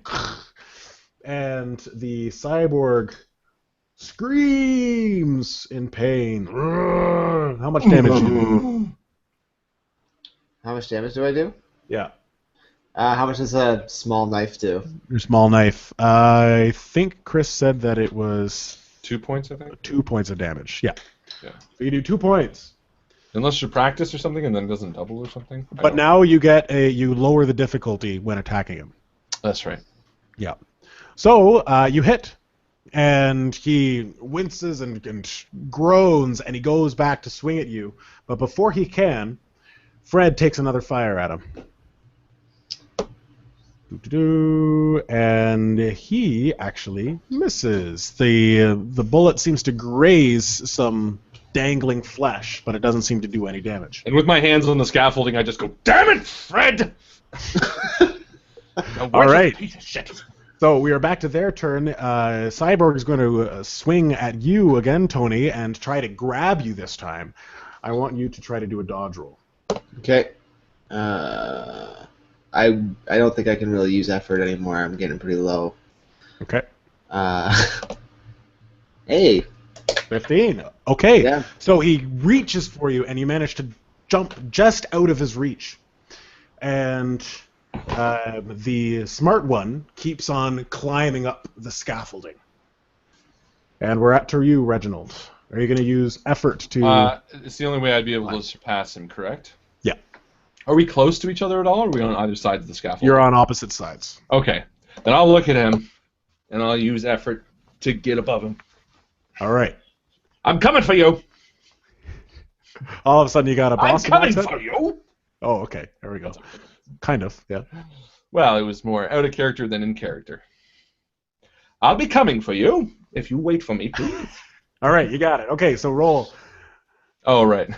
and the cyborg screams in pain. How much damage do you do? How much damage do I do? Yeah. How much does a small knife do? Your small knife. I think Chris said that it was 2 points, I think. 2 points of damage. Yeah. Yeah. So you do 2 points. Unless you practice or something, and then it doesn't double or something. But now you lower the difficulty when attacking him. That's right. Yeah. So you hit, and he winces and groans, and he goes back to swing at you. But before he can, Fred takes another fire at him. And he actually misses. The bullet seems to graze some dangling flesh, but it doesn't seem to do any damage. And with my hands on the scaffolding, I just go, "Damn it, Fred!" All right. Piece of shit. So we are back to their turn. Cyborg is going to swing at you again, Tony, and try to grab you this time. I want you to try to do a dodge roll. Okay. I don't think I can really use effort anymore. I'm getting pretty low. Okay. Hey. 15. Okay. Yeah. So he reaches for you, and you manage to jump just out of his reach. And the smart one keeps on climbing up the scaffolding. And we're up to you, Reginald. Are you going to use effort to... It's the only way I'd be able to surpass him, correct? Yeah. Are we close to each other at all, or are we on either sides of the scaffold? You're on opposite sides. Okay. Then I'll look at him, and I'll use effort to get above him. All right. I'm coming for you! All of a sudden you got a Boston I'm coming accent? for you! Oh, okay. There we go. Kind of, yeah. Well, it was more out of character than in character. I'll be coming for you, if you wait for me, please. All right, you got it. Okay, so roll. Oh, right.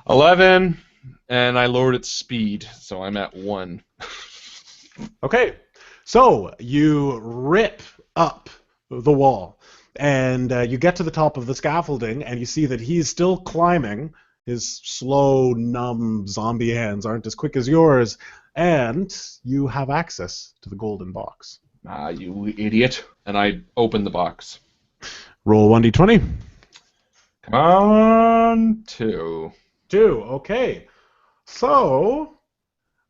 11, and I lowered its speed, so I'm at 1. Okay, so you rip up the wall, and you get to the top of the scaffolding, and you see that he's still climbing. His slow, numb zombie hands aren't as quick as yours, and you have access to the golden box. Ah, you idiot. And I open the box. Roll 1d20. Come on, 2. 2, okay. So,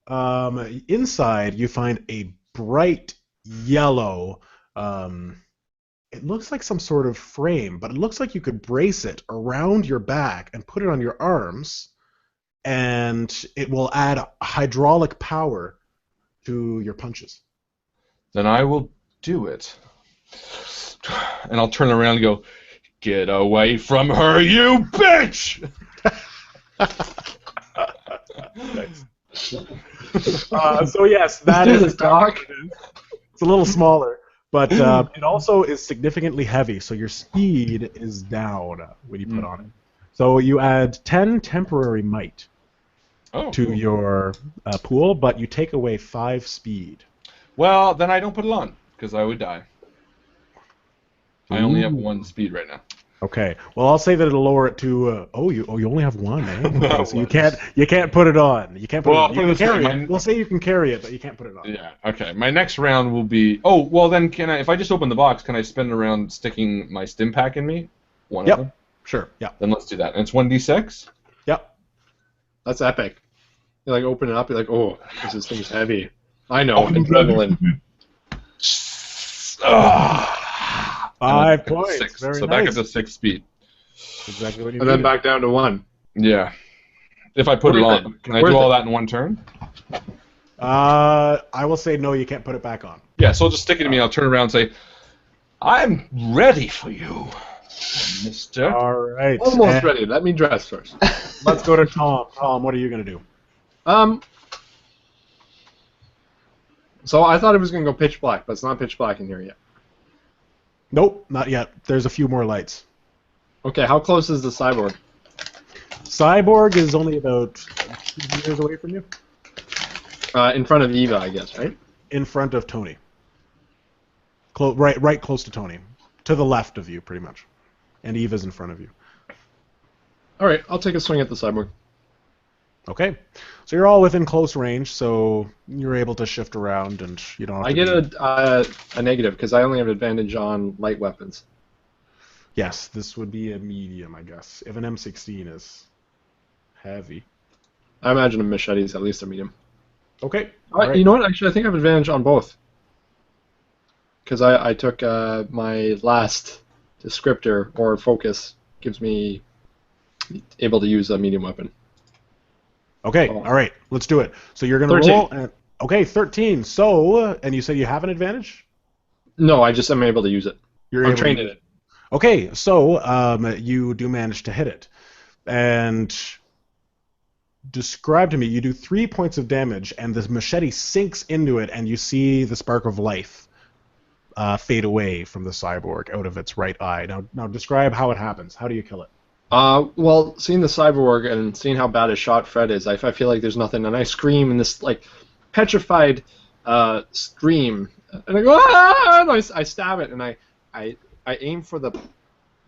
inside you find a bright yellow, it looks like some sort of frame, but it looks like you could brace it around your back and put it on your arms, and it will add hydraulic power to your punches. Then I will do it. And I'll turn around and go, "Get away from her, you bitch!" So yes, that Let's do is this, Doc. It's a little smaller, but it also is significantly heavy, so your speed is down when you put on it. So you add 10 temporary might to your pool, but you take away 5 speed. Well, then I don't put it on, because I would die. I only have 1 speed right now. Okay. Well, I'll say that it'll lower it to. You only have 1, eh? Okay, so you can't put it on. You can't put it on. You can carry it. We'll say you can carry it, but you can't put it on. Yeah. Okay. My next round will be. Oh, well then, can I? If I just open the box, can I spend a round sticking my stim pack in me? One of them. Sure. Yeah. Then let's do that. And it's 1d6. Yep. That's epic. You like open it up, you're like, oh, this thing's heavy. I know, adrenaline. 5 points. 6. Very so nice. back up to 6 speed. Exactly what you And then back down to 1. Yeah. If I put it on, can I do all that in one turn? I will say no. You can't put it back on. Yeah. So I'll just stick it to me. I'll turn around and say, "I'm ready for you, Mister." All right. Almost ready. Let me dress first. Let's go to Tom. Tom, what are you gonna do? So I thought it was gonna go pitch black, but it's not pitch black in here yet. Nope, not yet. There's a few more lights. Okay, how close is the cyborg? Cyborg is only about 2 meters away from you. In front of Eva, I guess, right? In front of Tony. Right close to Tony. To the left of you, pretty much. And Eva's in front of you. All right, I'll take a swing at the cyborg. Okay. So you're all within close range, so you're able to shift around, and you don't have I to get a negative because I only have advantage on light weapons. Yes, this would be a medium, I guess. If an M16 is heavy. I imagine a machete is at least a medium. Okay. All right. You know what? Actually, I think I have advantage on both. Because I took my last descriptor, or focus, gives me able to use a medium weapon. Okay. Oh. All right. Let's do it. So you're gonna 13. roll. Okay, 13. So, and you said you have an advantage? No, I just am able to use it. I'm trained in it. Okay, so you do manage to hit it. And describe to me, you do 3 points of damage, and the machete sinks into it, and you see the spark of life fade away from the cyborg out of its right eye. Now describe how it happens. How do you kill it? Well, seeing the cyborg and seeing how bad a shot Fred is, I feel like there's nothing, and I scream in this like petrified scream, and I go ah! And I stab it, and I aim for the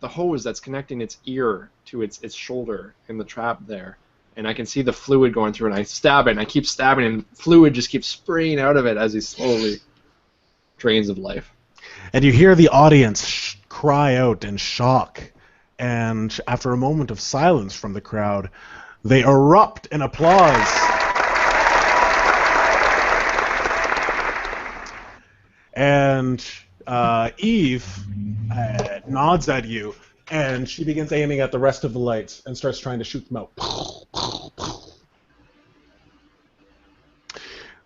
hose that's connecting its ear to its shoulder in the trap there, and I can see the fluid going through, and I stab it, and I keep stabbing, and fluid just keeps spraying out of it as he slowly drains of life. And you hear the audience cry out in shock. And after a moment of silence from the crowd, they erupt in applause. And Eve nods at you, and she begins aiming at the rest of the lights and starts trying to shoot them out.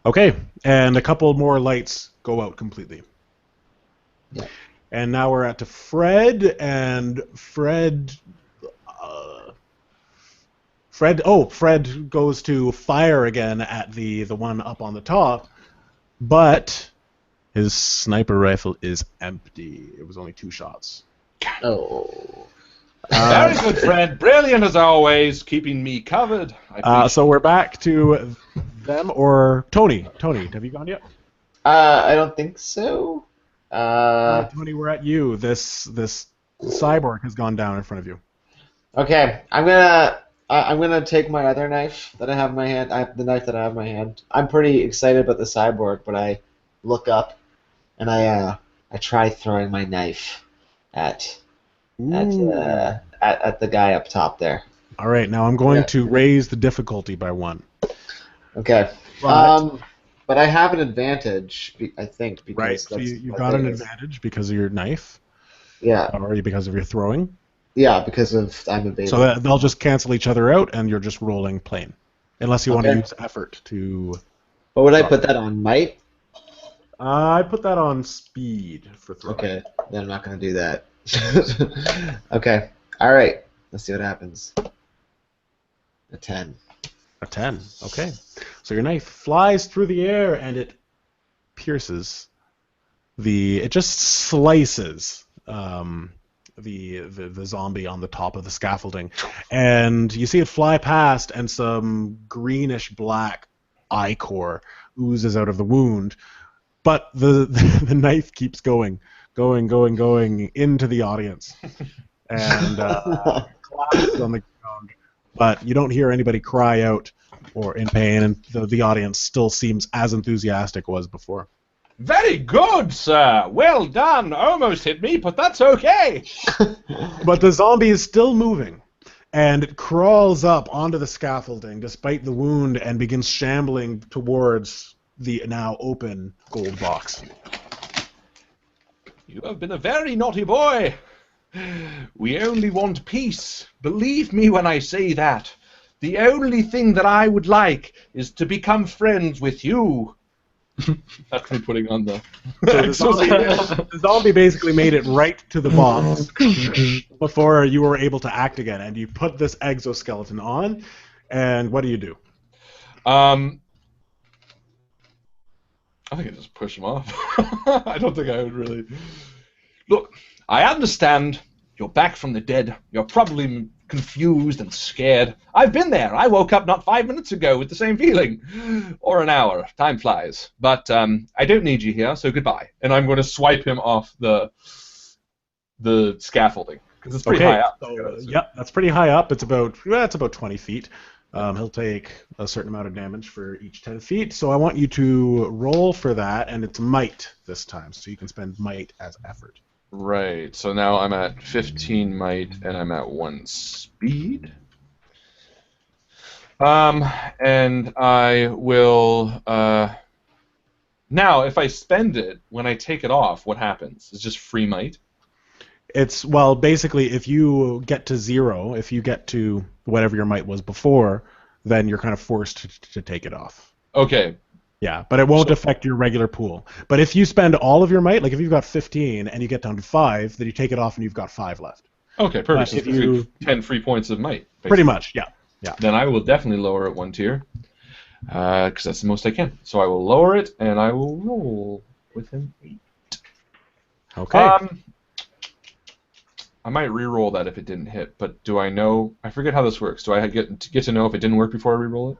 Okay, and a couple more lights go out completely. Yeah. And now we're at to Fred, and Fred goes to fire again at the one up on the top, but his sniper rifle is empty. It was only 2 shots. Oh. Very good, Fred. Brilliant as always, keeping me covered. So we're back to them, or Tony. Tony, have you gone yet? I don't think so. Tony, we're at you. This cyborg has gone down in front of you. Okay, I'm gonna take my other knife that I have in my hand. The knife that I have in my hand. I'm pretty excited about the cyborg, but I look up and I try throwing my knife at the guy up top there. All right, now I'm going to raise the difficulty by 1. Okay. But I have an advantage, I think, because right. So you've got an advantage because of your knife. Yeah. Or because of your throwing. Yeah, because of I'm evading. So they'll just cancel each other out, and you're just rolling plain, unless you want to use effort to. What would I put that on? Might? I put that on speed for throwing. Okay, then I'm not going to do that. Okay. All right. Let's see what happens. A 10. A 10. Okay. So your knife flies through the air and it pierces it just slices the zombie on the top of the scaffolding, and you see it fly past, and some greenish black ichor oozes out of the wound, but the knife keeps going into the audience, and collapses on the ground. But you don't hear anybody cry out or in pain, and the audience still seems as enthusiastic as was before. Very good, sir. Well done. Almost hit me, but that's okay. But the zombie is still moving, and it crawls up onto the scaffolding despite the wound and begins shambling towards the now open gold box. You have been a very naughty boy. We only want peace. Believe me when I say that. The only thing that I would like is to become friends with you. That's me putting on the... The zombie basically made it right to the box before you were able to act again, and you put this exoskeleton on, and what do you do? I think I just push him off. I don't think I would really... Look, I understand you're back from the dead. You're probably confused and scared. I've been there. I woke up not 5 minutes ago with the same feeling. Or an hour. Time flies. But I don't need you here, so goodbye. And I'm going to swipe him off the scaffolding. Because it's pretty high up. So, yep, that's pretty high up. It's about 20 feet. He'll take a certain amount of damage for each 10 feet. So I want you to roll for that, and it's might this time. So you can spend might as effort. Right, so now I'm at 15 might, and I'm at 1 speed. And I will. Now, if I spend it, when I take it off, what happens? It's just free might? It's, well, basically, if you get to 0, if you get to whatever your might was before, then you're kind of forced to take it off. Okay. Yeah, but it won't affect your regular pool. But if you spend all of your might, like if you've got 15 and you get down to 5, then you take it off and you've got 5 left. Okay, perfect. So if you, 10 free points of might. Basically. Pretty much, yeah. Then I will definitely lower it 1 tier, because that's the most I can. So I will lower it, and I will roll with an 8. Okay. I might re-roll that if it didn't hit, but do I know? I forget how this works. Do I get to know if it didn't work before I re-roll it?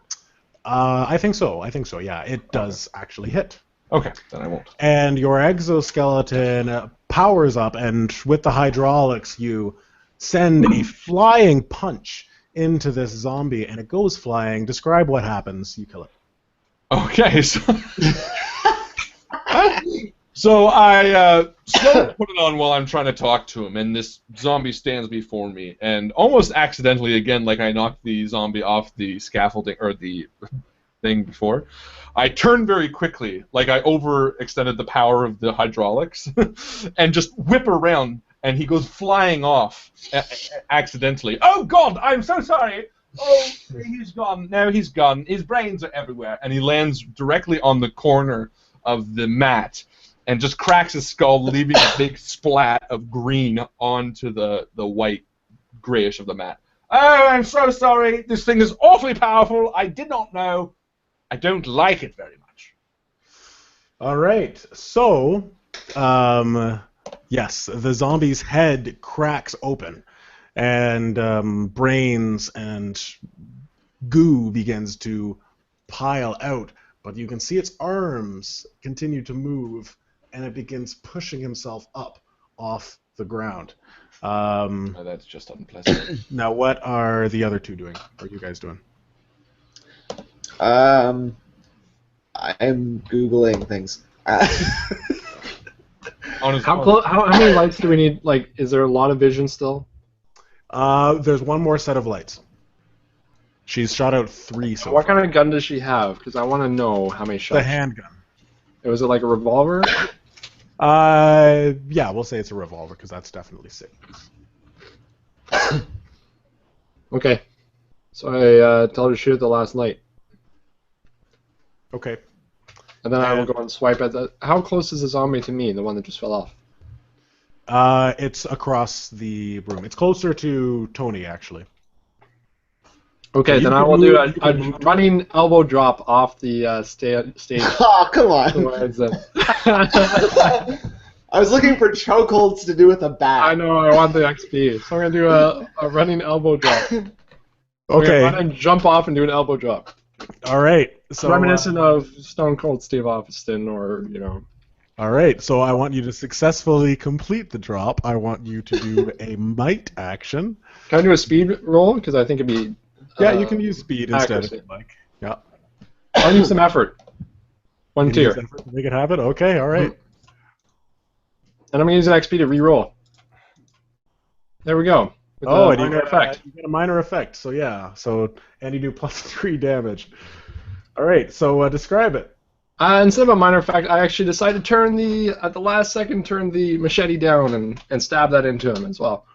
I think so. Yeah, it does actually hit. Okay, then I won't. And your exoskeleton powers up, and with the hydraulics, you send a flying punch into this zombie, and it goes flying. Describe what happens. You kill it. Okay, so I slowly put it on while I'm trying to talk to him, and this zombie stands before me, and almost accidentally, again, like I knocked the zombie off the scaffolding, or the thing before, I turn very quickly, like I overextended the power of the hydraulics, and just whip around, and he goes flying off accidentally. Oh God, I'm so sorry! Oh, he's gone. No, he's gone. His brains are everywhere. And he lands directly on the corner of the mat and just cracks his skull, leaving a big splat of green onto the white grayish of the mat. Oh, I'm so sorry. This thing is awfully powerful. I did not know. I don't like it very much. All right. So, yes, the zombie's head cracks open, and brains and goo begins to pile out. But you can see its arms continue to move, and it begins pushing himself up off the ground. Oh, that's just unpleasant. Now, what are the other two doing? What are you guys doing? I'm Googling things. How many lights do we need? Like, is there a lot of vision still? There's one more set of lights. She's shot out 3 so What far. kind of gun does she have? Because I want to know how many shots. The handgun. Was it like a revolver? Yeah, we'll say it's a revolver because that's definitely safe. Okay. So I tell her to shoot at the last light. Okay. And then I will go and swipe at the... How close is the zombie to me, the one that just fell off? It's across the room. It's closer to Tony, actually. Okay, So then I will do a running elbow drop off the stage. Oh, come on. I was looking for chokeholds to do with a bat. I know, I want the XP. So I'm going to do a running elbow drop. Okay. Run and jump off and do an elbow drop. All right. So reminiscent of Stone Cold Steve Austin, or, you know. All right. So I want you to successfully complete the drop. I want you to do a might action. Can I do a speed roll? Because I think it'd be... Yeah, you can use speed instead accuracy. if you'd like. Yeah. I'll use some effort. 1 tier. Use effort to make it happen? Okay, all right. And I'm going to use an XP to re-roll. There we go. With Oh, a and minor effect. You get a minor effect, so yeah. And you do +3 damage. All right, so describe it. Instead of a minor effect, I actually decided to turn at the last second, turn the machete down and stab that into him as well.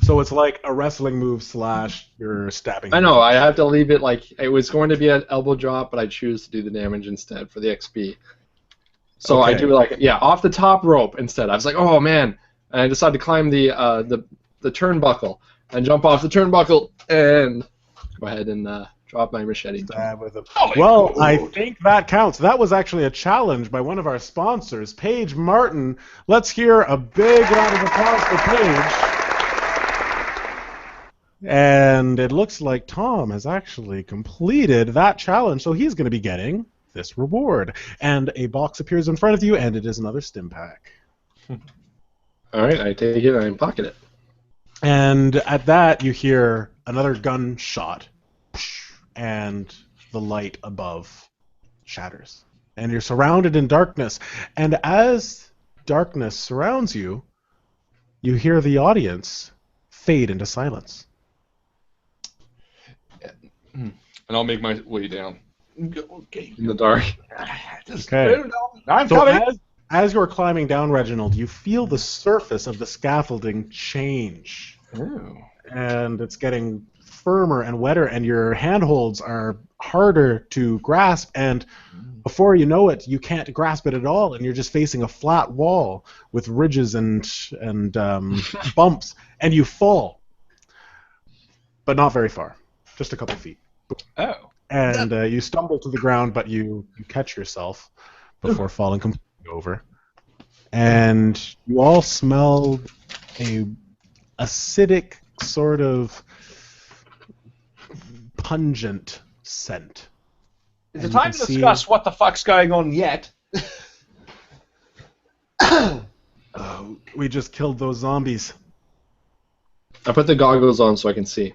So it's like a wrestling move / you're stabbing. I know, I have to leave it like it was going to be an elbow drop, but I choose to do the damage instead for the XP. So Okay. I do off the top rope instead. I was like, oh man, and I decided to climb the turnbuckle and jump off the turnbuckle and go ahead and drop my machete. Stab with a... Well, I think that counts. That was actually a challenge by one of our sponsors, Paige Martin. Let's hear a big round of applause for Paige. And it looks like Tom has actually completed that challenge, so he's going to be getting this reward. And a box appears in front of you, and it is another stim pack. All right, I take it and I pocket it. And at that, you hear another gunshot, and the light above shatters. And you're surrounded in darkness. And as darkness surrounds you, you hear the audience fade into silence. And I'll make my way down. Okay. In the dark. Just Okay. hold on. I'm So coming. as you're climbing down, Reginald, you feel the surface of the scaffolding change. Oh. And it's getting firmer and wetter, and your handholds are harder to grasp, and before you know it, you can't grasp it at all, and you're just facing a flat wall with ridges and bumps, and you fall. But not very far. Just a couple feet. Oh. And you stumble to the ground, but you catch yourself before falling completely over. And you all smell a acidic, sort of pungent scent. Is it And you time can to see- discuss what the fuck's going on yet? We just killed those zombies. I put the goggles on so I can see.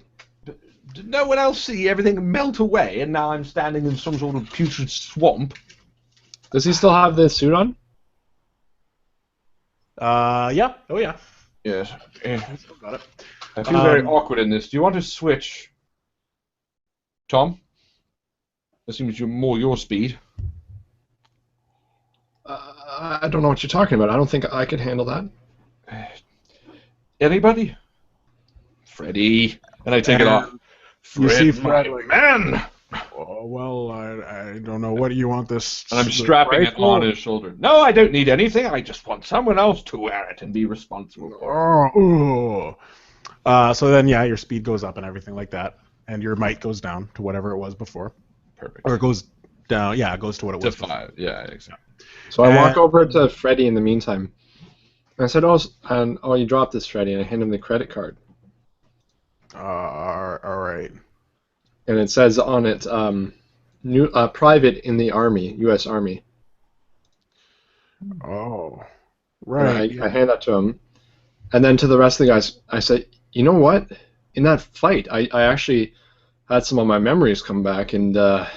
Did no one else see everything melt away, and now I'm standing in some sort of putrid swamp? Does he still have the suit on? Yeah. Oh, yeah. Yes. Still got it. I feel very Um, awkward in this. Do you want to switch, Tom? That seems more your speed. I don't know what you're talking about. I don't think I could handle that. Anybody? Freddy. And I take it off. You see Fred, Fred, my man! Oh, well, I don't know. What do you want this? And I'm strapping it rifle? on his shoulder. No, I don't need anything. I just want someone else to wear it and be responsible for it. Oh, ooh. So then, yeah, your speed goes up and everything like that, and your might goes down to whatever it was before, Perfect. or it goes down. Yeah, it goes to what it To was. before. 5. Yeah, exactly. So I walk over to Freddy in the meantime. And I said, oh, you dropped this, Freddy, and I hand him the credit card. All right. And it says on it, private in the Army, U.S. Army. Oh, And right. I hand that to him. And then to the rest of the guys, I say, you know what? In that fight, I actually had some of my memories come back, and I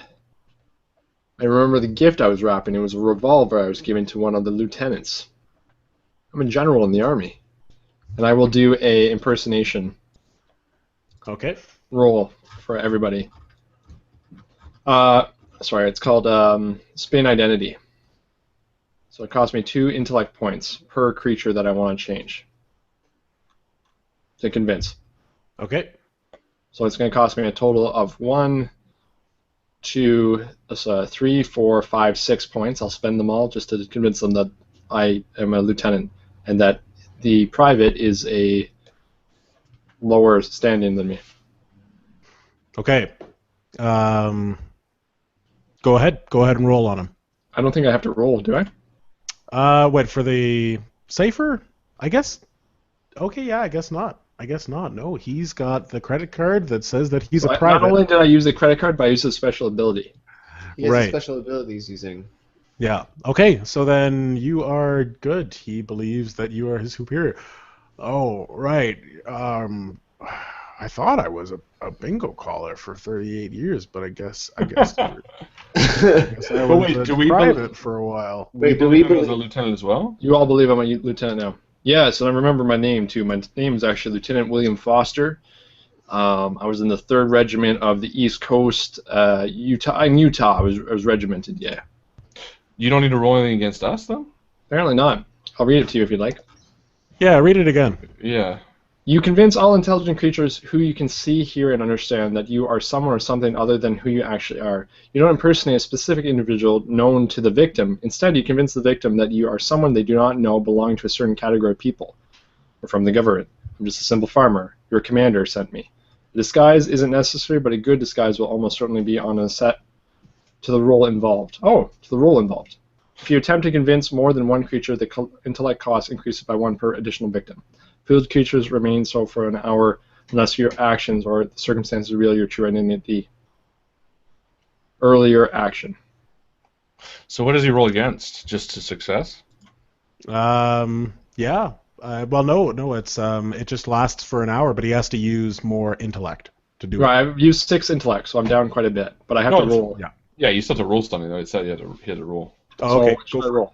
remember the gift I was wrapping. It was a revolver I was giving to one of the lieutenants. I'm a general in the Army. And I will do a impersonation Okay. roll for everybody. Sorry, it's called Spin Identity. So it costs me 2 intellect points per creature that I want to change to convince. Okay. So it's going to cost me a total of 1, 2, 3, 4, 5, 6 points. I'll spend them all just to convince them that I am a lieutenant and that the private is a lower standing than me. Okay. Go ahead. Go ahead and roll on him. I don't think I have to roll, do I? Wait, for the safer? I guess. Okay, yeah, I guess not. No, he's got the credit card that says that he's a private. Not only did I use the credit card, but I used a special ability. He has Right. a special ability he's using. Yeah. Okay, so then you are good. He believes that you are his superior. Oh, right. I thought I was a bingo caller for 38 years, but I guess I But was wait, a do we private for a while. Wait, do believe we him as a believe- lieutenant as well? You all believe I'm a lieutenant now. Yes, and I remember my name too. My name is actually Lieutenant William Foster. I was in the 3rd Regiment of the East Coast, Utah. In Utah, I was regimented. Yeah. You don't need to roll anything against us, though? Apparently not. I'll read it to you if you'd like. Yeah, read it again. Yeah. You convince all intelligent creatures who you can see, hear, and understand that you are someone or something other than who you actually are. You don't impersonate a specific individual known to the victim. Instead, you convince the victim that you are someone they do not know belonging to a certain category of people or from the government. I'm just a simple farmer. Your commander sent me. A disguise isn't necessary, but a good disguise will almost certainly be on a set to the role involved. Oh, to the role involved. If you attempt to convince more than one creature, the intellect cost increases by 1 per additional victim. Field creatures remain so for an hour unless your actions or the circumstances reveal your true identity. Earlier action. So what does he roll against? Just to success? Yeah. Well, no. It's it just lasts for an hour, but he has to use more intellect to do Right, I've used 6 intellect, so I'm down quite a bit. But I have No, to it's- roll. yeah. Yeah, you still have to roll something, though. It said he had to roll. it. Oh, okay. So what should I roll?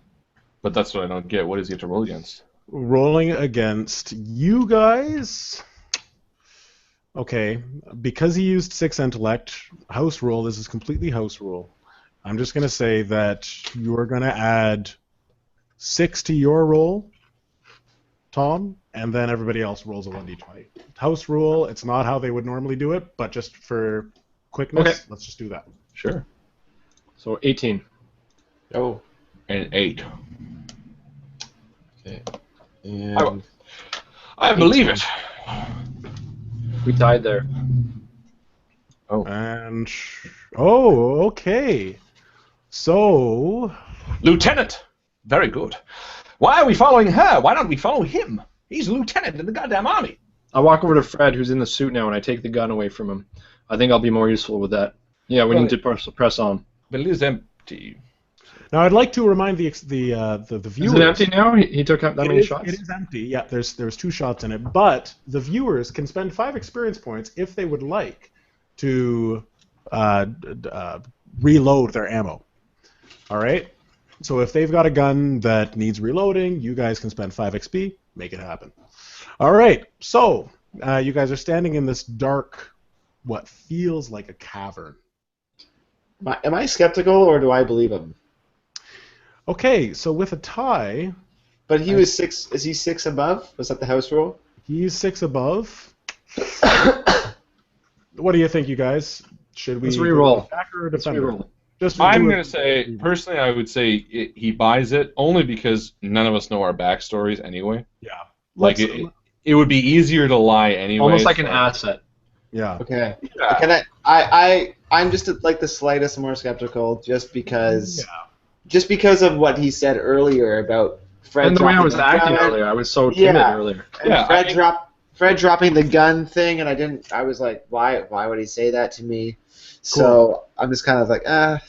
But that's what I don't get. What does he have to roll against? Rolling against you guys. Okay, because he used 6 intellect, house rule, this is completely house rule. I'm just going to say that you're going to add 6 to your roll, Tom, and then everybody else rolls a 1d20. House rule, it's not how they would normally do it, but just for quickness, Okay. let's just do that. Sure. So 18. Oh. And 8. Okay. And I believe it. We tied there. And, oh, okay. So, Lieutenant! Very good. Why are we following her? Why don't we follow him? He's a lieutenant in the goddamn army. I walk over to Fred, who's in the suit now, and I take the gun away from him. I think I'll be more useful with that. Yeah, we need to press on. But it is empty. now I'd like to remind the viewers. Is it empty now? He took out that many shots? It is empty. Yeah, there's 2 shots in it, but the viewers can spend 5 experience points if they would like to reload their ammo. All right. So if they've got a gun that needs reloading, you guys can spend 5 XP, make it happen. All right. So you guys are standing in this dark, what feels like a cavern. am I skeptical or do I believe him? Okay. So with a tie. But he was 6. Is he 6 above? Was that the house rule? He's 6 above. What do you think, you guys? Should we Let's re-roll. attacker or Let's defender? re-roll. Just I'm do going to say, personally, I would say he buys it only because none of us know our backstories anyway. Yeah. Like, it would be easier to lie anyway. Almost like an asset. Yeah. Okay. Yeah. Can I'm just like the slightest more skeptical just because of what he said earlier about Fred And the way I dropping was the acting gun. earlier, I was so timid earlier. And Yeah, Fred dropping the gun thing, and I was like, why would he say that to me? So I'm just kind of like, all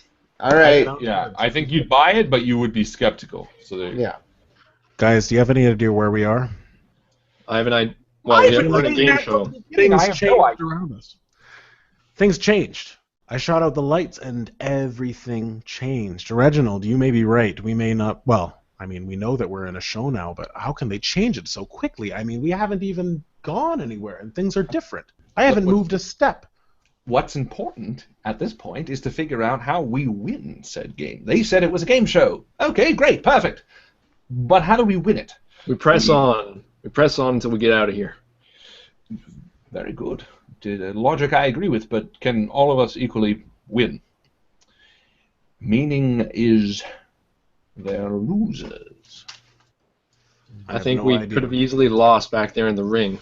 right. Yeah, I think you'd buy it, but you would be skeptical. So there. Yeah. Guys, do you have any idea where we are? I have an idea. Well, we're in a game show. Things I have changed no idea. around us. Things changed. I shot out the lights and everything changed. Reginald, you may be right. We may not. Well, I mean, we know that we're in a show now, but how can they change it so quickly? I mean, we haven't even gone anywhere, and things are different. I haven't moved a step. What's important at this point is to figure out how we win said game. They said it was a game show. Okay, great, perfect. But how do we win it? We press on. We press on until we get out of here. Very good. Logic I agree with, but can all of us equally win? Meaning is they're losers. I think we could have easily lost back there in the ring.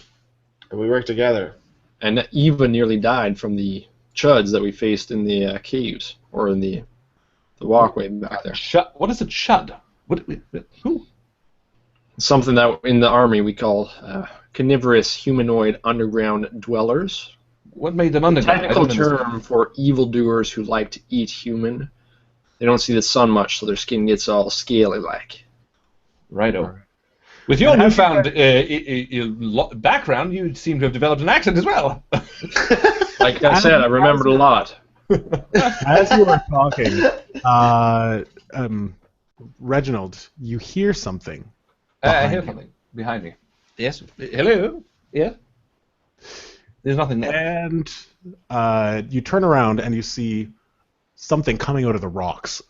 And we work together. And Eva nearly died from the chuds that we faced in the caves, or in the walkway back there. What is a chud? Who? Something that in the army we call carnivorous humanoid underground dwellers. What made them underground? Technical term for evildoers who like to eat human. They don't see the sun much, so their skin gets all scaly-like. Righto. With your newfound background, you seem to have developed an accent as well. Like I said, I remembered a lot. As you were talking, Reginald, you hear something. I hear something behind me. Yes. Hello. Yeah. There's nothing there. And you turn around and you see something coming out of the rocks,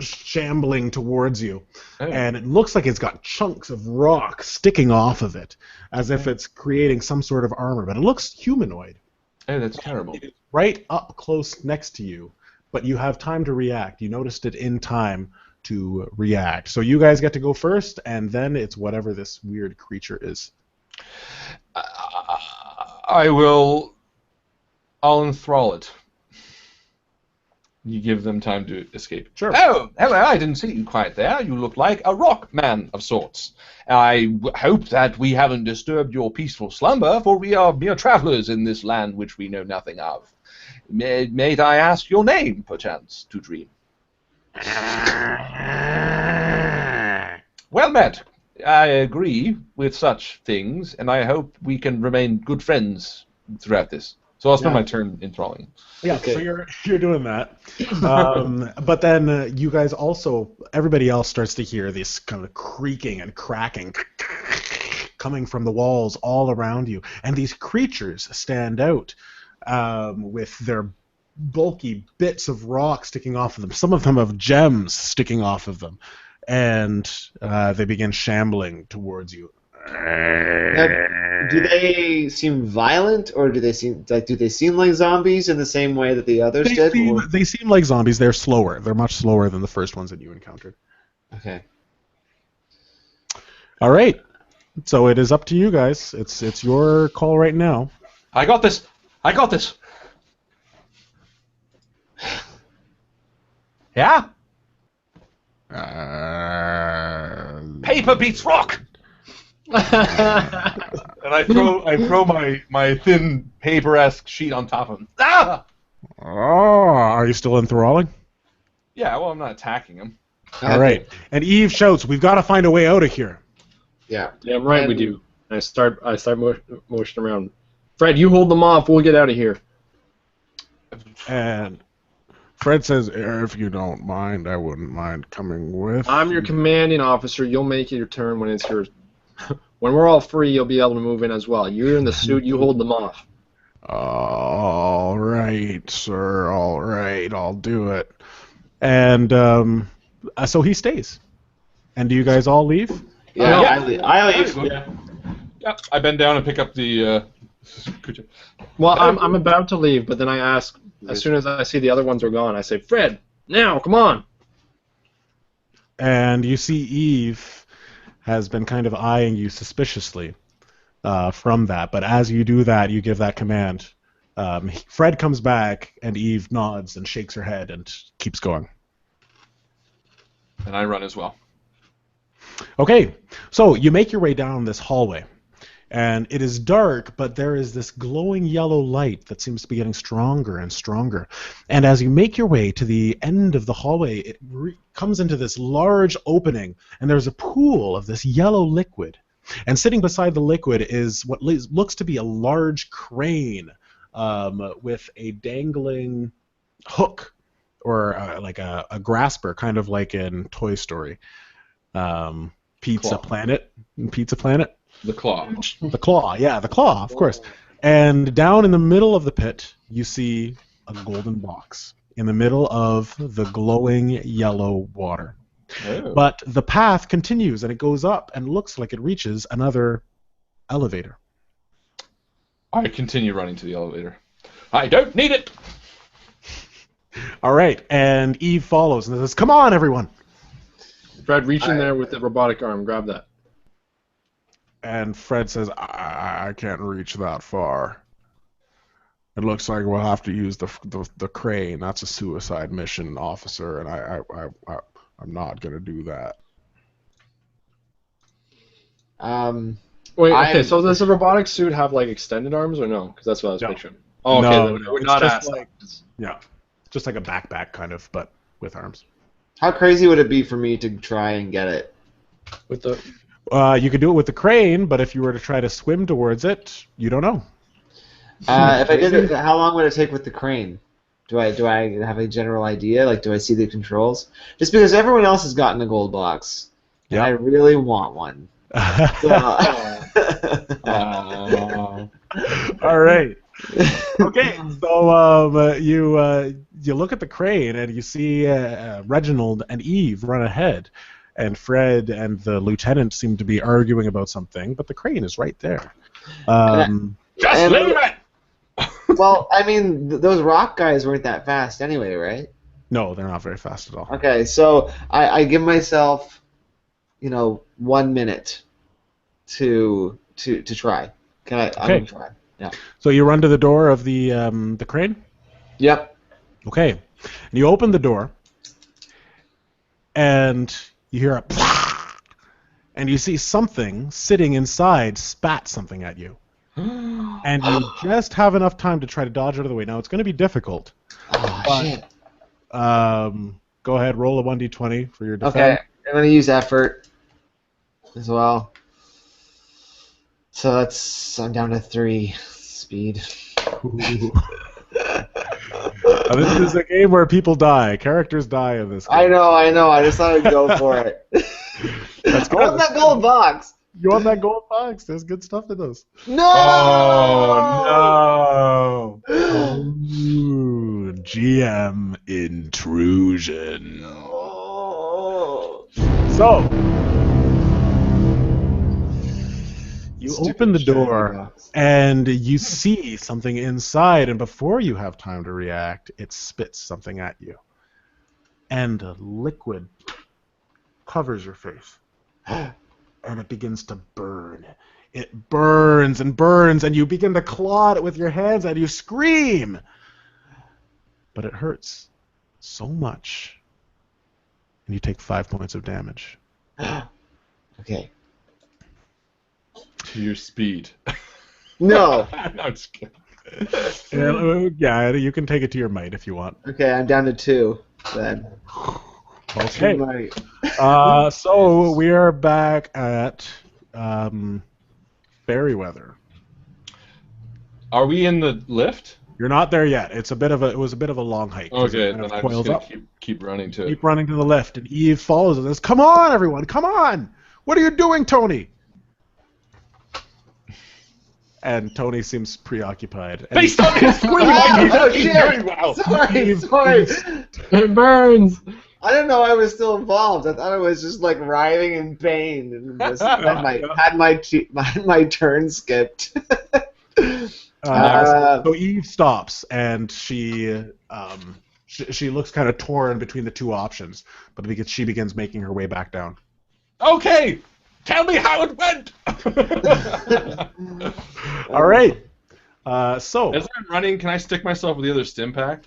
shambling towards you. Oh. And it looks like it's got chunks of rock sticking off of it, as if it's creating some sort of armor. But it looks humanoid. Oh, that's terrible. It is right up close next to you, but you have time to react. You noticed it in time to react. So you guys get to go first, and then it's whatever this weird creature is. I'll enthrall it. You give them time to escape. Sure. Oh, hello, I didn't see you quite there. You look like a rock man of sorts. I hope that we haven't disturbed your peaceful slumber, for we are mere travelers in this land which we know nothing of. May I ask your name, perchance, to dream? Well met. I agree with such things, and I hope we can remain good friends throughout this. So I'll spend my turn enthralling. Yeah, Okay. so you're doing that. But then you guys also, everybody else starts to hear this kind of creaking and cracking coming from the walls all around you. And these creatures stand out with their bulky bits of rock sticking off of them. Some of them have gems sticking off of them. And they begin shambling towards you. Do they seem violent, or do they seem like zombies in the same way that the others did? They seem like zombies. They're slower. They're much slower than the first ones that you encountered. Okay. All right. So it is up to you guys. It's your call right now. I got this. Yeah? Paper beats rock! And I throw my thin paper-esque sheet on top of him. Ah! Oh, are you still enthralling? Yeah, well, I'm not attacking him. All right. And Eve shouts, "We've got to find a way out of here." Yeah. Damn right we do. And I start motioning around. Fred, you hold them off. We'll get out of here. And Fred says, "If you don't mind, I wouldn't mind coming with." I'm your commanding officer. You'll make your turn when it's yours. When we're all free, you'll be able to move in as well. You're in the suit. You hold them off. All right, sir. All right, I'll do it. And so he stays. And do you guys all leave? Yeah, I leave. Yeah. I bend down and pick up the creature. Well, I'm about to leave, but then I ask, as soon as I see the other ones are gone, I say, Fred, now, come on. And you see Eve has been kind of eyeing you suspiciously from that. But as you do that, you give that command. Fred comes back, and Eve nods and shakes her head and keeps going. And I run as well. Okay, so you make your way down this hallway. And it is dark, but there is this glowing yellow light that seems to be getting stronger and stronger. And as you make your way to the end of the hallway, it comes into this large opening, and there's a pool of this yellow liquid. And sitting beside the liquid is what looks to be a large crane with a dangling hook, or like a grasper, kind of like in Toy Story. Pizza Planet. The claw. The claw, yeah, the claw, of course. And down in the middle of the pit, you see a golden box in the middle of the glowing yellow water. Oh. But the path continues, and it goes up, and looks like it reaches another elevator. I continue running to the elevator. I don't need it! All right, and Eve follows, and says, "Come on, everyone!" Fred, reach in there with the robotic arm. Grab that. And Fred says, I can't reach that far. It looks like we'll have to use the crane. That's a suicide mission, officer, and I'm not going to do that. Wait, okay, so does the robotic suit have, like, extended arms or no? Because that's what I was picturing. Oh, okay, no, we're it's not just assholes. Yeah, just like a backpack, kind of, but with arms. How crazy would it be for me to try and get it? With the... You could do it with the crane, but if you were to try to swim towards it, you don't know. If I did it, how long would it take with the crane? Do I have a general idea? Like, do I see the controls? Just because everyone else has gotten a gold box, and I really want one. All right. Okay, so you look at the crane and you see Reginald and Eve run ahead, and Fred and the lieutenant seem to be arguing about something, but the crane is right there. Just leave it! Well, I mean, those rock guys weren't that fast anyway, right? No, they're not very fast at all. Okay, so I give myself, 1 minute to try. Can I? Okay. I'm gonna try. Yeah. So you run to the door of the crane? Yep. Okay. And you open the door, and you hear a and you see something sitting inside spat something at you. And you just have enough time to try to dodge out of the way. Now, it's going to be difficult. Oh, shit. Go ahead, roll a 1d20 for your defense. Okay, I'm going to use effort as well. So I'm down to 3 speed. This is a game where people die. Characters die in this game. I know. I just thought I'd go for it. That's I want that gold box. You want that gold box? There's good stuff in those. No! Oh no! Ooh, GM intrusion. Oh. So, you Stupid open the shiny door box. and you see something inside, and before you have time to react, it spits something at you. And a liquid covers your face. And it begins to burn. It burns and burns, and you begin to claw at it with your hands, and you scream. But it hurts so much. And you take 5 points of damage. Okay. To your speed. No. No, I'm just kidding. Yeah, you can take it to your might if you want. Okay, I'm down to 2 then. Okay. Might. So we are back at Fairyweather. Are we in the lift? You're not there yet. It was a bit of a long hike. 'cause Okay, it kind then of I'm coils just gonna up. keep running to it. Keep running to the left, and Eve follows and says, "Come on, everyone! Come on! What are you doing, Tony?" And Tony seems preoccupied. And Based on his scream, Oh, he's shit. doing well. Sorry. It burns. I didn't know I was still involved. I thought I was just like writhing in pain and just had my turn skipped. So Eve stops, and she looks kind of torn between the two options, but because she begins making her way back down. Okay, tell me how it went. All right. So As I'm running, can I stick myself with the other stim pack?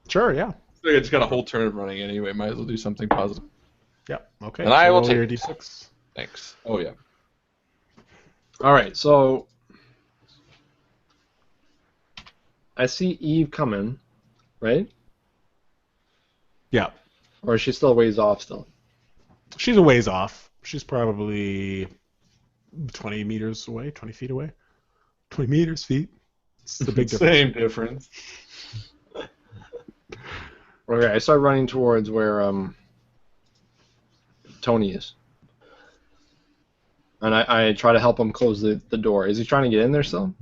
sure, yeah, I just got a whole turn of running anyway. Might as well do something positive. yeah, okay. And I so will roll take your it. d6. Thanks. Oh yeah. All right, so I see Eve coming, right? Yeah, Or is she still a ways off still? she's a ways off. She's probably 20 meters away, 20 feet away. 20 meters, feet. It's the big difference. Same difference. Okay, I start running towards where Tony is. And I try to help him close the door. Is he trying to get in there still?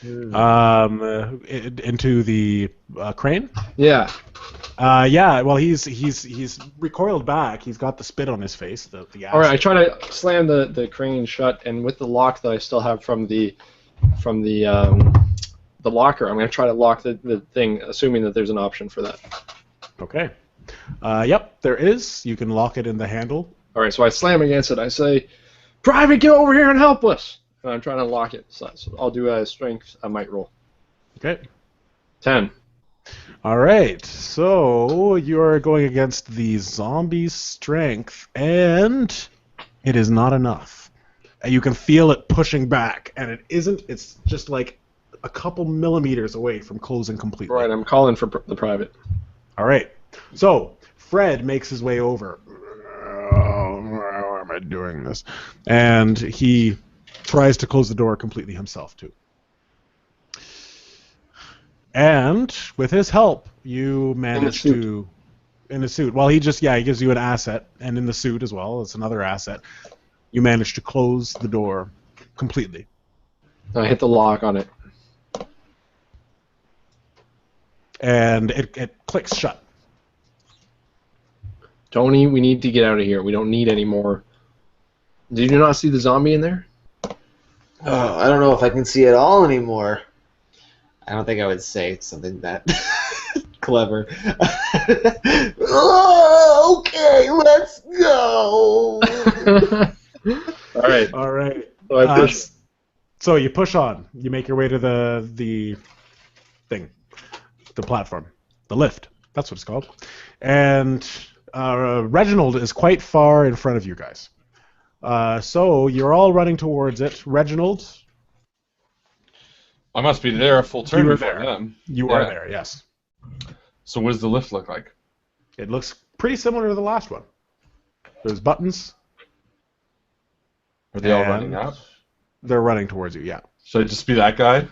Into the crane. Yeah. Yeah. Well, he's recoiled back. He's got the spit on his face. The All right, I acid. try to slam the crane shut, and with the lock that I still have from the locker, I'm going to try to lock the thing, assuming that there's an option for that. Okay. Yep, there is. You can lock it in the handle. All right, so I slam against it. I say, "Private, get over here and help us!" And I'm trying to lock it. So I'll do a strength, a might roll. Okay. 10. All right. So you are going against the zombie's strength, and it is not enough. And you can feel it pushing back, and it isn't. It's just like a couple millimeters away from closing completely. All right, I'm calling for the private. All right. So Fred makes his way over. How am I doing this? And he tries to close the door completely himself too. And with his help, you manage to, in the suit. Well, he gives you an asset, and in the suit as well, it's another asset. You manage to close the door completely. I hit the lock on it. And it clicks shut. Tony, we need to get out of here. We don't need any more. Did you not see the zombie in there? Oh, I don't know if I can see it all anymore. I don't think I would say something that clever. Oh, okay, let's go. All right. All right. So I push. So you push on. You make your way to the thing, the platform, the lift. That's what it's called. And Reginald is quite far in front of you guys. So you're all running towards it. Reginald, I must be there a full turn You are before there. them. you are there, yes. So what does the lift look like? It looks pretty similar to the last one. There's buttons. Are they all and running out? They're running towards you, yeah. Should I just be that guy?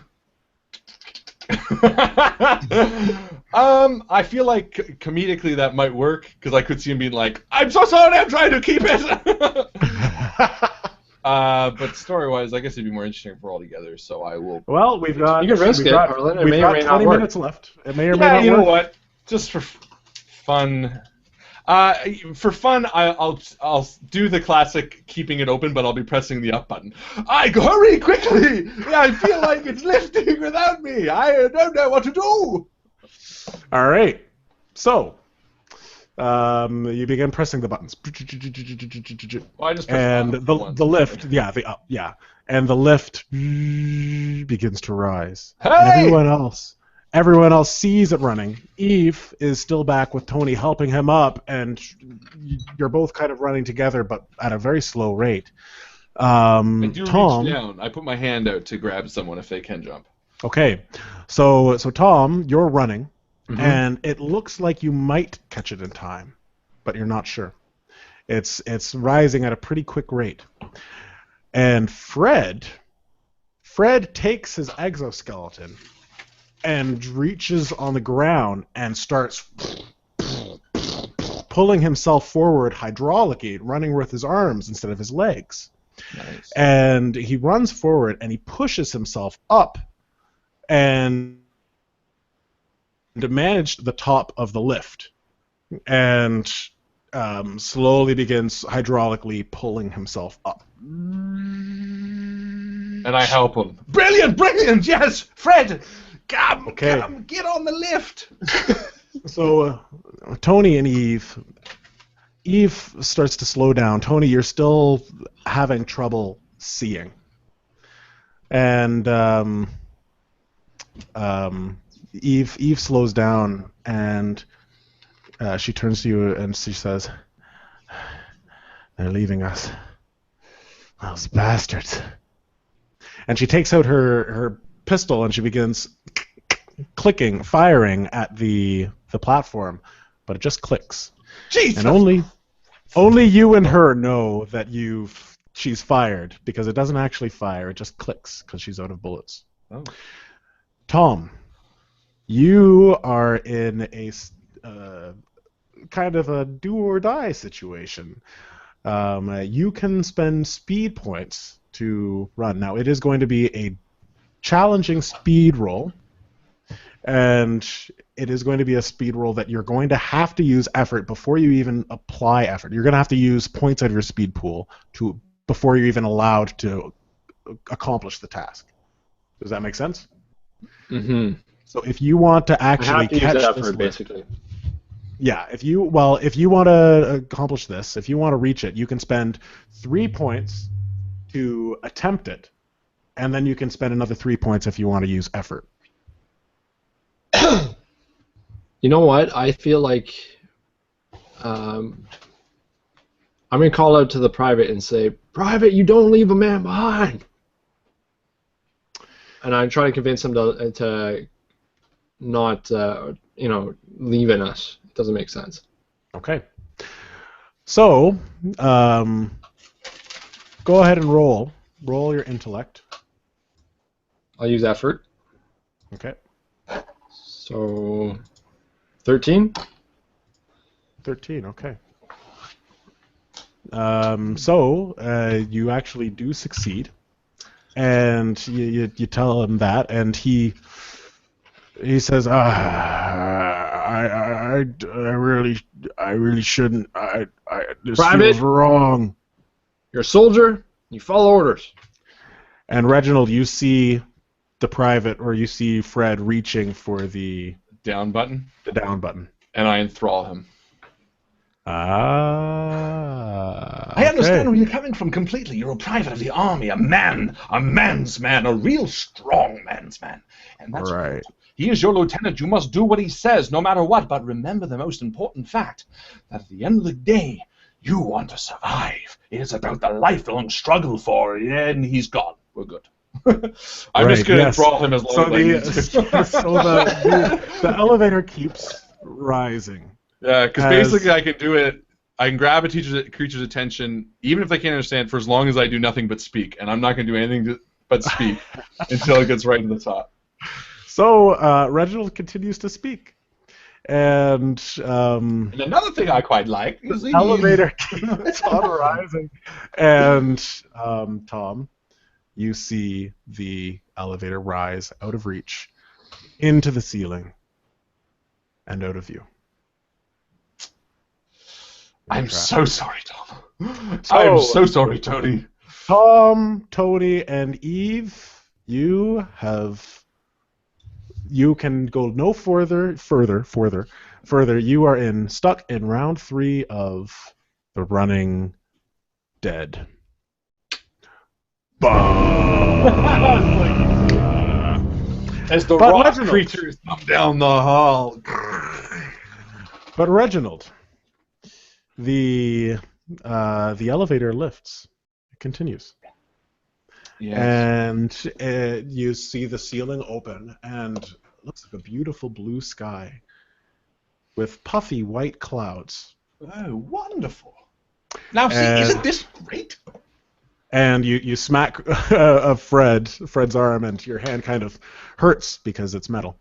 I feel like comedically that might work because I could see him being like, "I'm so sorry, I'm trying to keep it." but story-wise, I guess it'd be more interesting if we're all together. So I will. Well, we've got. You can risk it, Harlan. It may or may not 20 work. minutes left. It may or may not You work. know what? Just for fun. For fun, I'll do the classic keeping it open, but I'll be pressing the up button. Hurry quickly! Yeah, I feel like it's lifting without me. I don't know what to do. All right. So, you begin pressing the buttons. Well, I just pressed And up the once. lift, the up, and the lift begins to rise. Hey! And everyone else sees it running. Eve is still back with Tony helping him up, and you're both kind of running together, but at a very slow rate. I do Tom, reach down. I put my hand out to grab someone if they can jump. okay, so Tom, you're running, Mhm. and it looks like you might catch it in time, but you're not sure. It's rising at a pretty quick rate. And Fred takes his exoskeleton and reaches on the ground and starts pulling himself forward hydraulically, running with his arms instead of his legs. Nice. And he runs forward and he pushes himself up and to manage the top of the lift and slowly begins hydraulically pulling himself up. And I help him. Brilliant! Yes, Fred, come, get on the lift. So Tony and Eve starts to slow down. Tony, you're still having trouble seeing. And Eve slows down and she turns to you and she says, "They're leaving us. Those bastards." And she takes out her pistol and she begins firing at the platform, but it just clicks. Jesus! And only you and her know that she's fired, because it doesn't actually fire, it just clicks because she's out of bullets. Oh. Tom, you are in a kind of a do or die situation. You can spend speed points to run. Now, it is going to be a challenging speed roll, and it is going to be a speed roll that you're going to have to use effort before you even apply effort. You're going to have to use points out of your speed pool before you're even allowed to accomplish the task. Does that make sense? Mm-hmm. So if you want to I actually have to catch use this effort, lift, basically. yeah, if you want to accomplish this, if you want to reach it, you can spend 3 points to attempt it, and then you can spend another 3 points if you want to use effort. You know what? I feel like I'm going to call out to the private and say, "Private, you don't leave a man behind." And I'm trying to convince him to not, leaving us. It doesn't make sense. Okay. So, go ahead and roll. Roll your intellect. I'll use effort. Okay. So, 13? 13, okay. You actually do succeed, and you tell him that, and he says, I really shouldn't. This Private? feels wrong. You're a soldier. You follow orders. And Reginald, you see the private, or you see Fred reaching for the Down button. down button. And I enthrall him. I understand where you're coming from completely. You're a private of the army, a man's man, a real strong man's man. And that's Right. He is your lieutenant. You must do what he says, no matter what. But remember the most important fact, that at the end of the day, you want to survive. It is about the lifelong struggle for it, and he's gone. We're good. I'm just going to enthrall him as long as I need to. So the elevator keeps rising. Yeah, because basically I can do it. I can grab a creature's attention, even if they can't understand, for as long as I do nothing but speak. And I'm not going to do anything but speak until it gets right to the top. So Reginald continues to speak. And And another thing I quite like is the elevator keeps on rising. And Tom, you see the elevator rise out of reach, into the ceiling, and out of view. I'm so sorry, Tom. So- I'm so sorry, Tony. Tom, Tony, and Eve, you can go no further. You are stuck in round 3 of the Running Dead. As the But rock Reginald- creatures come down the hall. But Reginald, the elevator lifts. It continues. Yes. And you see the ceiling open, and it looks like a beautiful blue sky with puffy white clouds. Oh, wonderful. Now, see, And- isn't this great? And you smack Fred's arm, and your hand kind of hurts because it's metal.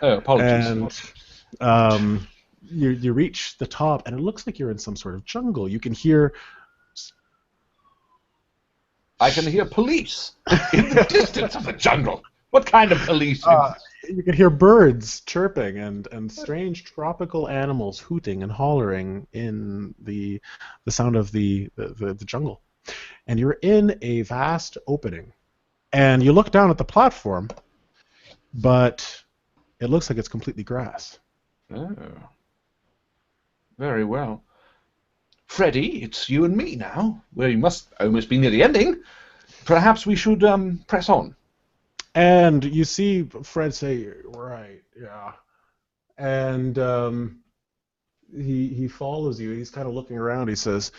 Oh, apologies. And you reach the top, and it looks like you're in some sort of jungle. You can hear I can hear police in the distance of the jungle. What kind of police? you can hear birds chirping and strange tropical animals hooting and hollering in the sound of the jungle. And you're in a vast opening. And you look down at the platform, but it looks like it's completely grass. Oh. Very well. Freddy, it's you and me now. We must almost be near the ending. Perhaps we should press on. And you see Fred say, right, yeah. And he follows you. He's kind of looking around. He says,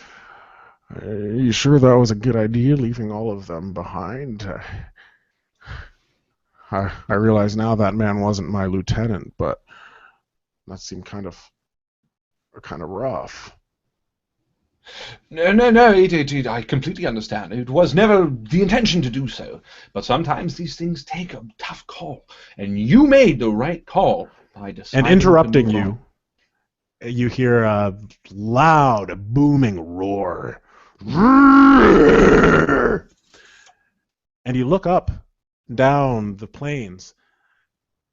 "Are you sure that was a good idea, leaving all of them behind? I realize now that man wasn't my lieutenant, but that seemed kind of rough." No, I completely understand. It was never the intention to do so. But sometimes these things take a tough call. And you made the right call by deciding And interrupting to move you, you hear a loud, booming roar. And you look up, down the plains,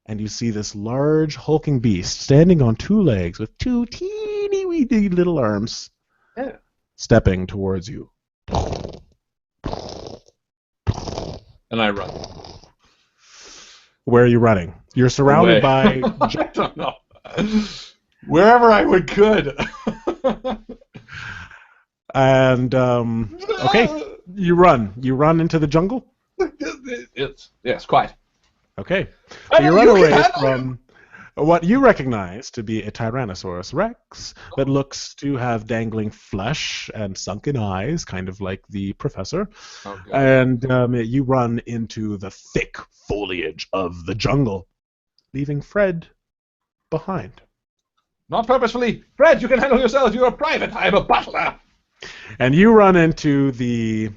and you see this large, hulking beast standing on 2 legs with 2 teeny-weeny little arms, Yeah. stepping towards you. And I run. Where are you running? You're surrounded by... I don't know. Wherever I could. And, okay, you run. You run into the jungle? Yes, quite. Okay. I So you know run you can away handle from what you recognize to be a Tyrannosaurus Rex that looks to have dangling flesh and sunken eyes, kind of like the professor. Oh, God. And you run into the thick foliage of the jungle, leaving Fred behind. Not purposefully. Fred, you can handle yourself. You're a private. I'm a butler. And you run into the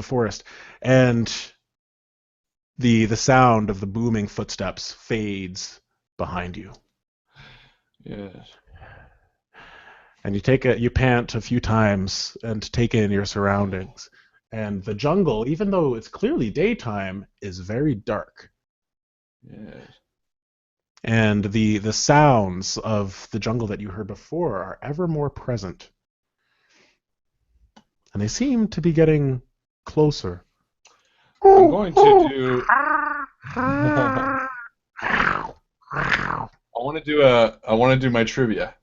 forest, and the sound of the booming footsteps fades behind you. Yes. And you pant a few times and take in your surroundings. And the jungle, even though it's clearly daytime, is very dark. Yes. And the sounds of the jungle that you heard before are ever more present. And they seem to be getting closer. I'm going to do. I want to do my trivia.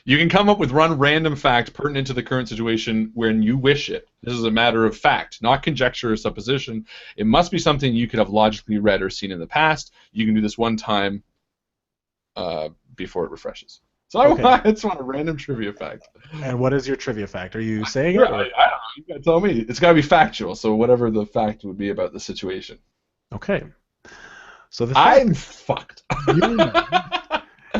You can come up with one random fact pertinent to the current situation when you wish it. This is a matter of fact, not conjecture or supposition. It must be something you could have logically read or seen in the past. You can do this one time before it refreshes. So Okay. I just want a random trivia fact. And what is your trivia fact? Are you saying I it? don't or- know. You gotta tell me. It's gotta be factual. So whatever the fact would be about the situation. Okay. So the fact I'm fucked. you know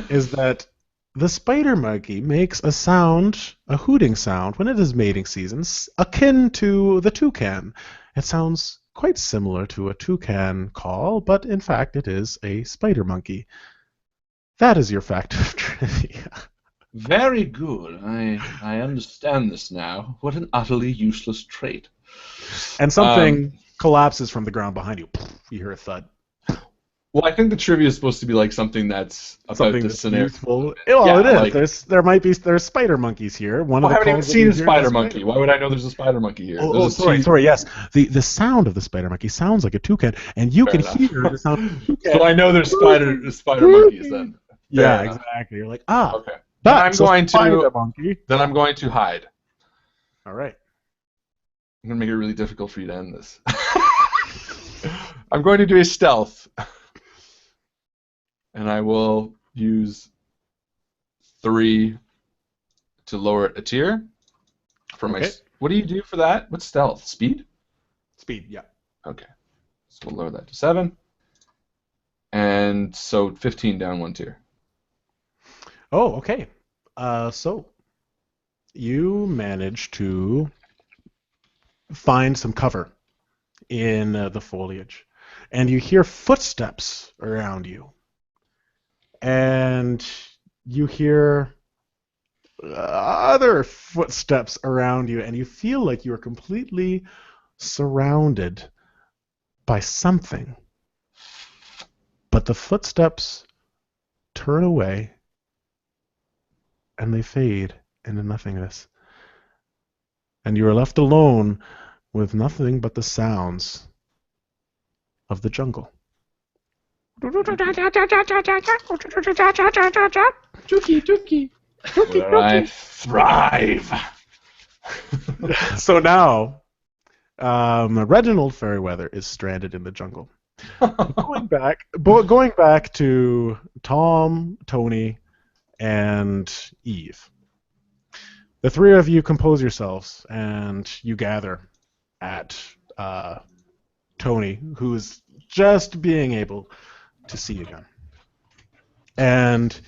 is that the spider monkey makes a sound, a hooting sound, when it is mating season, akin to the toucan. It sounds quite similar to a toucan call, but in fact it is a spider monkey. That is your fact of trivia. Very good. I understand this now. What an utterly useless trait. And something collapses from the ground behind you. You hear a thud. Well, I think the trivia is supposed to be like something that's about Something the that's scenario. useful. Yeah, Well, it like, is. There's spider monkeys here. One of I the haven't even calls that seen you a hear is spider monkey. Why would I know there's a spider monkey here? Sorry, yes. The sound of the spider monkey sounds like a toucan, and you Fair can enough. hear the sound of a toucan. So I know there's spider monkeys then. Yeah, Fair enough. exactly. You're like, Okay. that's Then spider monkey. I'm going to hide. All right. I'm going to make it really difficult for you to end this. I'm going to do a stealth. And I will use 3 to lower it a tier. What do you do for that? What's stealth? Speed? Speed, yeah. Okay. So we'll lower that to 7. And so 15 down 1 tier. Oh, okay. So you manage to find some cover in the foliage, and you hear footsteps around you. And you hear other footsteps around you, and you feel like you are completely surrounded by something. But the footsteps turn away, and they fade into nothingness. And you are left alone with nothing but the sounds of the jungle. Dookie. Where I thrive. So now, Reginald Fairweather is stranded in the jungle. going back to Tom, Tony, and Eve. The three of you compose yourselves, and you gather at Tony, who is just being able to see again. And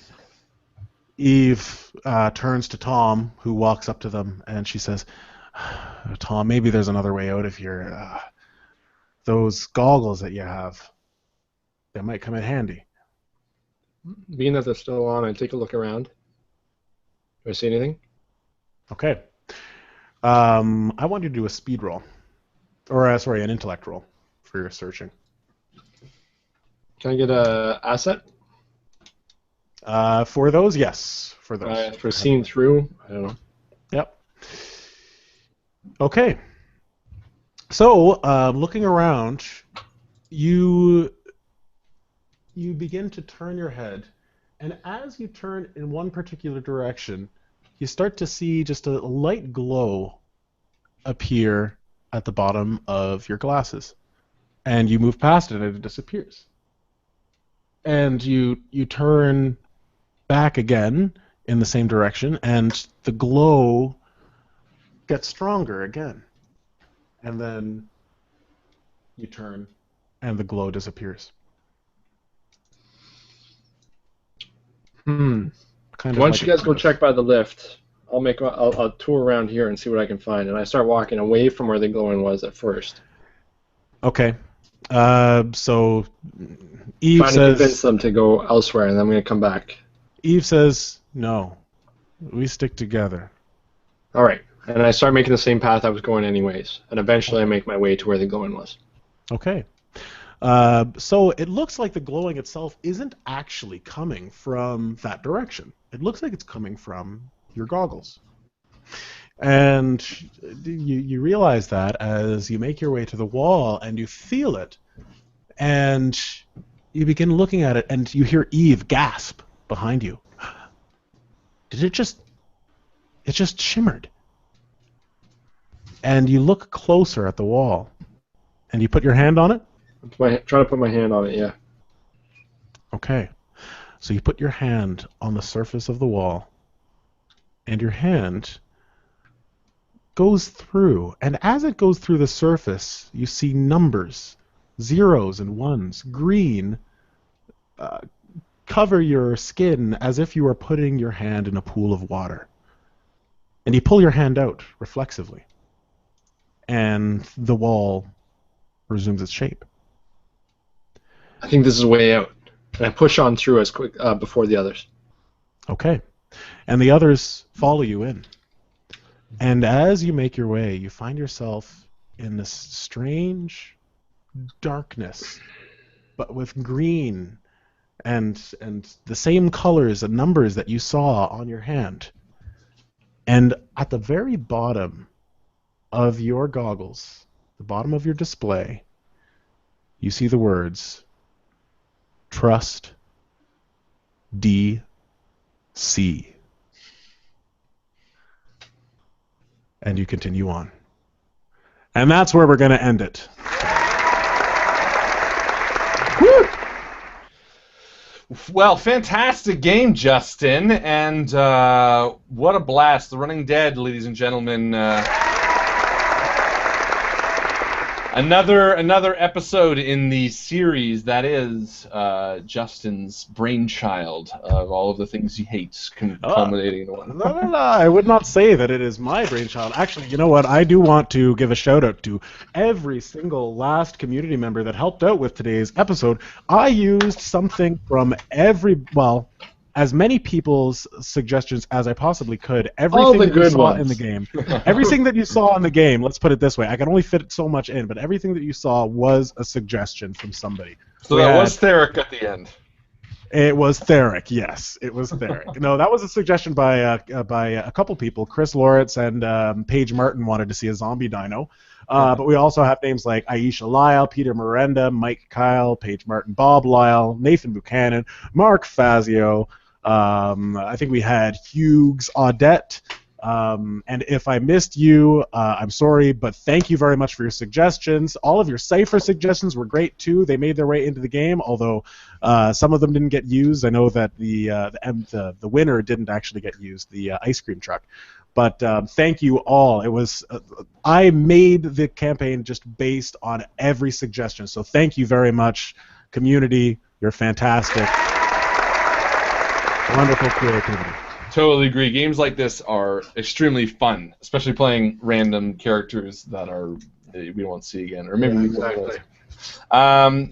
Eve turns to Tom, who walks up to them, and she says, Tom, maybe there's another way out of here. Those goggles that you have, they might come in handy. Being that they're still on, I take a look around. Do I see anything? Okay. I want you to do a speed roll. Or, an intellect roll for your searching. Can I get a asset? For those, yes. For those. For seeing through? I don't know. Yep. Okay. So, looking around, you begin to turn your head, and as you turn in one particular direction, you start to see just a light glow appear at the bottom of your glasses. And you move past it and it disappears. And you turn back again in the same direction, and the glow gets stronger again. And then you turn, and the glow disappears. Kind of Once like you guys go check by the lift, I'll tour around here and see what I can find. And I start walking away from where the glowing was at first. Okay. So Eve Trying to says, convince them to go elsewhere, and then I'm going to come back. Eve says, no, we stick together. All right. And I start making the same path I was going anyways. And eventually I make my way to where the glowing was. Okay. So it looks like the glowing itself isn't actually coming from that direction. It looks like it's coming from your goggles. And you realize that as you make your way to the wall and you feel it. And you begin looking at it and you hear Eve gasp behind you. Did it just shimmered. And you look closer at the wall. And you put your hand on it? Try to put my hand on it, yeah. Okay. So you put your hand on the surface of the wall, and your hand goes through. And as it goes through the surface, you see numbers, zeros and ones, green, cover your skin as if you were putting your hand in a pool of water. And you pull your hand out reflexively. And the wall resumes its shape. I think this is a way out. And I push on through as quick before the others. Okay. And the others follow you in. And as you make your way, you find yourself in this strange darkness, but with green and the same colors and numbers that you saw on your hand. And at the very bottom of your goggles, the bottom of your display, you see the words Trust DC. And you continue on. And that's where we're going to end it. Woo! Well, fantastic game, Justin, and what a blast. The Running Dead, ladies and gentlemen. Another episode in the series that is Justin's brainchild of all of the things he hates culminating in one. No, I would not say that it is my brainchild. Actually, you know what? I do want to give a shout out to every single last community member that helped out with today's episode. I used something from as many people's suggestions as I possibly could. Everything that you saw in the game. Everything that you saw in the game, let's put it this way. I can only fit so much in, but everything that you saw was a suggestion from somebody. So that was Theric at the end. It was Theric, yes. It was Theric. No, that was a suggestion by a couple people. Chris Loritz and Paige Martin wanted to see a zombie dino. But we also have names like Aisha Lyle, Peter Miranda, Mike Kyle, Paige Martin, Bob Lyle, Nathan Buchanan, Mark Fazio. I think we had Hughes Audette. And if I missed you, I'm sorry, but thank you very much for your suggestions. All of your Cypher suggestions were great too. They made their way into the game, although some of them didn't get used. I know that the winner didn't actually get used, the ice cream truck. But thank you all. It was I made the campaign just based on every suggestion. So thank you very much, community. You're fantastic. Wonderful creativity. Totally agree. Games like this are extremely fun, especially playing random characters that we won't see again, or maybe we will.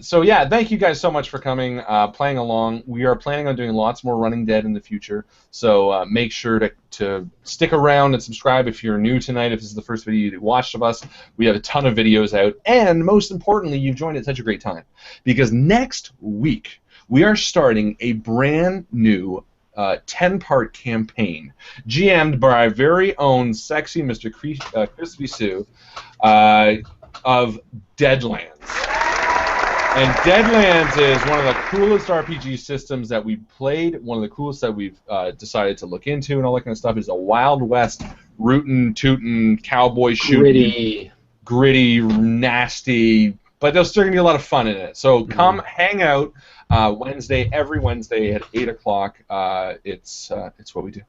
So yeah, thank you guys so much for coming, playing along. We are planning on doing lots more Running Dead in the future, so make sure to stick around and subscribe if you're new tonight, if this is the first video you watched of us. We have a ton of videos out, and most importantly, you've joined at such a great time, because next week we are starting a brand new 10-part campaign, GM'd by our very own sexy Mr. Chris Viseau of Deadlands. And Deadlands is one of the coolest RPG systems that we've played, one of the coolest that we've decided to look into, and all that kind of stuff. Is a Wild West, rootin', tootin', cowboy shooting, gritty, nasty, but there's still going to be a lot of fun in it. So come hang out every Wednesday at 8 o'clock. It's what we do.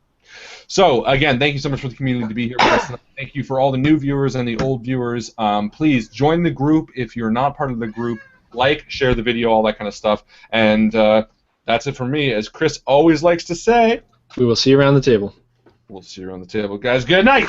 So, again, thank you so much for the community to be here with us tonight. Thank you for all the new viewers and the old viewers. Please join the group if you're not part of the group. Like, share the video, all that kind of stuff. And that's it for me. As Chris always likes to say, we will see you around the table. We'll see you around the table. Guys, good night.